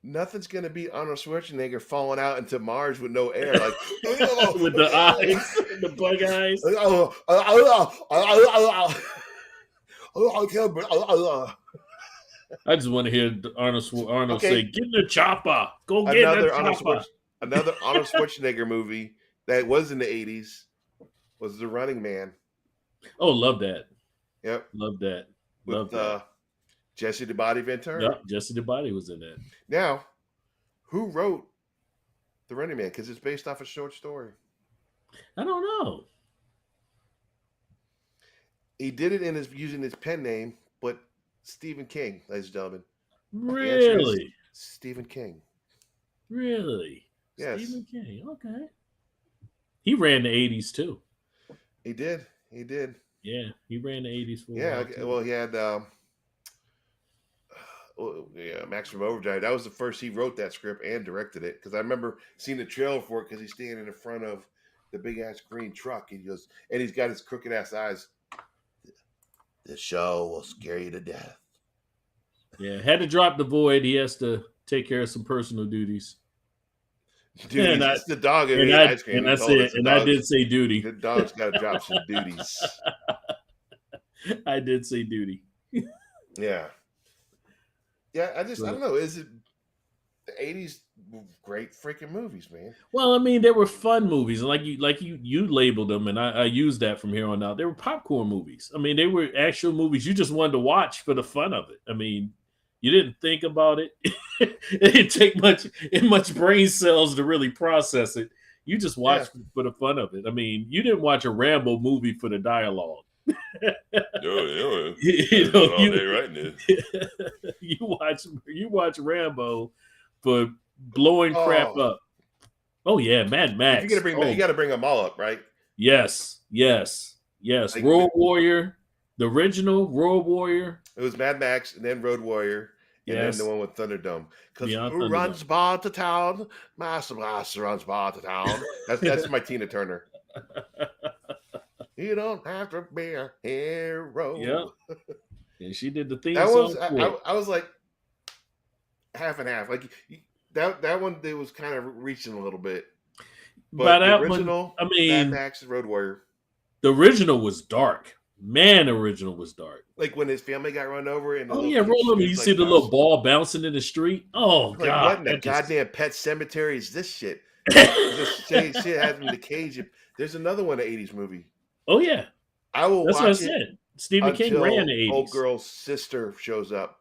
[SPEAKER 3] Nothing's gonna beat Arnold Schwarzenegger falling out into Mars with no air, like
[SPEAKER 2] with the eyes, the bug eyes. I just want to hear Arnold
[SPEAKER 3] Okay.
[SPEAKER 2] say, "Get in the chopper, go get in the chopper."
[SPEAKER 3] Another Arnold Schwarzenegger movie that was in the 80s was The Running Man.
[SPEAKER 2] Oh, love that,
[SPEAKER 3] Yep,
[SPEAKER 2] love that,
[SPEAKER 3] with
[SPEAKER 2] love that.
[SPEAKER 3] Jesse the Body Ventura.
[SPEAKER 2] Yep, Jesse the Body was in that.
[SPEAKER 3] Now, who wrote The Running Man? Because it's based off a short story.
[SPEAKER 2] I don't know.
[SPEAKER 3] He did it using his pen name, but Stephen King, ladies and gentlemen.
[SPEAKER 2] Really,
[SPEAKER 3] Stephen King.
[SPEAKER 2] really.
[SPEAKER 3] Yes.
[SPEAKER 2] Stephen King. Okay. He ran the 80s too.
[SPEAKER 3] He did. He did.
[SPEAKER 2] Yeah, he ran the 80s for a
[SPEAKER 3] Yeah.
[SPEAKER 2] while too.
[SPEAKER 3] Well, he had. Maximum Overdrive. That was the first he wrote that script and directed it. Because I remember seeing the trailer for it because he's standing in front of the big ass green truck. And he's got his crooked ass eyes. The show will scare you to death.
[SPEAKER 2] Yeah, had to drop the void. He has to take care of some personal duties.
[SPEAKER 3] Dude,
[SPEAKER 2] And
[SPEAKER 3] it's the dog
[SPEAKER 2] And
[SPEAKER 3] ate
[SPEAKER 2] I,
[SPEAKER 3] ice cream.
[SPEAKER 2] and
[SPEAKER 3] He
[SPEAKER 2] I
[SPEAKER 3] told
[SPEAKER 2] said,
[SPEAKER 3] us the
[SPEAKER 2] and I
[SPEAKER 3] dog's-
[SPEAKER 2] did say duty.
[SPEAKER 3] The dog's got to drop some duties.
[SPEAKER 2] I did say duty.
[SPEAKER 3] Yeah. Yeah, I don't know. Is it the 80s? Great freaking movies, man.
[SPEAKER 2] Well, I mean, they were fun movies, and like you labeled them, and I used that from here on out. They were popcorn movies. I mean, they were actual movies you just wanted to watch for the fun of it. I mean, you didn't think about it. It didn't take much brain cells to really process it. You just watched for the fun of it. I mean, you didn't watch a Rambo movie for the dialogue.
[SPEAKER 3] No,
[SPEAKER 2] You know,
[SPEAKER 3] all day writing it.
[SPEAKER 2] you watch Rambo for blowing crap up. Oh yeah, Mad Max.
[SPEAKER 3] If you're gonna bring, you got to bring them all up, right?
[SPEAKER 2] Yes.
[SPEAKER 3] Like,
[SPEAKER 2] Road Warrior, the original Road Warrior.
[SPEAKER 3] It was Mad Max and then Road Warrior and
[SPEAKER 2] Yes.
[SPEAKER 3] then the one with Thunderdome. Because
[SPEAKER 2] Beyond
[SPEAKER 3] who
[SPEAKER 2] Thunderdome.
[SPEAKER 3] runs bar to town? Master Blaster runs bar to town. That's my Tina Turner. You don't have to be a hero.
[SPEAKER 2] Yeah. And she did the theme
[SPEAKER 3] That
[SPEAKER 2] song.
[SPEAKER 3] was I was like half and half. Like that one, they was kind of reaching a little bit. But
[SPEAKER 2] By
[SPEAKER 3] the
[SPEAKER 2] that
[SPEAKER 3] original,
[SPEAKER 2] one, I mean,
[SPEAKER 3] Mad Max and Road Warrior.
[SPEAKER 2] the original was dark. Man, the original was dark.
[SPEAKER 3] Like when his family got run over. And the
[SPEAKER 2] Oh
[SPEAKER 3] little
[SPEAKER 2] yeah,
[SPEAKER 3] kid
[SPEAKER 2] roll over. You
[SPEAKER 3] shoots
[SPEAKER 2] see
[SPEAKER 3] like
[SPEAKER 2] the
[SPEAKER 3] that.
[SPEAKER 2] little ball bouncing in the street. Oh
[SPEAKER 3] Like,
[SPEAKER 2] god,
[SPEAKER 3] what in the
[SPEAKER 2] that just-
[SPEAKER 3] goddamn pet cemetery is this shit? This shit has him in the cage. There's another one, an 80s movie.
[SPEAKER 2] Oh yeah,
[SPEAKER 3] I will
[SPEAKER 2] that's
[SPEAKER 3] watch
[SPEAKER 2] what I
[SPEAKER 3] it
[SPEAKER 2] said. Stephen King
[SPEAKER 3] until
[SPEAKER 2] ran the 80s.
[SPEAKER 3] old girl's sister shows up.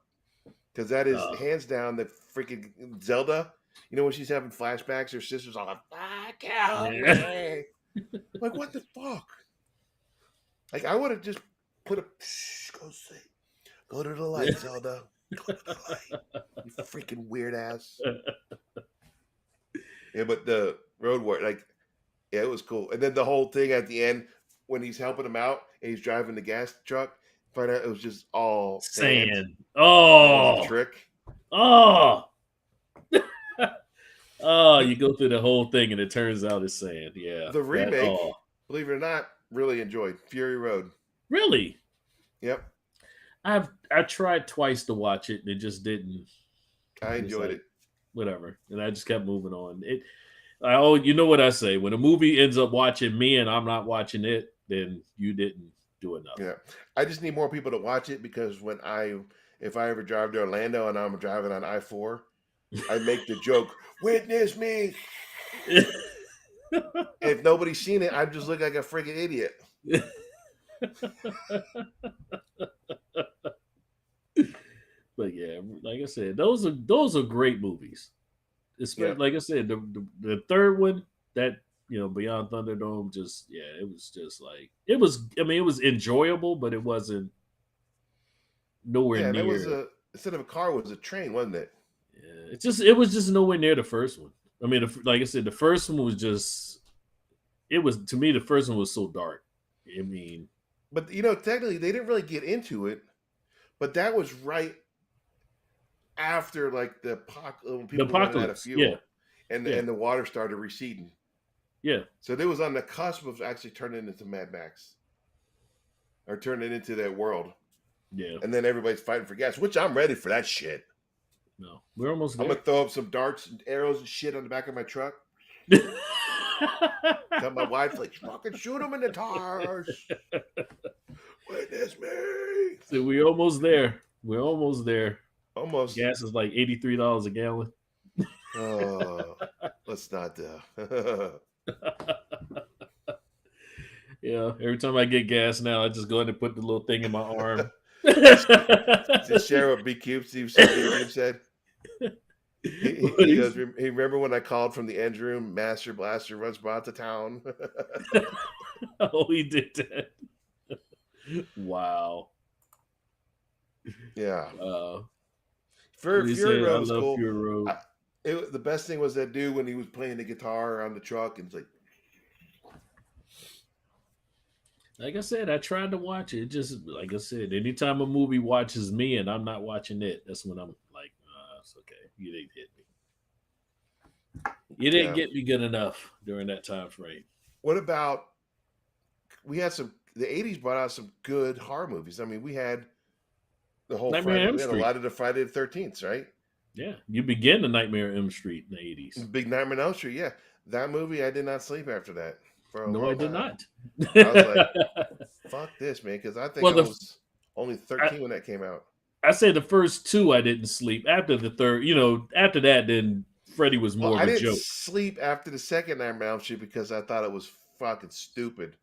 [SPEAKER 3] Because that is hands down the freaking Zelda. You know, when she's having flashbacks, her sister's all like, fuck out.
[SPEAKER 2] Yeah.
[SPEAKER 3] Like, what the fuck? Like, I would have just put go to the light, Zelda. Go to the light. You freaking weird ass. Yeah, but the Road Warrior, like, yeah, it was cool. And then the whole thing at the end, when he's helping him out and he's driving the gas truck, find out it was just all
[SPEAKER 2] Sand.
[SPEAKER 3] It was
[SPEAKER 2] Oh,
[SPEAKER 3] a trick.
[SPEAKER 2] oh, oh! You go through the whole thing and it turns out it's sand. Yeah,
[SPEAKER 3] The remake,
[SPEAKER 2] That-
[SPEAKER 3] believe it or not, really enjoyed Fury Road.
[SPEAKER 2] really?
[SPEAKER 3] Yep,
[SPEAKER 2] I tried twice to watch it and it just didn't.
[SPEAKER 3] I
[SPEAKER 2] It was
[SPEAKER 3] enjoyed
[SPEAKER 2] like,
[SPEAKER 3] it.
[SPEAKER 2] Whatever, and I just kept moving on. You know what I say? When a movie ends up watching me and I'm not watching it, then you didn't do enough.
[SPEAKER 3] Yeah, I just need more people to watch it because if I ever drive to Orlando and I'm driving on I-4, I make the joke, "Witness me." If nobody's seen it, I just look like a freaking idiot.
[SPEAKER 2] But yeah, like I said, those are great movies. Especially,
[SPEAKER 3] Yeah.
[SPEAKER 2] like I said, the third one, that Beyond Thunderdome, it was just like it was. I mean, it was enjoyable, but it wasn't nowhere
[SPEAKER 3] Yeah,
[SPEAKER 2] near.
[SPEAKER 3] that was instead of a car, it was a train, wasn't it?
[SPEAKER 2] Yeah, it was just nowhere near the first one. I mean, like I said, the first one was just it was to me the first one was so dark. I mean,
[SPEAKER 3] But technically, they didn't really get into it. But that was right after like when
[SPEAKER 2] the
[SPEAKER 3] people were running out of
[SPEAKER 2] apocalypse. Yeah,
[SPEAKER 3] fuel, and
[SPEAKER 2] yeah,
[SPEAKER 3] the water started receding.
[SPEAKER 2] yeah,
[SPEAKER 3] So they was on the cusp of actually turning into Mad Max, or turning into that world.
[SPEAKER 2] yeah.
[SPEAKER 3] And then everybody's fighting for gas, which I'm ready for that shit.
[SPEAKER 2] No, we're almost
[SPEAKER 3] I'm
[SPEAKER 2] there.
[SPEAKER 3] gonna throw up some darts and arrows and shit on the back of my truck. Tell my wife, like, fucking shoot them in the tires. Witness me.
[SPEAKER 2] So we're almost there. We're almost there.
[SPEAKER 3] Almost.
[SPEAKER 2] Gas is like $83 a gallon.
[SPEAKER 3] Oh, let's not.
[SPEAKER 2] Yeah, every time I get gas now, I just go ahead and put the little thing in my arm.
[SPEAKER 3] Just share what B Cube said. He goes, "Hey, remember when I called from the end room? Master Blaster was brought to town."
[SPEAKER 2] Oh, he did that. Wow.
[SPEAKER 3] Yeah.
[SPEAKER 2] He
[SPEAKER 3] Fury
[SPEAKER 2] said,
[SPEAKER 3] Road
[SPEAKER 2] I
[SPEAKER 3] was
[SPEAKER 2] love
[SPEAKER 3] cool.
[SPEAKER 2] Fury Road.
[SPEAKER 3] The best thing was that dude when he was playing the guitar on the truck, and it's
[SPEAKER 2] Like I said, I tried to watch it. Just like I said, anytime a movie watches me and I'm not watching it, that's when I'm like, it's okay. You didn't hit me. You didn't get me good enough during that time frame.
[SPEAKER 3] What about we had the 80s brought out some good horror movies. I mean, we had the whole
[SPEAKER 2] Nightmare
[SPEAKER 3] we had a lot of the Friday the 13th, right?
[SPEAKER 2] Yeah, you begin the Nightmare on Elm Street in the 80s.
[SPEAKER 3] Big Nightmare on Elm Street, yeah. That movie, I did not sleep after that.
[SPEAKER 2] No, I did not.
[SPEAKER 3] I was like, fuck this, man, because I think I was only 13 when that came out.
[SPEAKER 2] I say the first two I didn't sleep. After the third, after that, then Freddy was more of a joke. I didn't
[SPEAKER 3] sleep after the second Nightmare on Elm Street because I thought it was fucking stupid.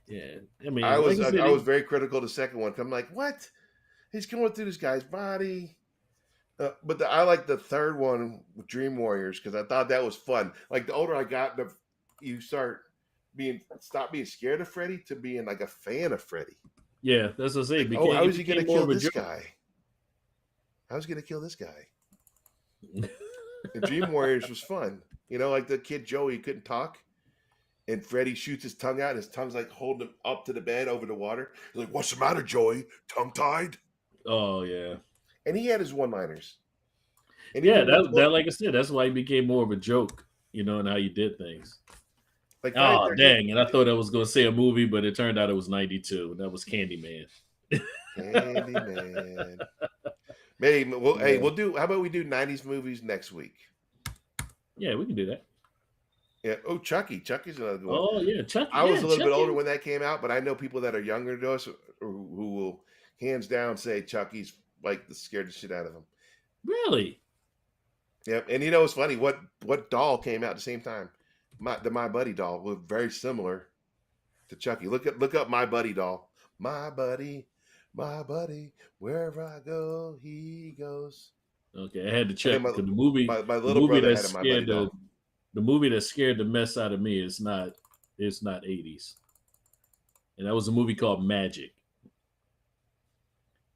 [SPEAKER 2] Yeah, I mean,
[SPEAKER 3] I was very critical of the second one. I'm like, what? He's going through this guy's body. But I like the third one with Dream Warriors because I thought that was fun. Like the older I got, you stop being scared of Freddy to being like a fan of Freddy.
[SPEAKER 2] Yeah, that's what I say.
[SPEAKER 3] Like, how is he going to kill this guy? How's he going to kill this guy? The Dream Warriors was fun. Like the kid Joey couldn't talk, and Freddy shoots his tongue out, and his tongue's like holding him up to the bed over the water. He's like, "What's the matter, Joey? Tongue tied?"
[SPEAKER 2] Oh yeah.
[SPEAKER 3] And he had his one-liners.
[SPEAKER 2] And yeah, that like I said, that's why he became more of a joke, and how you did things. Like, oh dang! And I thought I was going to say a movie, but it turned out it was '92, and that was Candyman.
[SPEAKER 3] Candyman. Maybe hey, we'll do. How about we do '90s movies next week?
[SPEAKER 2] Yeah, we can do that.
[SPEAKER 3] Yeah. Oh, Chucky. Chucky's another good one.
[SPEAKER 2] Oh yeah, Chucky.
[SPEAKER 3] I was a little bit older when that came out, but I know people that are younger than us who will hands down say Chucky's like scared the shit out of them.
[SPEAKER 2] Really?
[SPEAKER 3] Yeah, and it's funny. What doll came out at the same time? The My Buddy doll was very similar to Chucky. Look up My Buddy doll. My buddy, wherever I go, he goes.
[SPEAKER 2] Okay, I had to check because the movie. My little brother had a My Buddy doll. The movie that scared the mess out of me is not 80s, and that was a movie called Magic.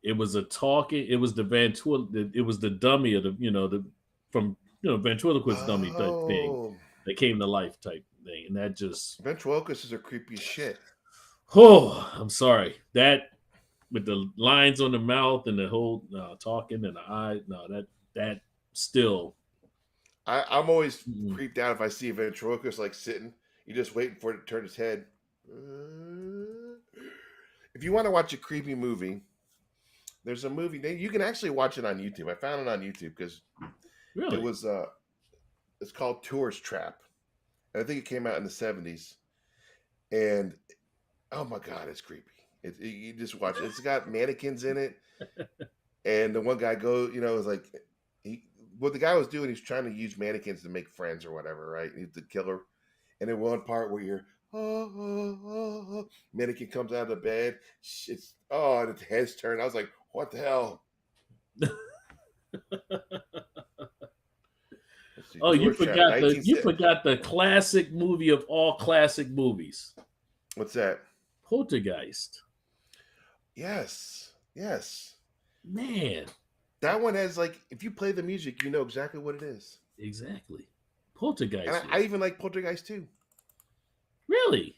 [SPEAKER 2] It was it was the dummy of the from ventriloquist dummy type thing that came to life type thing, and that just
[SPEAKER 3] ventriloquists are creepy as shit.
[SPEAKER 2] Oh, I'm sorry that with the lines on the mouth and the whole talking and the eye. No, that still.
[SPEAKER 3] I'm always creeped out if I see a ventriloquist like sitting. You're just waiting for it to turn his head. If you want to watch a creepy movie, there's a movie you can actually watch it on YouTube. I found it on YouTube because it was it's called Tourist Trap. And I think it came out in the 70s. And oh my god, it's creepy. You just watch it. It's got mannequins in it. And the one guy is like what the guy was doing, he's trying to use mannequins to make friends or whatever, right? He's the killer. And then one part where you're mannequin comes out of the bed. And its head's turned. I was like, what the hell?
[SPEAKER 2] Oh, you forgot the classic movie of all classic movies.
[SPEAKER 3] What's that?
[SPEAKER 2] Poltergeist.
[SPEAKER 3] Yes.
[SPEAKER 2] Man.
[SPEAKER 3] That one has like, if you play the music, you know exactly what it is.
[SPEAKER 2] Exactly.
[SPEAKER 3] And
[SPEAKER 2] Poltergeist.
[SPEAKER 3] I even like Poltergeist too.
[SPEAKER 2] Really?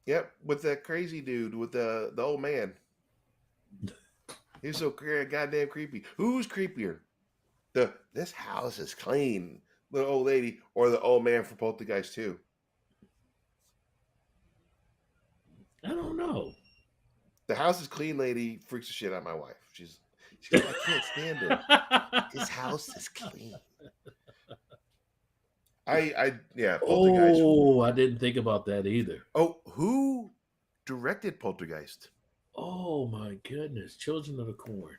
[SPEAKER 3] Yep, with that crazy dude with the old man. He's so goddamn creepy. Who's creepier? This house is clean, the old lady, or the old man from Poltergeist 2?
[SPEAKER 2] I don't know.
[SPEAKER 3] The house is clean lady freaks the shit out of my wife. She goes, I can't stand him. His house is clean. Yeah, Poltergeist.
[SPEAKER 2] Oh, I didn't think about that either.
[SPEAKER 3] Oh, who directed Poltergeist?
[SPEAKER 2] Oh my goodness, Children of the Corn.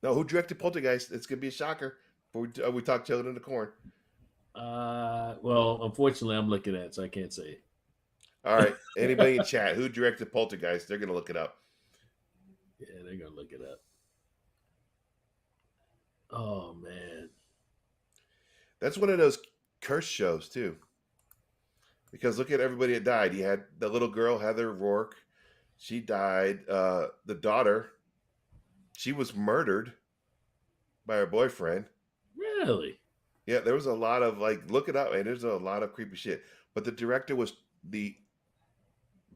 [SPEAKER 3] No, who directed Poltergeist? It's gonna be a shocker. But we talk Children of the Corn.
[SPEAKER 2] Well, unfortunately, I'm looking at it, so I can't say it.
[SPEAKER 3] All right, anybody in chat who directed Poltergeist? They're gonna look it up.
[SPEAKER 2] Yeah, they're gonna look it up. Oh man,
[SPEAKER 3] That's one of those curse shows too. Because look at everybody that died. You had the little girl, Heather Rourke. She died. The daughter, she was murdered by her boyfriend.
[SPEAKER 2] really?
[SPEAKER 3] Yeah, there was a lot of like, look it up, and there's a lot of creepy shit. But the director was the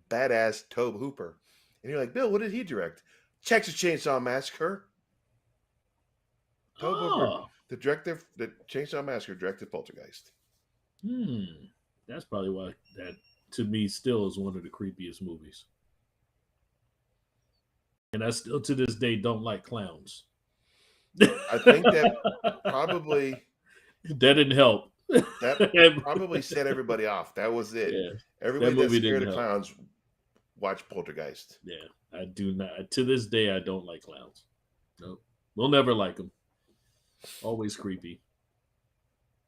[SPEAKER 3] badass Tobe Hooper. And you're like, Bill, what did he direct? Texas Chainsaw Massacre. Tobe Hooper,
[SPEAKER 2] Oh,
[SPEAKER 3] the director, the Chainsaw Massacre, directed Poltergeist.
[SPEAKER 2] that's probably why that to me still is one of the creepiest movies. And I still to this day don't like clowns.
[SPEAKER 3] I think that probably
[SPEAKER 2] that didn't help.
[SPEAKER 3] that probably set everybody off. That was it.
[SPEAKER 2] Yeah,
[SPEAKER 3] Everybody
[SPEAKER 2] that
[SPEAKER 3] that's
[SPEAKER 2] movie
[SPEAKER 3] scared
[SPEAKER 2] didn't
[SPEAKER 3] of
[SPEAKER 2] help.
[SPEAKER 3] clowns watch Poltergeist.
[SPEAKER 2] Yeah, I do not. To this day, I don't like clowns. Nope. We'll never like them. Always creepy.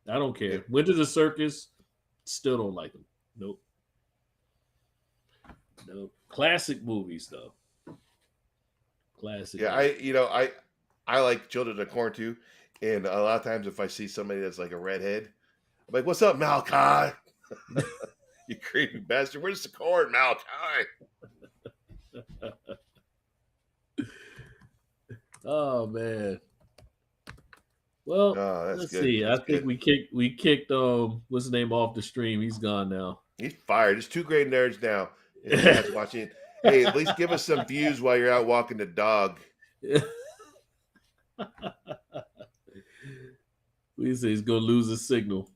[SPEAKER 2] I don't care.
[SPEAKER 3] Yeah.
[SPEAKER 2] Went to the circus, still don't like them. Nope. Nope. Classic movies though. Classic.
[SPEAKER 3] Yeah,
[SPEAKER 2] movies.
[SPEAKER 3] I like Children of the Corn too. And a lot of times if I see somebody that's like a redhead, I'm like, what's up, Malachi? You creepy bastard. Where's the corn, Malachi?
[SPEAKER 2] Oh man. Well,
[SPEAKER 3] Oh, that's
[SPEAKER 2] let's
[SPEAKER 3] good.
[SPEAKER 2] see.
[SPEAKER 3] That's
[SPEAKER 2] I think
[SPEAKER 3] good.
[SPEAKER 2] we kicked what's his name off the stream. He's gone now.
[SPEAKER 3] He's fired. There's 2 great nerds now. And chat's watching. Hey, at least give us some views while you're out walking the dog.
[SPEAKER 2] We say he's gonna lose his signal.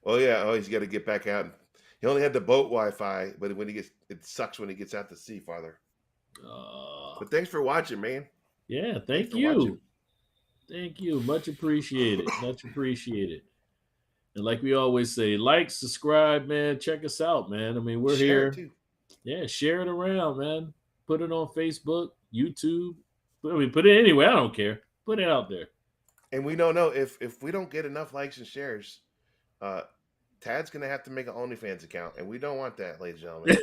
[SPEAKER 3] Well, yeah. Oh, he's got to get back out. He only had the boat Wi-Fi, but when it sucks when he gets out to sea farther. But thanks for watching, man.
[SPEAKER 2] Yeah,
[SPEAKER 3] Thanks
[SPEAKER 2] thank
[SPEAKER 3] for
[SPEAKER 2] you.
[SPEAKER 3] watching.
[SPEAKER 2] Thank you. Much appreciated. Much appreciated. And like we always say, like, subscribe, man. Check us out, man. I mean, we're
[SPEAKER 3] Share
[SPEAKER 2] here.
[SPEAKER 3] it too.
[SPEAKER 2] Yeah, share it around, man. Put it on Facebook, YouTube. I mean, put it anywhere. I don't care. Put it out there.
[SPEAKER 3] And we don't know if we don't get enough likes and shares, Tad's gonna have to make an OnlyFans account, and we don't want that, ladies and gentlemen.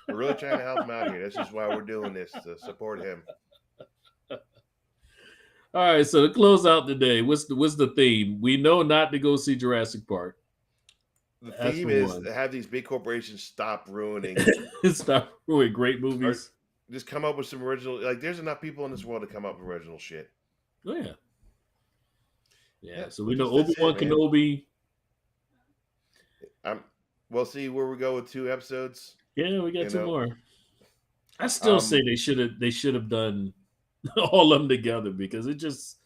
[SPEAKER 3] We're really trying to help him out here. This is why we're doing this, to support him.
[SPEAKER 2] All right, so to close out the day, what's the theme? We know not to go see Jurassic Park.
[SPEAKER 3] The
[SPEAKER 2] That's
[SPEAKER 3] theme
[SPEAKER 2] the
[SPEAKER 3] is
[SPEAKER 2] one.
[SPEAKER 3] to have these big corporations stop ruining.
[SPEAKER 2] Stop ruining great movies.
[SPEAKER 3] Just come up with some original. Like, there's enough people in this world to come up with original shit.
[SPEAKER 2] Oh yeah. Yeah.
[SPEAKER 3] Yeah,
[SPEAKER 2] So we know
[SPEAKER 3] that's it,
[SPEAKER 2] Obi-Wan
[SPEAKER 3] man.
[SPEAKER 2] Kenobi.
[SPEAKER 3] We'll see where we go with 2 episodes.
[SPEAKER 2] Yeah, we got
[SPEAKER 3] You
[SPEAKER 2] 2
[SPEAKER 3] know,
[SPEAKER 2] more. I still say they should have done all of them together because it just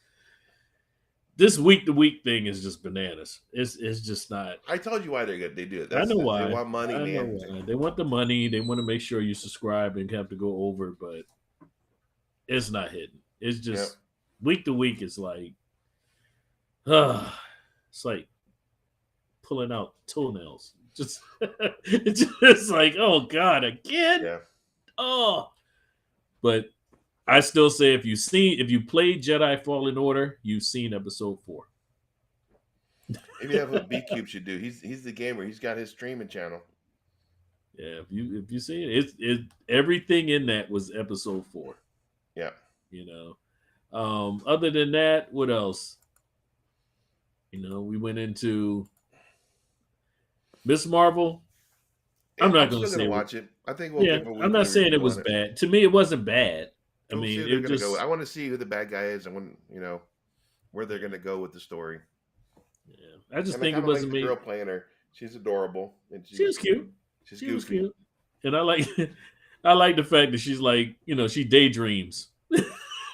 [SPEAKER 2] this week to week thing is just bananas. It's just not.
[SPEAKER 3] I told you why they do it.
[SPEAKER 2] I know why.
[SPEAKER 3] They want money,
[SPEAKER 2] I know
[SPEAKER 3] man.
[SPEAKER 2] why. They want the money. They want to make sure you subscribe and have to go over, but it's not hidden. It's just week to week. It's like, it's like pulling out toenails. Just it's just like, oh God, again.
[SPEAKER 3] Yeah.
[SPEAKER 2] Oh, but I still say if you played Jedi Fallen Order, you've seen episode 4.
[SPEAKER 3] Maybe that's what B Cube should do. He's the gamer. He's got his streaming channel.
[SPEAKER 2] Yeah, if you see it, everything in that was episode 4.
[SPEAKER 3] Yeah.
[SPEAKER 2] You know. Other than that, what else? You know, we went into Miss Marvel.
[SPEAKER 3] Yeah,
[SPEAKER 2] I'm not
[SPEAKER 3] I'm
[SPEAKER 2] going to
[SPEAKER 3] still
[SPEAKER 2] say
[SPEAKER 3] gonna watch it. I think we'll give a
[SPEAKER 2] I'm not saying it
[SPEAKER 3] review
[SPEAKER 2] was
[SPEAKER 3] on
[SPEAKER 2] bad. To me, it wasn't bad. I
[SPEAKER 3] We'll see
[SPEAKER 2] mean,
[SPEAKER 3] who they're
[SPEAKER 2] it
[SPEAKER 3] gonna
[SPEAKER 2] just
[SPEAKER 3] go with. I want to see who the bad guy is and when where they're gonna go with the story.
[SPEAKER 2] yeah. I just
[SPEAKER 3] And I
[SPEAKER 2] think it
[SPEAKER 3] kind of like
[SPEAKER 2] wasn't
[SPEAKER 3] the
[SPEAKER 2] me.
[SPEAKER 3] girl playing her. She's adorable and
[SPEAKER 2] She was cute.
[SPEAKER 3] She's
[SPEAKER 2] She
[SPEAKER 3] goofy.
[SPEAKER 2] was cute, and I like I like the fact that she's like she daydreams.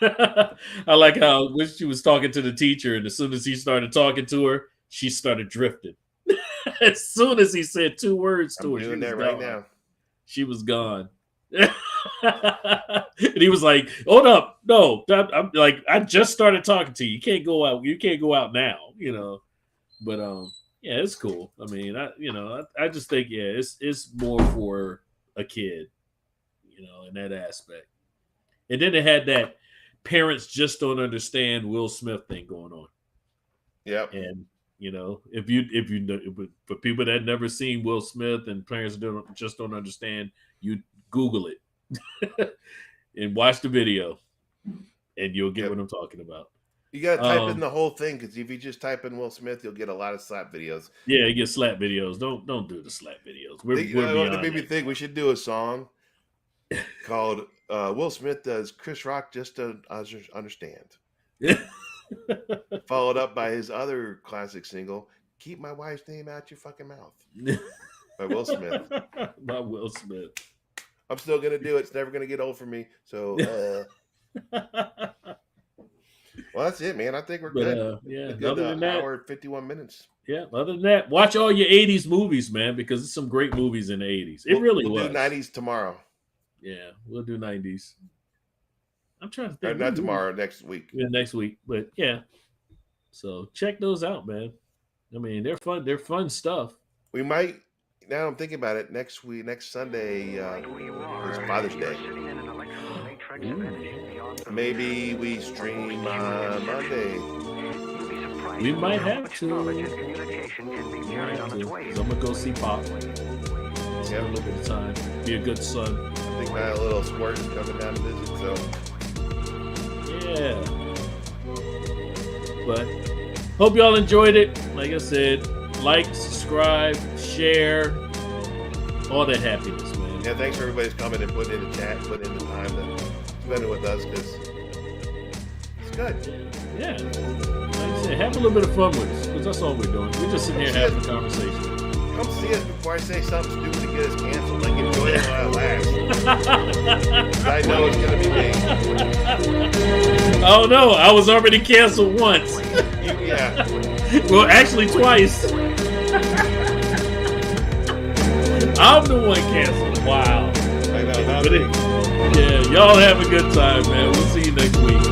[SPEAKER 2] I like how when she was talking to the teacher, and as soon as he started talking to her, she started drifting. As soon as he said 2 words to
[SPEAKER 3] I'm
[SPEAKER 2] her, she
[SPEAKER 3] doing
[SPEAKER 2] was
[SPEAKER 3] that
[SPEAKER 2] gone.
[SPEAKER 3] right now.
[SPEAKER 2] She was gone. And he was like, "Hold up, no, I'm like, I just started talking to you. You can't go out. You can't go out now, But yeah, it's cool. I mean, I just think it's more for a kid, in that aspect. And then they had that parents just don't understand Will Smith thing going on.
[SPEAKER 3] Yep.
[SPEAKER 2] And if you know, for people that never seen Will Smith and parents just don't understand, you Google it and watch the video, and you'll get what I'm talking about.
[SPEAKER 3] You got to type in the whole thing because if you just type in Will Smith, you'll get a lot of slap videos.
[SPEAKER 2] Yeah, you get slap videos. Don't do the slap videos. We're beyond
[SPEAKER 3] They made me
[SPEAKER 2] that.
[SPEAKER 3] think we should do a song called Will Smith Does Chris Rock Just to Understand. Followed up by his other classic single, Keep My Wife's Name Out Your Fucking Mouth, by Will Smith.
[SPEAKER 2] By Will Smith.
[SPEAKER 3] I'm still going to do it. It's never going to get old for me. So, well, that's it, man. I think we're good.
[SPEAKER 2] Yeah,
[SPEAKER 3] good
[SPEAKER 2] other than that,
[SPEAKER 3] hour 51 minutes.
[SPEAKER 2] Yeah, other than that, watch all your 80s movies, man, because there's some great movies in the 80s. We'll
[SPEAKER 3] do 90s tomorrow.
[SPEAKER 2] Yeah, we'll do 90s. I'm trying to think.
[SPEAKER 3] Not tomorrow, next week.
[SPEAKER 2] Yeah, next week. But yeah. So check those out, man. I mean, they're fun. They're fun stuff.
[SPEAKER 3] We might, now I'm thinking about it, next Sunday is Father's Day. Maybe we stream on Monday.
[SPEAKER 2] We might have to. I'm going to go see Pop. Have a little bit of time. Be a good son.
[SPEAKER 3] I think my little squirt is coming down to visit, so.
[SPEAKER 2] Yeah. But hope y'all enjoyed it. Like I said, like, subscribe, share, all that happiness, man.
[SPEAKER 3] Yeah, thanks for everybody's coming and putting in the chat, putting in the time to spend it with us, because it's good.
[SPEAKER 2] Yeah. Like I said, have a little bit of fun with us, because that's all we're doing. We're just sitting here having a conversation.
[SPEAKER 3] Come see us before I say something stupid to get us canceled. Like, enjoy it while it lasts. I know it's going to be me.
[SPEAKER 2] Oh, no. I was already canceled once.
[SPEAKER 3] Yeah.
[SPEAKER 2] Well, actually, twice. I'm the one canceled. Wow.
[SPEAKER 3] I know.
[SPEAKER 2] Yeah, y'all have a good time, man. We'll see you next week.